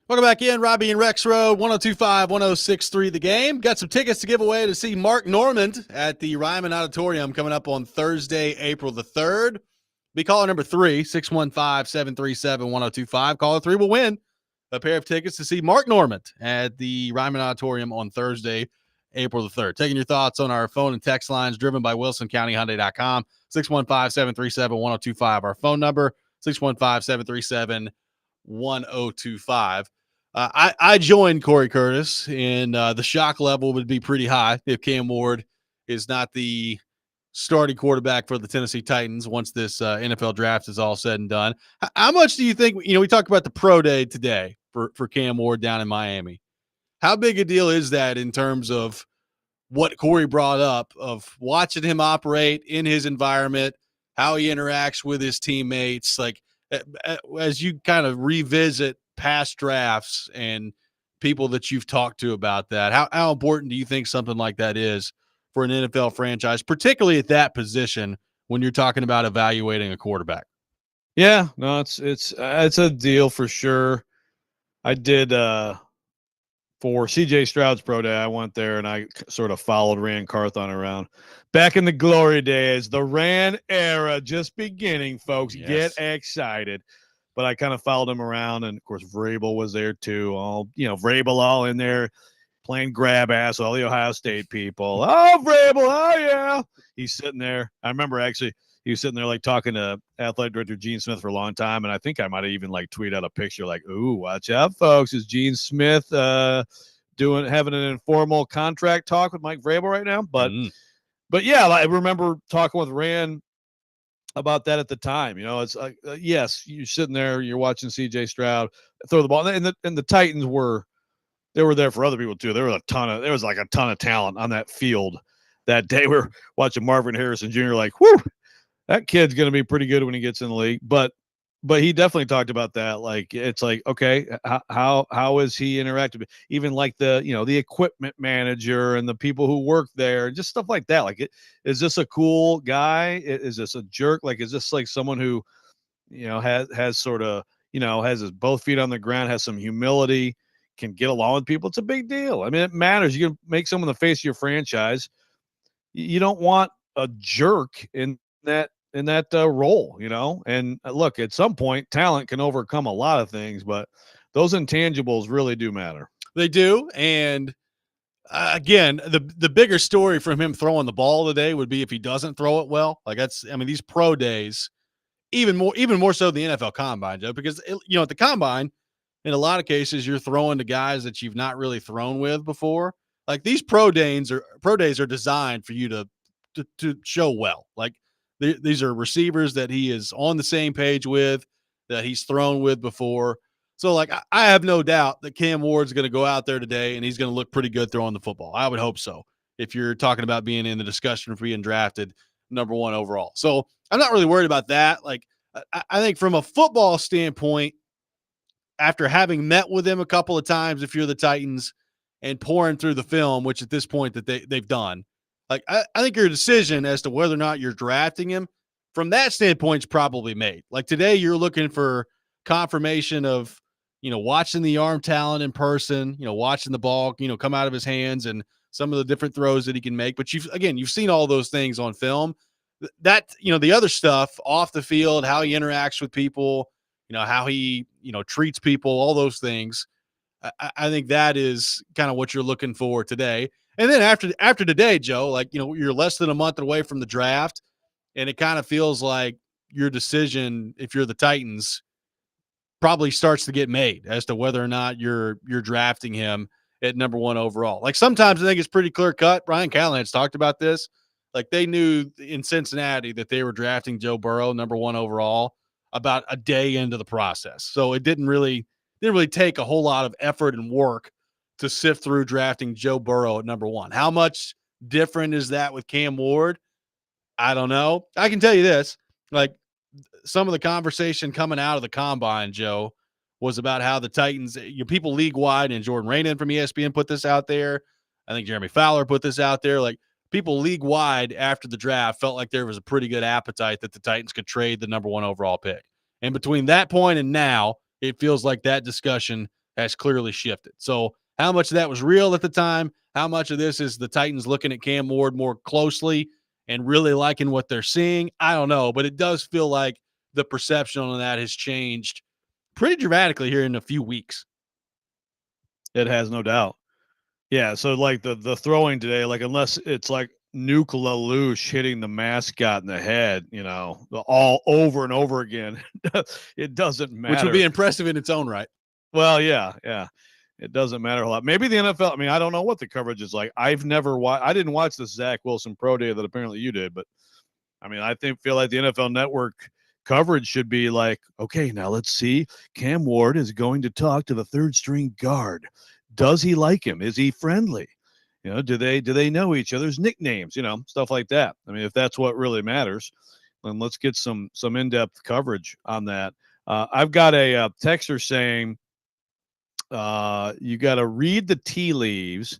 Welcome back in, Robby and Rexrode, 102.5, 106.3 The Game. Got some tickets to give away to see Mark Normand at the Ryman Auditorium coming up on Thursday, April the 3rd. Be caller number 3, 615-737-1025. Caller 3 will win a pair of tickets to see Mark Normand at the Ryman Auditorium on Thursday, April the 3rd. Taking your thoughts on our phone and text lines driven by WilsonCountyHyundai.com, 615-737-1025. Our phone number, 615-737-1025. I joined Corey Curtis, and the shock level would be pretty high if Cam Ward is not the starting quarterback for the Tennessee Titans once this NFL draft is all said and done. How much do you think, we talked about the pro day today for Cam Ward down in Miami. How big a deal is that in terms of what Corey brought up of watching him operate in his environment, how he interacts with his teammates, like as you kind of revisit past drafts and people that you've talked to about that, how important do you think something like that is for an NFL franchise, particularly at that position when you're talking about evaluating a quarterback? Yeah, no, it's a deal for sure. I did for CJ Stroud's pro day. I went there and I sort of followed Rand Carthon around. Back in the glory days, the Rand era just beginning, folks. Yes. Get excited. But I kind of followed him around, and of course Vrabel was there too. Vrabel all in there playing grab ass, all the Ohio State people. Oh, Vrabel, oh yeah. He's sitting there. I remember actually he was sitting there like talking to athletic director Gene Smith for a long time, and I think I might have even like tweeted out a picture like, "Ooh, watch out, folks! Is Gene Smith having an informal contract talk with Mike Vrabel right now?" But yeah, I remember talking with Rand about that at the time. It's like yes, you're sitting there, you're watching CJ Stroud throw the ball, and the Titans were there for other people too. There was a ton of talent on that field that day. We were watching Marvin Harrison Jr. like, whoo, that kid's going to be pretty good when he gets in the league. But he definitely talked about that. Like, it's like, okay, how is he interacting? Even like the equipment manager and the people who work there, just stuff like that. Like, is this a cool guy? Is this a jerk? Like, is this like someone who, has sort of, has his both feet on the ground, has some humility, can get along with people? It's a big deal. I mean, it matters. You can make someone the face of your franchise. You don't want a jerk in that role, and look, at some point talent can overcome a lot of things, but those intangibles really do matter. They do. And again, the bigger story from him throwing the ball today would be if he doesn't throw it well. Like, these pro days, even more so than the NFL combine, Joe, because at the combine, in a lot of cases, you're throwing to guys that you've not really thrown with before. Like, these pro days are designed for you to show well. Like, these are receivers that he is on the same page with, that he's thrown with before. So, like, I have no doubt that Cam Ward's going to go out there today and he's going to look pretty good throwing the football. I would hope so, if you're talking about being in the discussion for being drafted number 1 overall. So I'm not really worried about that. Like, I think from a football standpoint, after having met with him a couple of times, if you're the Titans, and pouring through the film, which at this point that they've done, like, I think your decision as to whether or not you're drafting him from that standpoint is probably made. Like, today you're looking for confirmation of, watching the arm talent in person, watching the ball, come out of his hands and some of the different throws that he can make. But you've seen all those things on film. That, the other stuff off the field, how he interacts with people, how he, treats people, all those things. I think that is kind of what you're looking for today. And then after today, Joe, like, you're less than a month away from the draft, and it kind of feels like your decision, if you're the Titans, probably starts to get made as to whether or not you're drafting him at number 1 overall. Like, sometimes I think it's pretty clear cut. Brian Callahan's talked about this. Like, they knew in Cincinnati that they were drafting Joe Burrow number 1 overall about a day into the process. So it didn't really take a whole lot of effort and work to sift through drafting Joe Burrow at number 1. How much different is that with Cam Ward? I don't know. I can tell you this, like, some of the conversation coming out of the combine, Joe, was about how the Titans, people league wide, and Jordan Raanan from ESPN put this out there. I think Jeremy Fowler put this out there. Like, people league wide after the draft felt like there was a pretty good appetite that the Titans could trade the number 1 overall pick. And between that point and now, it feels like that discussion has clearly shifted. So how much of that was real at the time? How much of this is the Titans looking at Cam Ward more closely and really liking what they're seeing? I don't know, but it does feel like the perception on that has changed pretty dramatically here in a few weeks. It has, no doubt. Yeah, so like the throwing today, like unless it's like Nuke LaLoosh hitting the mascot in the head, all over and over again, it doesn't matter. Which would be impressive in its own right. Well, yeah. It doesn't matter a lot. Maybe the NFL, I mean, I don't know what the coverage is like. I didn't watch the Zach Wilson Pro Day that apparently you did, but I mean, feel like the NFL Network coverage should be like, okay, now let's see. Cam Ward is going to talk to the third string guard. Does he like him? Is he friendly? Do they know each other's nicknames? Stuff like that. I mean, if that's what really matters, then let's get some in-depth coverage on that. I've got a texter saying, you got to read the tea leaves.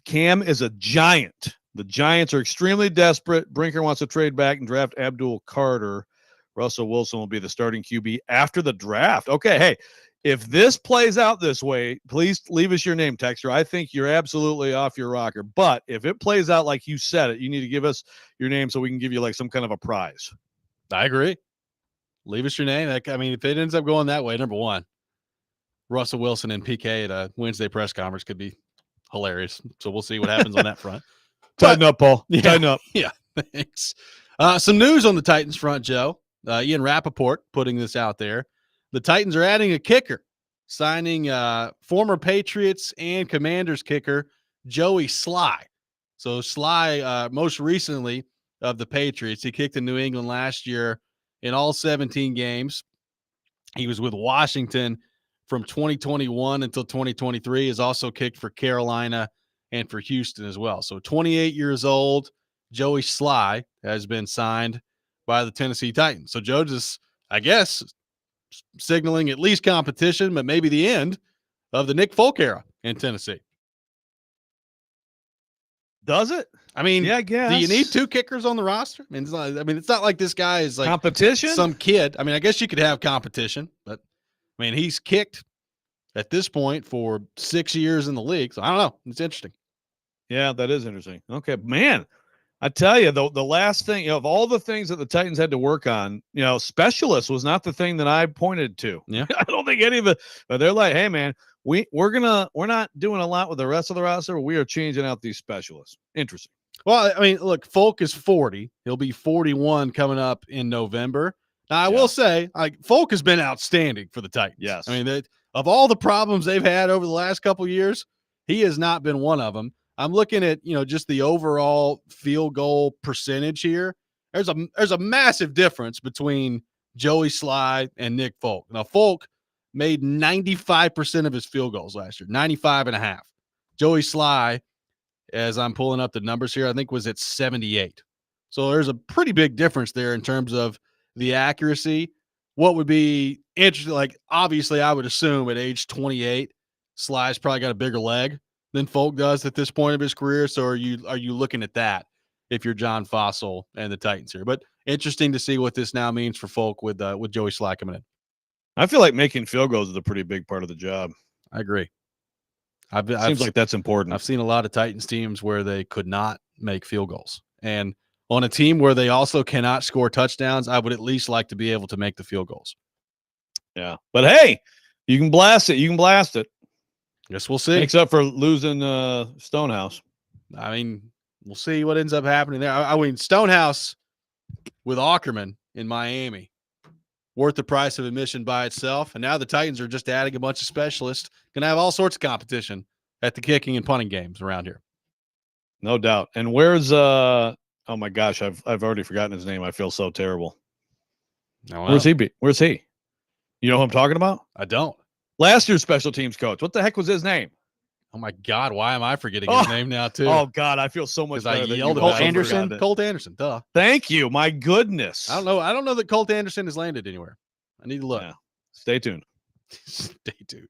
Cam is a giant. The Giants are extremely desperate. Brinker wants to trade back and draft Abdul Carter. Russell Wilson will be the starting QB after the draft. Okay, hey, if this plays out this way, please leave us your name, texter. I think you're absolutely off your rocker. But if it plays out like you said it, you need to give us your name so we can give you like some kind of a prize. I agree. Leave us your name. I mean, if it ends up going that way, number one, Russell Wilson and PK at a Wednesday press conference could be hilarious. So we'll see what happens on that front. Tighten up, Paul. Yeah, Tighten up. Yeah, thanks. Some news on the Titans front, Joe. Ian Rappaport putting this out there. The Titans are adding a kicker, signing former Patriots and Commanders kicker Joey Sly. So Sly, most recently of the Patriots, he kicked in New England last year in all 17 games. He was with Washington from 2021 until 2023. Has also kicked for Carolina and for Houston as well. So 28 years old, Joey Sly has been signed by the Tennessee Titans. So Joe just, I guess, signaling at least competition, but maybe the end of the Nick Folk era in Tennessee. Does it? I mean, yeah, I guess. Do you need two kickers on the roster? I mean, it's not like this guy is like competition. Some kid. I mean, I guess you could have competition, but I mean, he's kicked at this point for 6 years in the league. So I don't know. It's interesting. Yeah, that is interesting. Okay, man. I tell you, the last thing, of all the things that the Titans had to work on, specialist was not the thing that I pointed to. Yeah. I don't think any of it, but they're like, hey man, we're not doing a lot with the rest of the roster, but we are changing out these specialists. Interesting. Well, I mean, look, Folk is 40. He'll be 41 coming up in November. Now, I will say, Folk has been outstanding for the Titans. Yes. I mean, of all the problems they've had over the last couple of years, he has not been one of them. I'm looking at, just the overall field goal percentage here. There's a massive difference between Joey Sly and Nick Folk. Now, Folk made 95% of his field goals last year, 95.5. Joey Sly, as I'm pulling up the numbers here, I think was at 78. So there's a pretty big difference there in terms of the accuracy. What would be interesting, like obviously I would assume at age 28, Sly's probably got a bigger leg than Folk does at this point of his career. So are you looking at that if you're John Fossil and the Titans here? But interesting to see what this now means for Folk with Joey Sly coming in. I feel like making field goals is a pretty big part of the job. I agree. Seems like that's important. I've seen a lot of Titans teams where they could not make field goals. And on a team where they also cannot score touchdowns, I would at least like to be able to make the field goals. Yeah. But hey, you can blast it. You can blast it. Guess we'll see. Except for losing Stonehouse. I mean, we'll see what ends up happening there. I mean, Stonehouse with Ackerman in Miami, worth the price of admission by itself. And now the Titans are just adding a bunch of specialists. Going to have all sorts of competition at the kicking and punting games around here. No doubt. And where's oh my gosh, I've already forgotten his name. I feel so terrible. Oh, Where's he? Where's he? You know who I'm talking about? I don't. Last year's special teams coach. What the heck was his name? Oh my God, why am I forgetting his name now too? Oh God, I feel so much better. I yelled about Anderson. Colt Anderson, duh. Thank you. My goodness. I don't know that Colt Anderson has landed anywhere. I need to look. Yeah. Stay tuned. Stay tuned.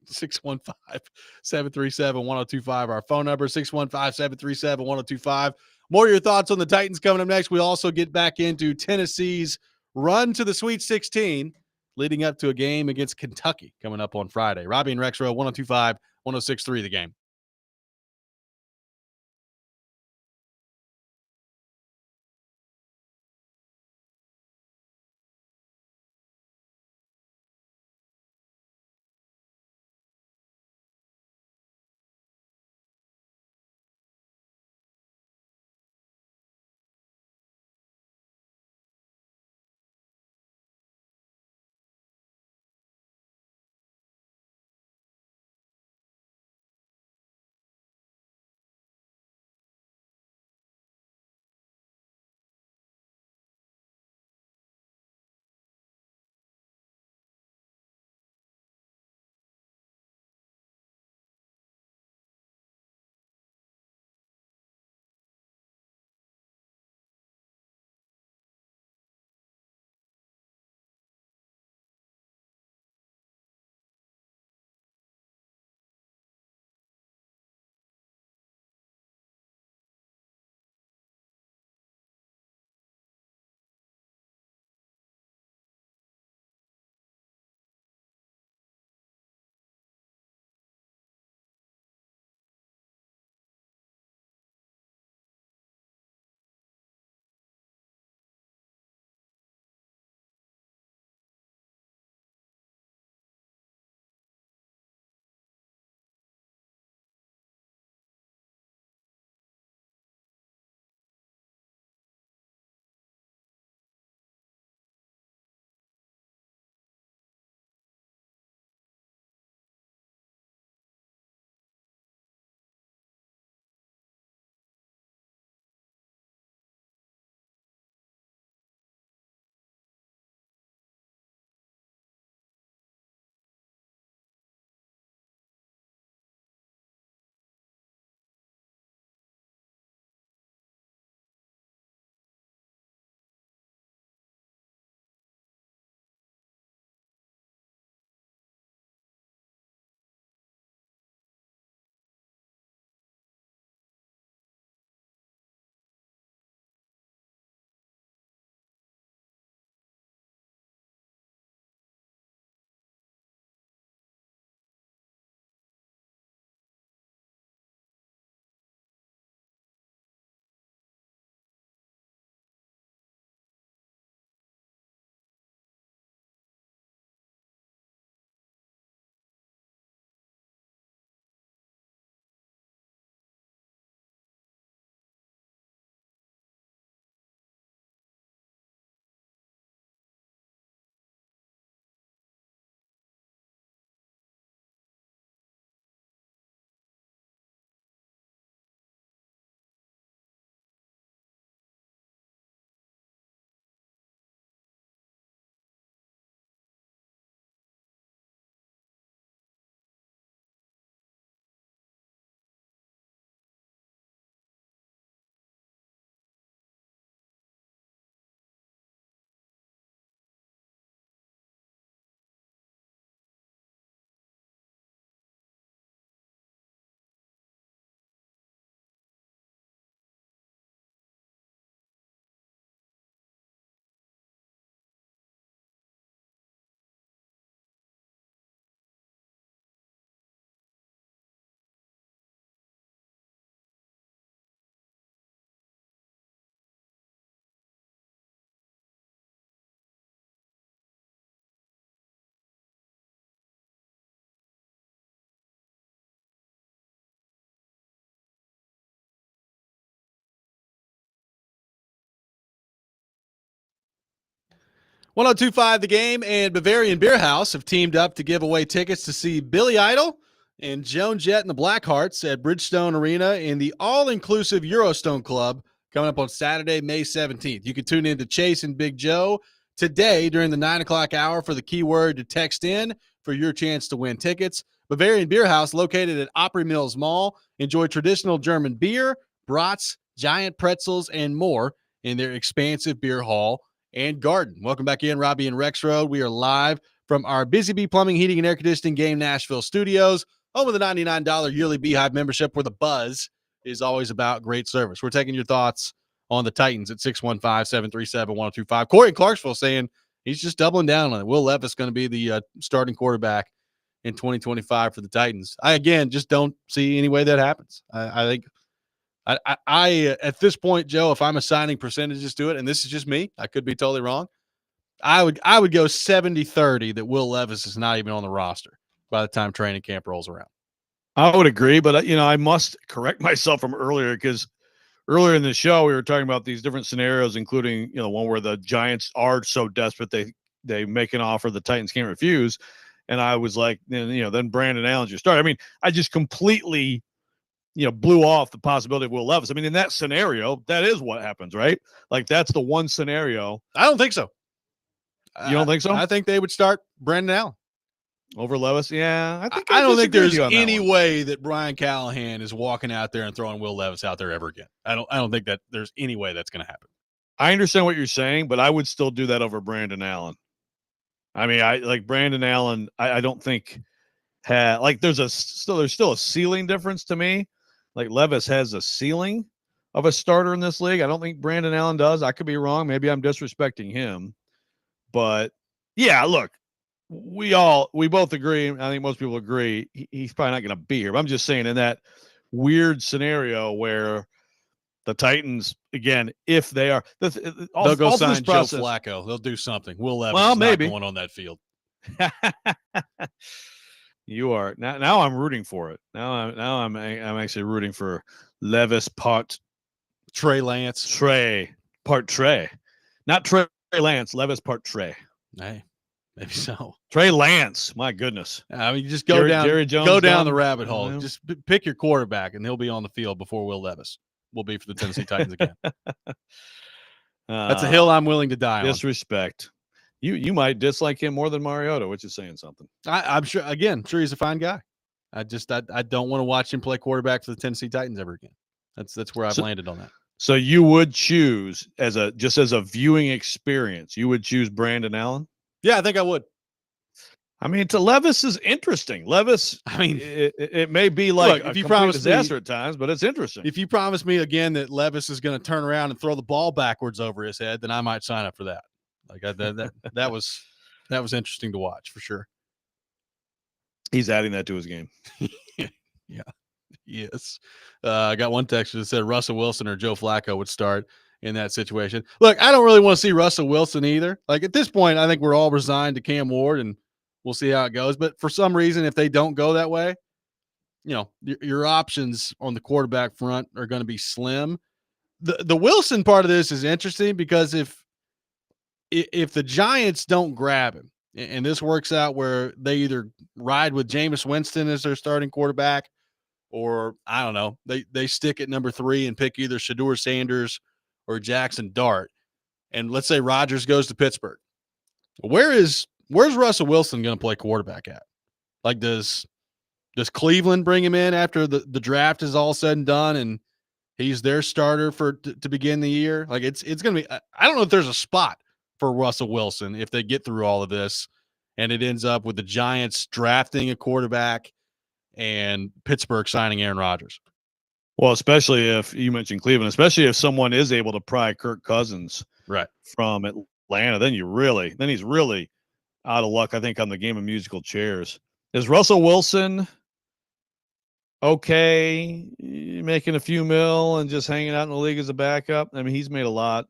615-737-1025. Our phone number, 615-737-1025. More of your thoughts on the Titans coming up next. We also get back into Tennessee's run to the Sweet 16. leading up to a game against Kentucky coming up on Friday. Robby and Rexrode, 102.5, 106.3 The Game. One 1025 The Game and Bavarian Beer House have teamed up to give away tickets to see Billy Idol and Joan Jett and the Blackhearts at Bridgestone Arena in the all-inclusive Eurostone Club coming up on Saturday, May 17th. You can tune in to Chase and Big Joe today during the 9 o'clock hour for the keyword to text in for your chance to win tickets. Bavarian Beer House, located at Opry Mills Mall. Enjoy traditional German beer, brats, giant pretzels, and more in their expansive beer hall and garden. Welcome back in, Robby and Rexrode. We are live from our Busy Bee Plumbing, Heating, and Air Conditioning Game Nashville studios, home of the $99 yearly Beehive membership, where the buzz is always about great service. We're taking your thoughts on the Titans at 615-737-1025. Corey in Clarksville saying He's just doubling down on it. Will Levis going to be the starting quarterback in 2025 for the Titans. I, again, just don't see any way that happens. I think I at this point, Joe, if I'm assigning percentages to it, and this is just me, I could be totally wrong. I would go 70-30 that Will Levis is not even on the roster by the time training camp rolls around. I would agree, but I must correct myself from earlier, because earlier in the show we were talking about these different scenarios, including one where the Giants are so desperate they make an offer the Titans can't refuse, and I was like, then Brandon Allen's your starter. I mean, I just completely blew off the possibility of Will Levis. I mean, in that scenario, that is what happens, right? Like, that's the one scenario. I don't think so. You don't think so? I think they would start Brandon Allen over Levis. Yeah, I don't think there's any way that Brian Callahan is walking out there and throwing Will Levis out there ever again. I don't think that there's any way that's going to happen. I understand what you're saying, but I would still do that over Brandon Allen. I mean, I like Brandon Allen. I don't think there's still a ceiling difference to me. Like, Levis has a ceiling of a starter in this league. I don't think Brandon Allen does. I could be wrong. Maybe I'm disrespecting him. But yeah, look, we both agree. I think most people agree he's probably not going to be here. But I'm just saying, in that weird scenario where the Titans, again, if they are, they'll go sign Joe Flacco. They'll do something. Will Levis is not going on that field. You are now. I'm rooting for it. Now I'm actually rooting for Levis part Trey Lance. Trey part Trey, not Trey Lance. Levis part Trey. Hey, maybe so. Trey Lance. My goodness. I mean, you just go down the rabbit hole. Yeah. Just pick your quarterback, and he'll be on the field before Will Levis will be for the Tennessee Titans again. That's a hill I'm willing to die on. Disrespect. You might dislike him more than Mariota, which is saying something. I'm sure. Again, I'm sure he's a fine guy. I don't want to watch him play quarterback for the Tennessee Titans ever again. That's where I've landed on that. So you would choose as a viewing experience, you would choose Brandon Allen? Yeah, I think I would. I mean, to Levis is interesting. Levis, I mean, it may be like a complete disaster at times, but it's interesting. If you promise me again that Levis is going to turn around and throw the ball backwards over his head, then I might sign up for that. Like that was interesting to watch for sure. He's adding that to his game. Yeah. Yes. I got one text that said Russell Wilson or Joe Flacco would start in that situation. Look, I don't really want to see Russell Wilson either. Like, at this point, I think we're all resigned to Cam Ward, and we'll see how it goes. But for some reason, if they don't go that way, your options on the quarterback front are going to be slim. The Wilson part of this is interesting because if the Giants don't grab him, and this works out where they either ride with Jameis Winston as their starting quarterback, or I don't know, they stick at number 3 and pick either Shedeur Sanders or Jackson Dart, and let's say Rodgers goes to Pittsburgh. Where's Russell Wilson going to play quarterback at? Like, does Cleveland bring him in after the draft is all said and done, and he's their starter to begin the year? Like, it's going to be. I don't know if there's a spot for Russell Wilson if they get through all of this, and it ends up with the Giants drafting a quarterback and Pittsburgh signing Aaron Rodgers. Well, especially if you mentioned Cleveland, especially if someone is able to pry Kirk Cousins right from Atlanta, then he's really out of luck, I think, on the game of musical chairs. Is Russell Wilson okay making a few mil and just hanging out in the league as a backup? I mean, he's made a lot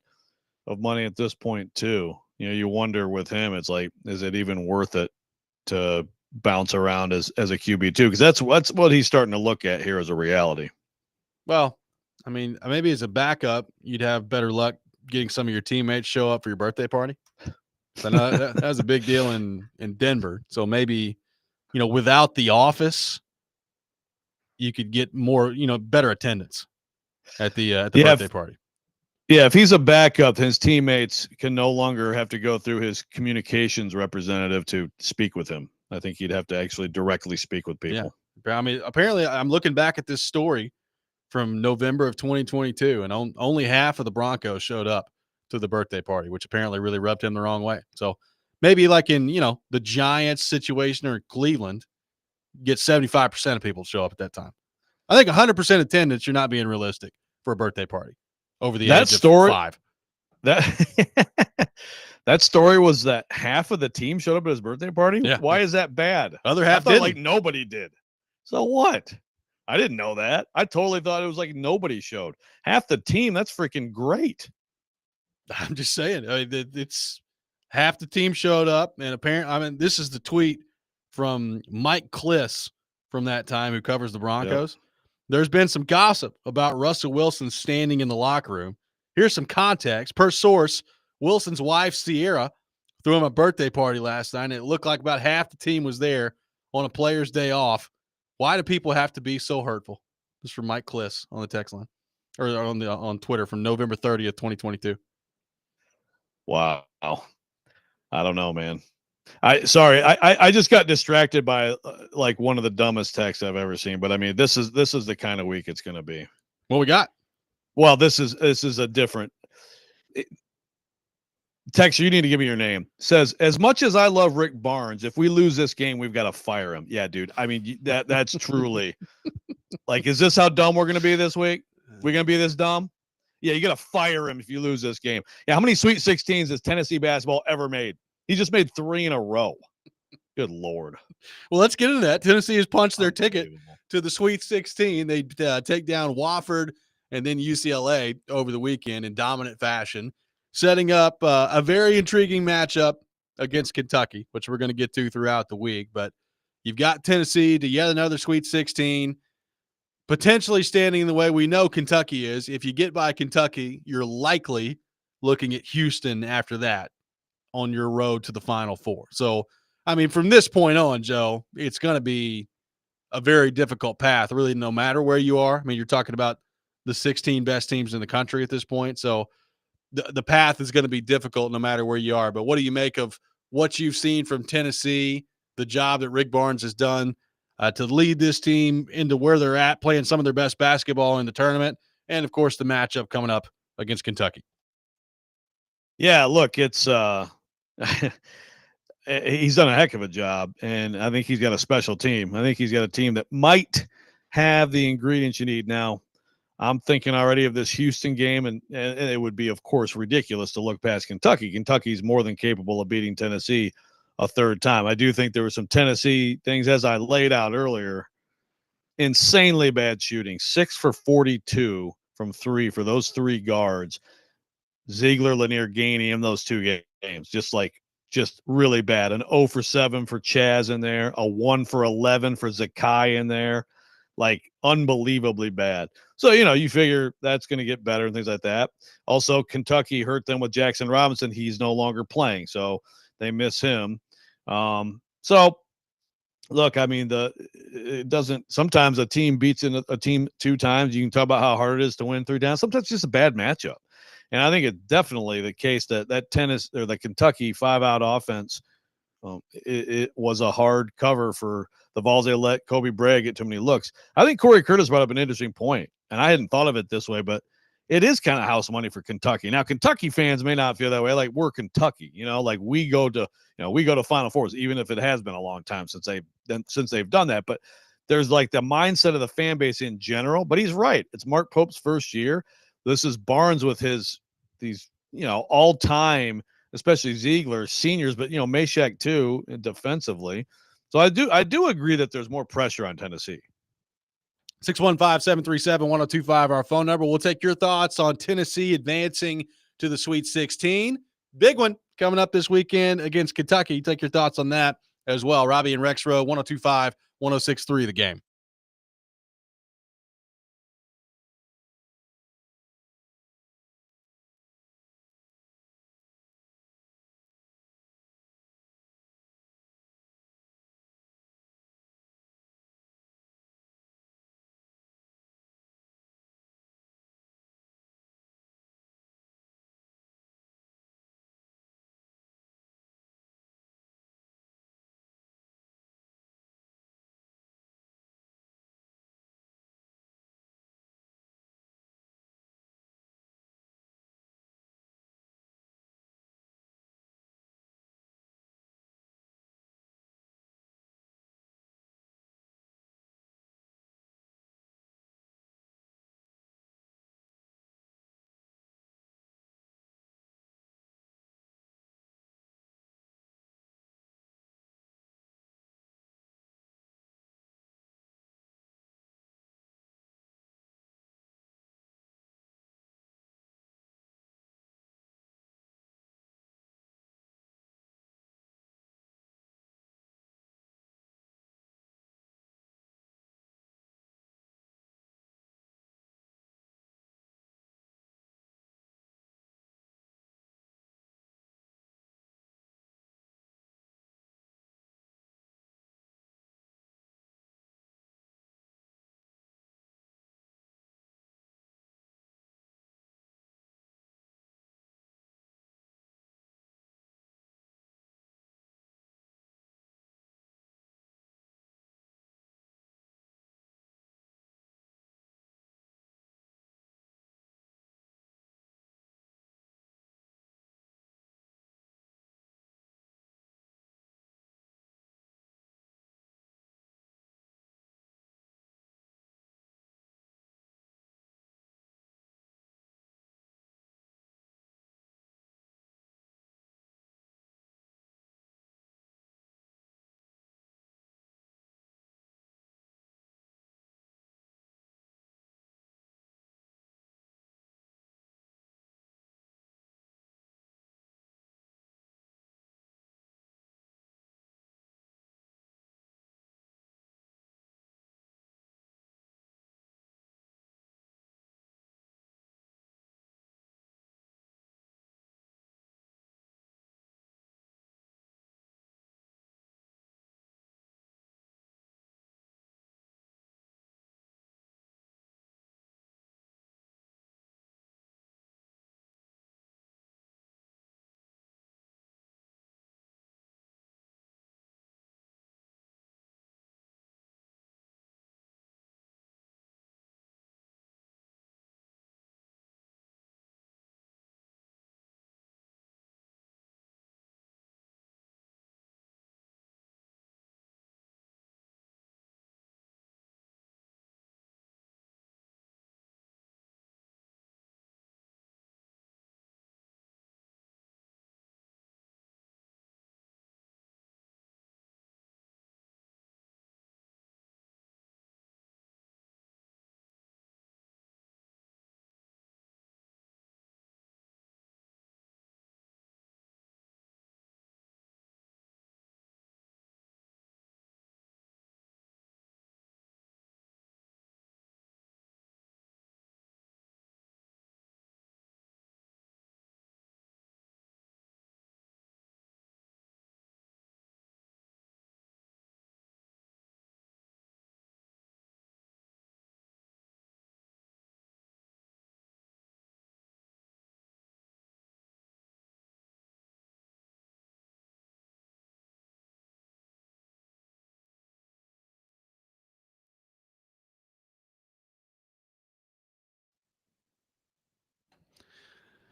of money at this point too. You wonder with him, it's like, is it even worth it to bounce around as a QB too? Because that's what he's starting to look at here as a reality. Well, I mean, maybe as a backup, you'd have better luck getting some of your teammates show up for your birthday party. I know that was a big deal in Denver. So maybe, without the office, you could get more, better attendance at the birthday party. Yeah, if he's a backup, his teammates can no longer have to go through his communications representative to speak with him. I think he'd have to actually directly speak with people. Yeah. I mean, apparently I'm looking back at this story from November of 2022, and only half of the Broncos showed up to the birthday party, which apparently really rubbed him the wrong way. So maybe like in, the Giants situation or Cleveland, get 75% of people to show up at that time. I think 100% attendance, you're not being realistic for a birthday party over the age of 5. That That story was that half of the team showed up at his birthday party. Yeah. Why is that bad? Other I half thought didn't. like nobody did. So what? I didn't know that. I totally thought it was like nobody showed. Half the team. That's freaking great. I'm just saying. I mean, it's half the team showed up, and apparently, I mean, this is the tweet from Mike Kliss from that time, who covers the Broncos. Yep. There's been some gossip about Russell Wilson standing in the locker room. Here's some context. Per source, Wilson's wife, Sierra, threw him a birthday party last night, and it looked like about half the team was there on a player's day off. Why do people have to be so hurtful? This is from Mike Kliss on the text line, or on Twitter from November 30th, 2022. Wow. I don't know, man. I just got distracted by like one of the dumbest texts I've ever seen. But I mean, this is the kind of week it's going to be. What we got? Well, this is a different texture. You need to give me your name. Says, as much as I love Rick Barnes, if we lose this game, we've got to fire him. Yeah, dude. I mean, that's truly like, is this how dumb we're going to be this week? We're going to be this dumb? Yeah, you got to fire him if you lose this game. Yeah, how many Sweet 16s has Tennessee basketball ever made? He just made 3 in a row. Good Lord. Well, let's get into that. Tennessee has punched their ticket to the Sweet 16. They take down Wofford and then UCLA over the weekend in dominant fashion, setting up a very intriguing matchup against Kentucky, which we're going to get to throughout the week. But you've got Tennessee to yet another Sweet 16, potentially standing in the way we know Kentucky is. If you get by Kentucky, you're likely looking at Houston after that on your road to the Final Four. So, I mean, from this point on, Joe, it's going to be a very difficult path, really, no matter where you are. I mean, you're talking about the 16 best teams in the country at this point. So the path is going to be difficult no matter where you are. But what do you make of what you've seen from Tennessee, the job that Rick Barnes has done to lead this team into where they're at, playing some of their best basketball in the tournament, and, of course, the matchup coming up against Kentucky? Yeah, look, it's he's done a heck of a job, and I think he's got a special team. I think he's got a team that might have the ingredients you need. Now, I'm thinking already of this Houston game, and it would be, of course, ridiculous to look past Kentucky. Kentucky's more than capable of beating Tennessee a third time. I do think there were some Tennessee things, as I laid out earlier, insanely bad shooting, 6 for 42 from 3 for those 3 guards. Ziegler, Lanier, Gainey in those 2 games, just really bad. An 0 for 7 for Chaz in there, a 1 for 11 for Zakai in there, like unbelievably bad. So, you figure that's going to get better and things like that. Also, Kentucky hurt them with Jackson Robinson. He's no longer playing, so they miss him. So look, I mean, it doesn't. Sometimes a team beats a team 2 times. You can talk about how hard it is to win 3 times. Sometimes it's just a bad matchup. And I think it's definitely the case that tennis or the Kentucky 5-out offense, it was a hard cover for the Vols. They let Kobe Bryant get too many looks. I think Corey Curtis brought up an interesting point, and I hadn't thought of it this way, but it is kind of house money for Kentucky. Now, Kentucky fans may not feel that way. Like, we're Kentucky, like we go to Final Fours, even if it has been a long time since they've done that. But there's like the mindset of the fan base in general. But he's right. It's Mark Pope's first year. This is Barnes with these all-time, especially Ziegler seniors, but Meshack too defensively. So I do agree that there's more pressure on Tennessee. 615-737-1025, our phone number. We'll take your thoughts on Tennessee advancing to the Sweet 16. Big one coming up this weekend against Kentucky. Take your thoughts on that as well. Robby and Rexrode, 1025, 1063, The Game.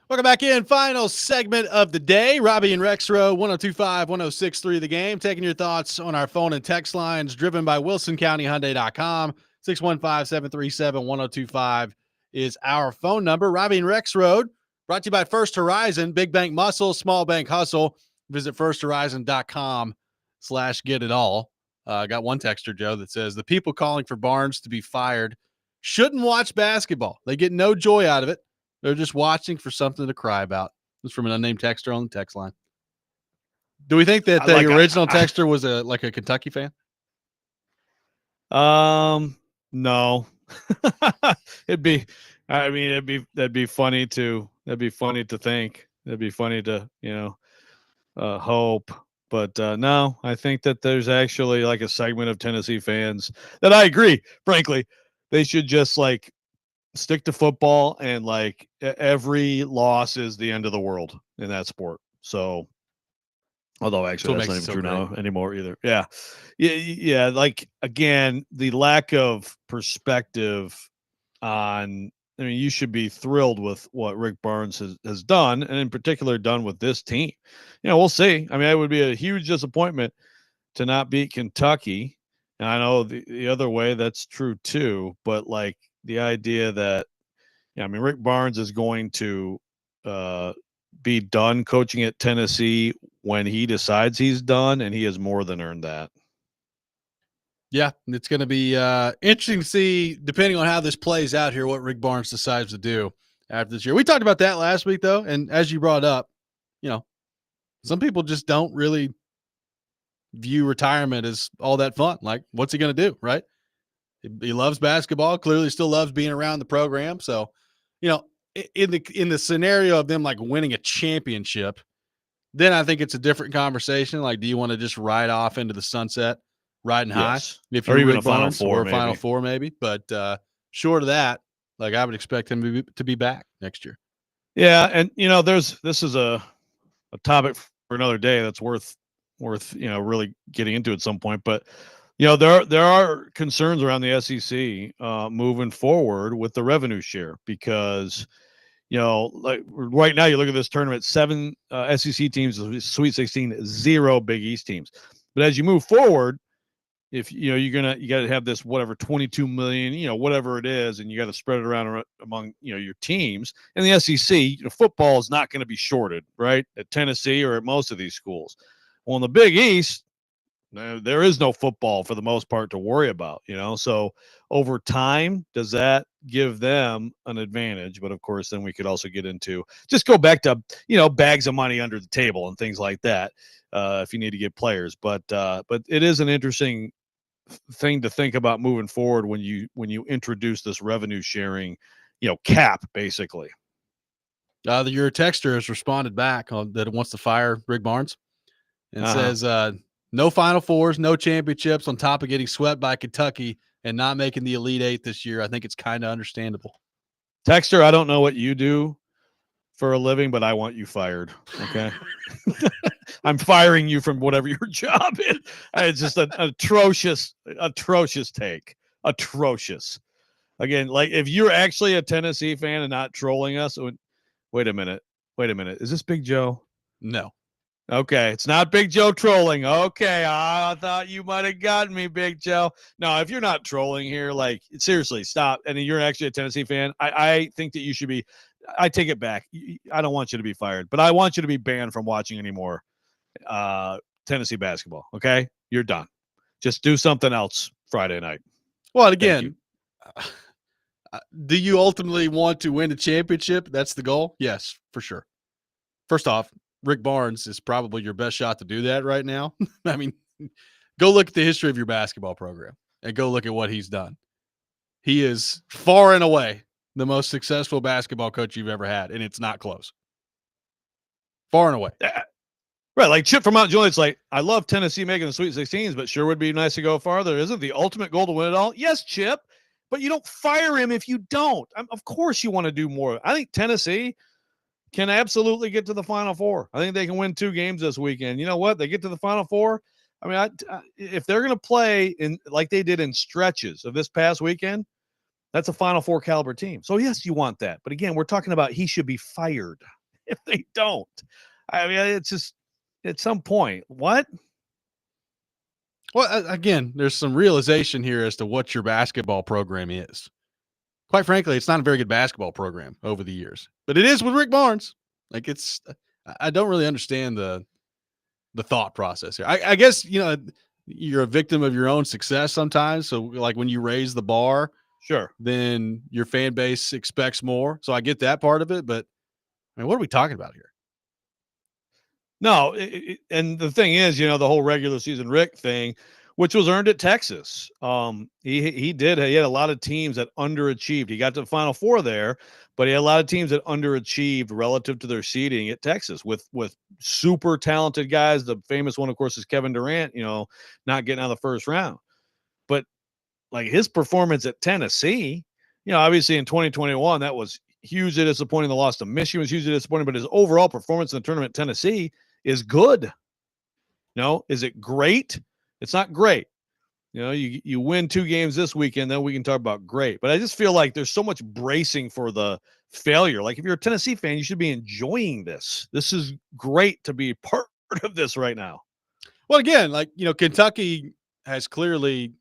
Welcome back in. Final segment of the day. Robby and Rexrode, 102.5-106.3 The Game. Taking your thoughts on our phone and text lines, driven by WilsonCountyHyundai.com. 615-737-1025 is our phone number. Robby and Rexrode, brought to you by First Horizon. Big bank muscle, small bank hustle. Visit firsthorizon.com/get-it-all. Got one texter, Joe, that says, the people calling for Barnes to be fired shouldn't watch basketball. They get no joy out of it. They're just watching for something to cry about. This is from an unnamed texter on the text line. Do we think that the original texter was a Kentucky fan? No. That'd be funny to think. That'd be funny to, hope. But no, I think that there's actually like a segment of Tennessee fans that I agree, frankly, they should just like stick to football, and like every loss is the end of the world in that sport. So, although actually that's not even true now anymore either. Yeah. Like, again, the lack of perspective on, I mean, you should be thrilled with what Rick Barnes has done, and in particular done with this team. We'll see. I mean, it would be a huge disappointment to not beat Kentucky. And I know the other way that's true too, but like the idea that, Rick Barnes is going to be done coaching at Tennessee when he decides he's done, and he has more than earned that. Yeah, it's going to be interesting to see, depending on how this plays out here, what Rick Barnes decides to do after this year. We talked about that last week, though, and as you brought up, some people just don't really view retirement as all that fun. Like, what's he going to do, right? He loves basketball, clearly still loves being around the program. So, in the scenario of them like winning a championship, then I think it's a different conversation. Like, do you want to just ride off into the sunset, riding high? If you're even a Final Four, maybe. But short of that, like, I would expect him to be back next year. Yeah, and this is a topic for another day that's worth really getting into at some point. But there are concerns around the SEC moving forward with the revenue share, because like right now you look at this tournament, 7 SEC teams, Sweet 16, 0 Big East teams. But as you move forward, if you got to have this whatever 22 million, whatever it is, and you got to spread it around among your teams. And the SEC, football is not going to be shorted, right, at Tennessee or at most of these schools. Well, in the Big East, there is no football for the most part to worry about, so over time, does that give them an advantage? But of course, then we could also get into, just go back to, bags of money under the table and things like that, if you need to get players. But it is an interesting thing to think about moving forward when you introduce this revenue sharing, cap, basically. Your texter has responded back that it wants to fire Rick Barnes, and says, no Final Fours, no championships, on top of getting swept by Kentucky and not making the Elite Eight this year. I think it's kind of understandable. Texter, I don't know what you do for a living, but I want you fired. Okay. I'm firing you from whatever your job is. It's just an atrocious take. Atrocious. Again, like, if you're actually a Tennessee fan and not trolling us, wait a minute. Is this Big Joe? No. Okay, it's not Big Joe trolling. Okay, I thought you might have gotten me, Big Joe. No, if you're not trolling here, like, seriously, stop. And you're actually a Tennessee fan, I think that you should be. I take it back. I don't want you to be fired, but I want you to be banned from watching any more Tennessee basketball. Okay, you're done. Just do something else Friday night. Well, again, do you ultimately want to win a championship? That's the goal. Yes, for sure. First off, Rick Barnes is probably your best shot to do that right now. I mean, go look at the history of your basketball program and go look at what he's done. He is far and away the most successful basketball coach you've ever had, and it's not close. Far and away. Right, like Chip from Mount Juliet, it's like, I love Tennessee making the Sweet 16s, but sure would be nice to go farther. Isn't the ultimate goal to win it all? Yes, Chip, but you don't fire him if you don't. Of course you want to do more. I think Tennessee can absolutely get to the Final Four. I think they can win 2 games this weekend. You know what? They get to the Final Four. I mean, if they're going to play in like they did in stretches of this past weekend, That's a Final Four caliber team. So yes, you want that. But again, we're talking about he should be fired if they don't. I mean, it's just at some point, what? Well, again, there's some realization here as to what your basketball program is. Quite frankly, it's not a very good basketball program over the years, but it is with Rick Barnes. Like I don't really understand the thought process here. I guess, you're a victim of your own success sometimes. So like when you raise the bar, Sure. then your fan base expects more. So I get that part of it, but I mean, what are we talking about here? No, and the thing is, the whole regular season Rick thing, which was earned at Texas. He had a lot of teams that underachieved. He got to the Final Four there, but he had a lot of teams that underachieved relative to their seeding at Texas with super talented guys. The famous one, of course, is Kevin Durant, not getting out of the first round. But like his performance at Tennessee, obviously in 2021, that was hugely disappointing. The loss to Michigan was hugely disappointing, but his overall performance in the tournament at Tennessee is good. Is it great? It's not great. You win 2 games this weekend, then we can talk about great. But I just feel like there's so much bracing for the failure. Like if you're a Tennessee fan, you should be enjoying this. This is great to be part of this right now. Well, again, Kentucky has clearly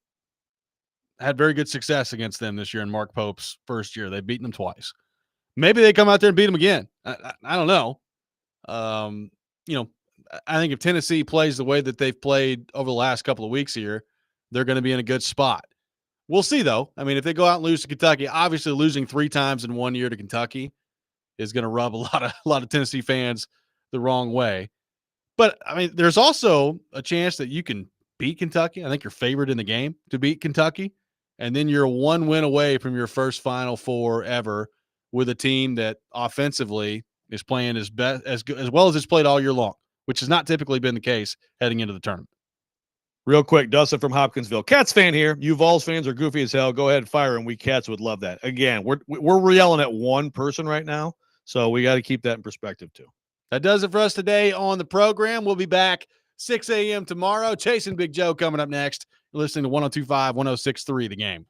had very good success against them this year in Mark Pope's first year. They've beaten them twice. Maybe they come out there and beat them again. I don't know. I think if Tennessee plays the way that they've played over the last couple of weeks here, they're going to be in a good spot. We'll see, though. I mean, if they go out and lose to Kentucky, obviously losing 3 times in 1 year to Kentucky is going to rub a lot of Tennessee fans the wrong way. But I mean, there's also a chance that you can beat Kentucky. I think you're favored in the game to beat Kentucky, and then you're 1 win away from your first Final Four ever with a team that offensively is playing as well as it's played all year long, which has not typically been the case heading into the tournament. Real quick, Dustin from Hopkinsville. Cats fan here. You Vols fans are goofy as hell. Go ahead and fire him. We Cats would love that. Again, we're yelling at one person right now, so we got to keep that in perspective too. That does it for us today on the program. We'll be back 6 a.m. tomorrow. Chasing Big Joe coming up next. You're listening to 102.5, 106.3 The Game.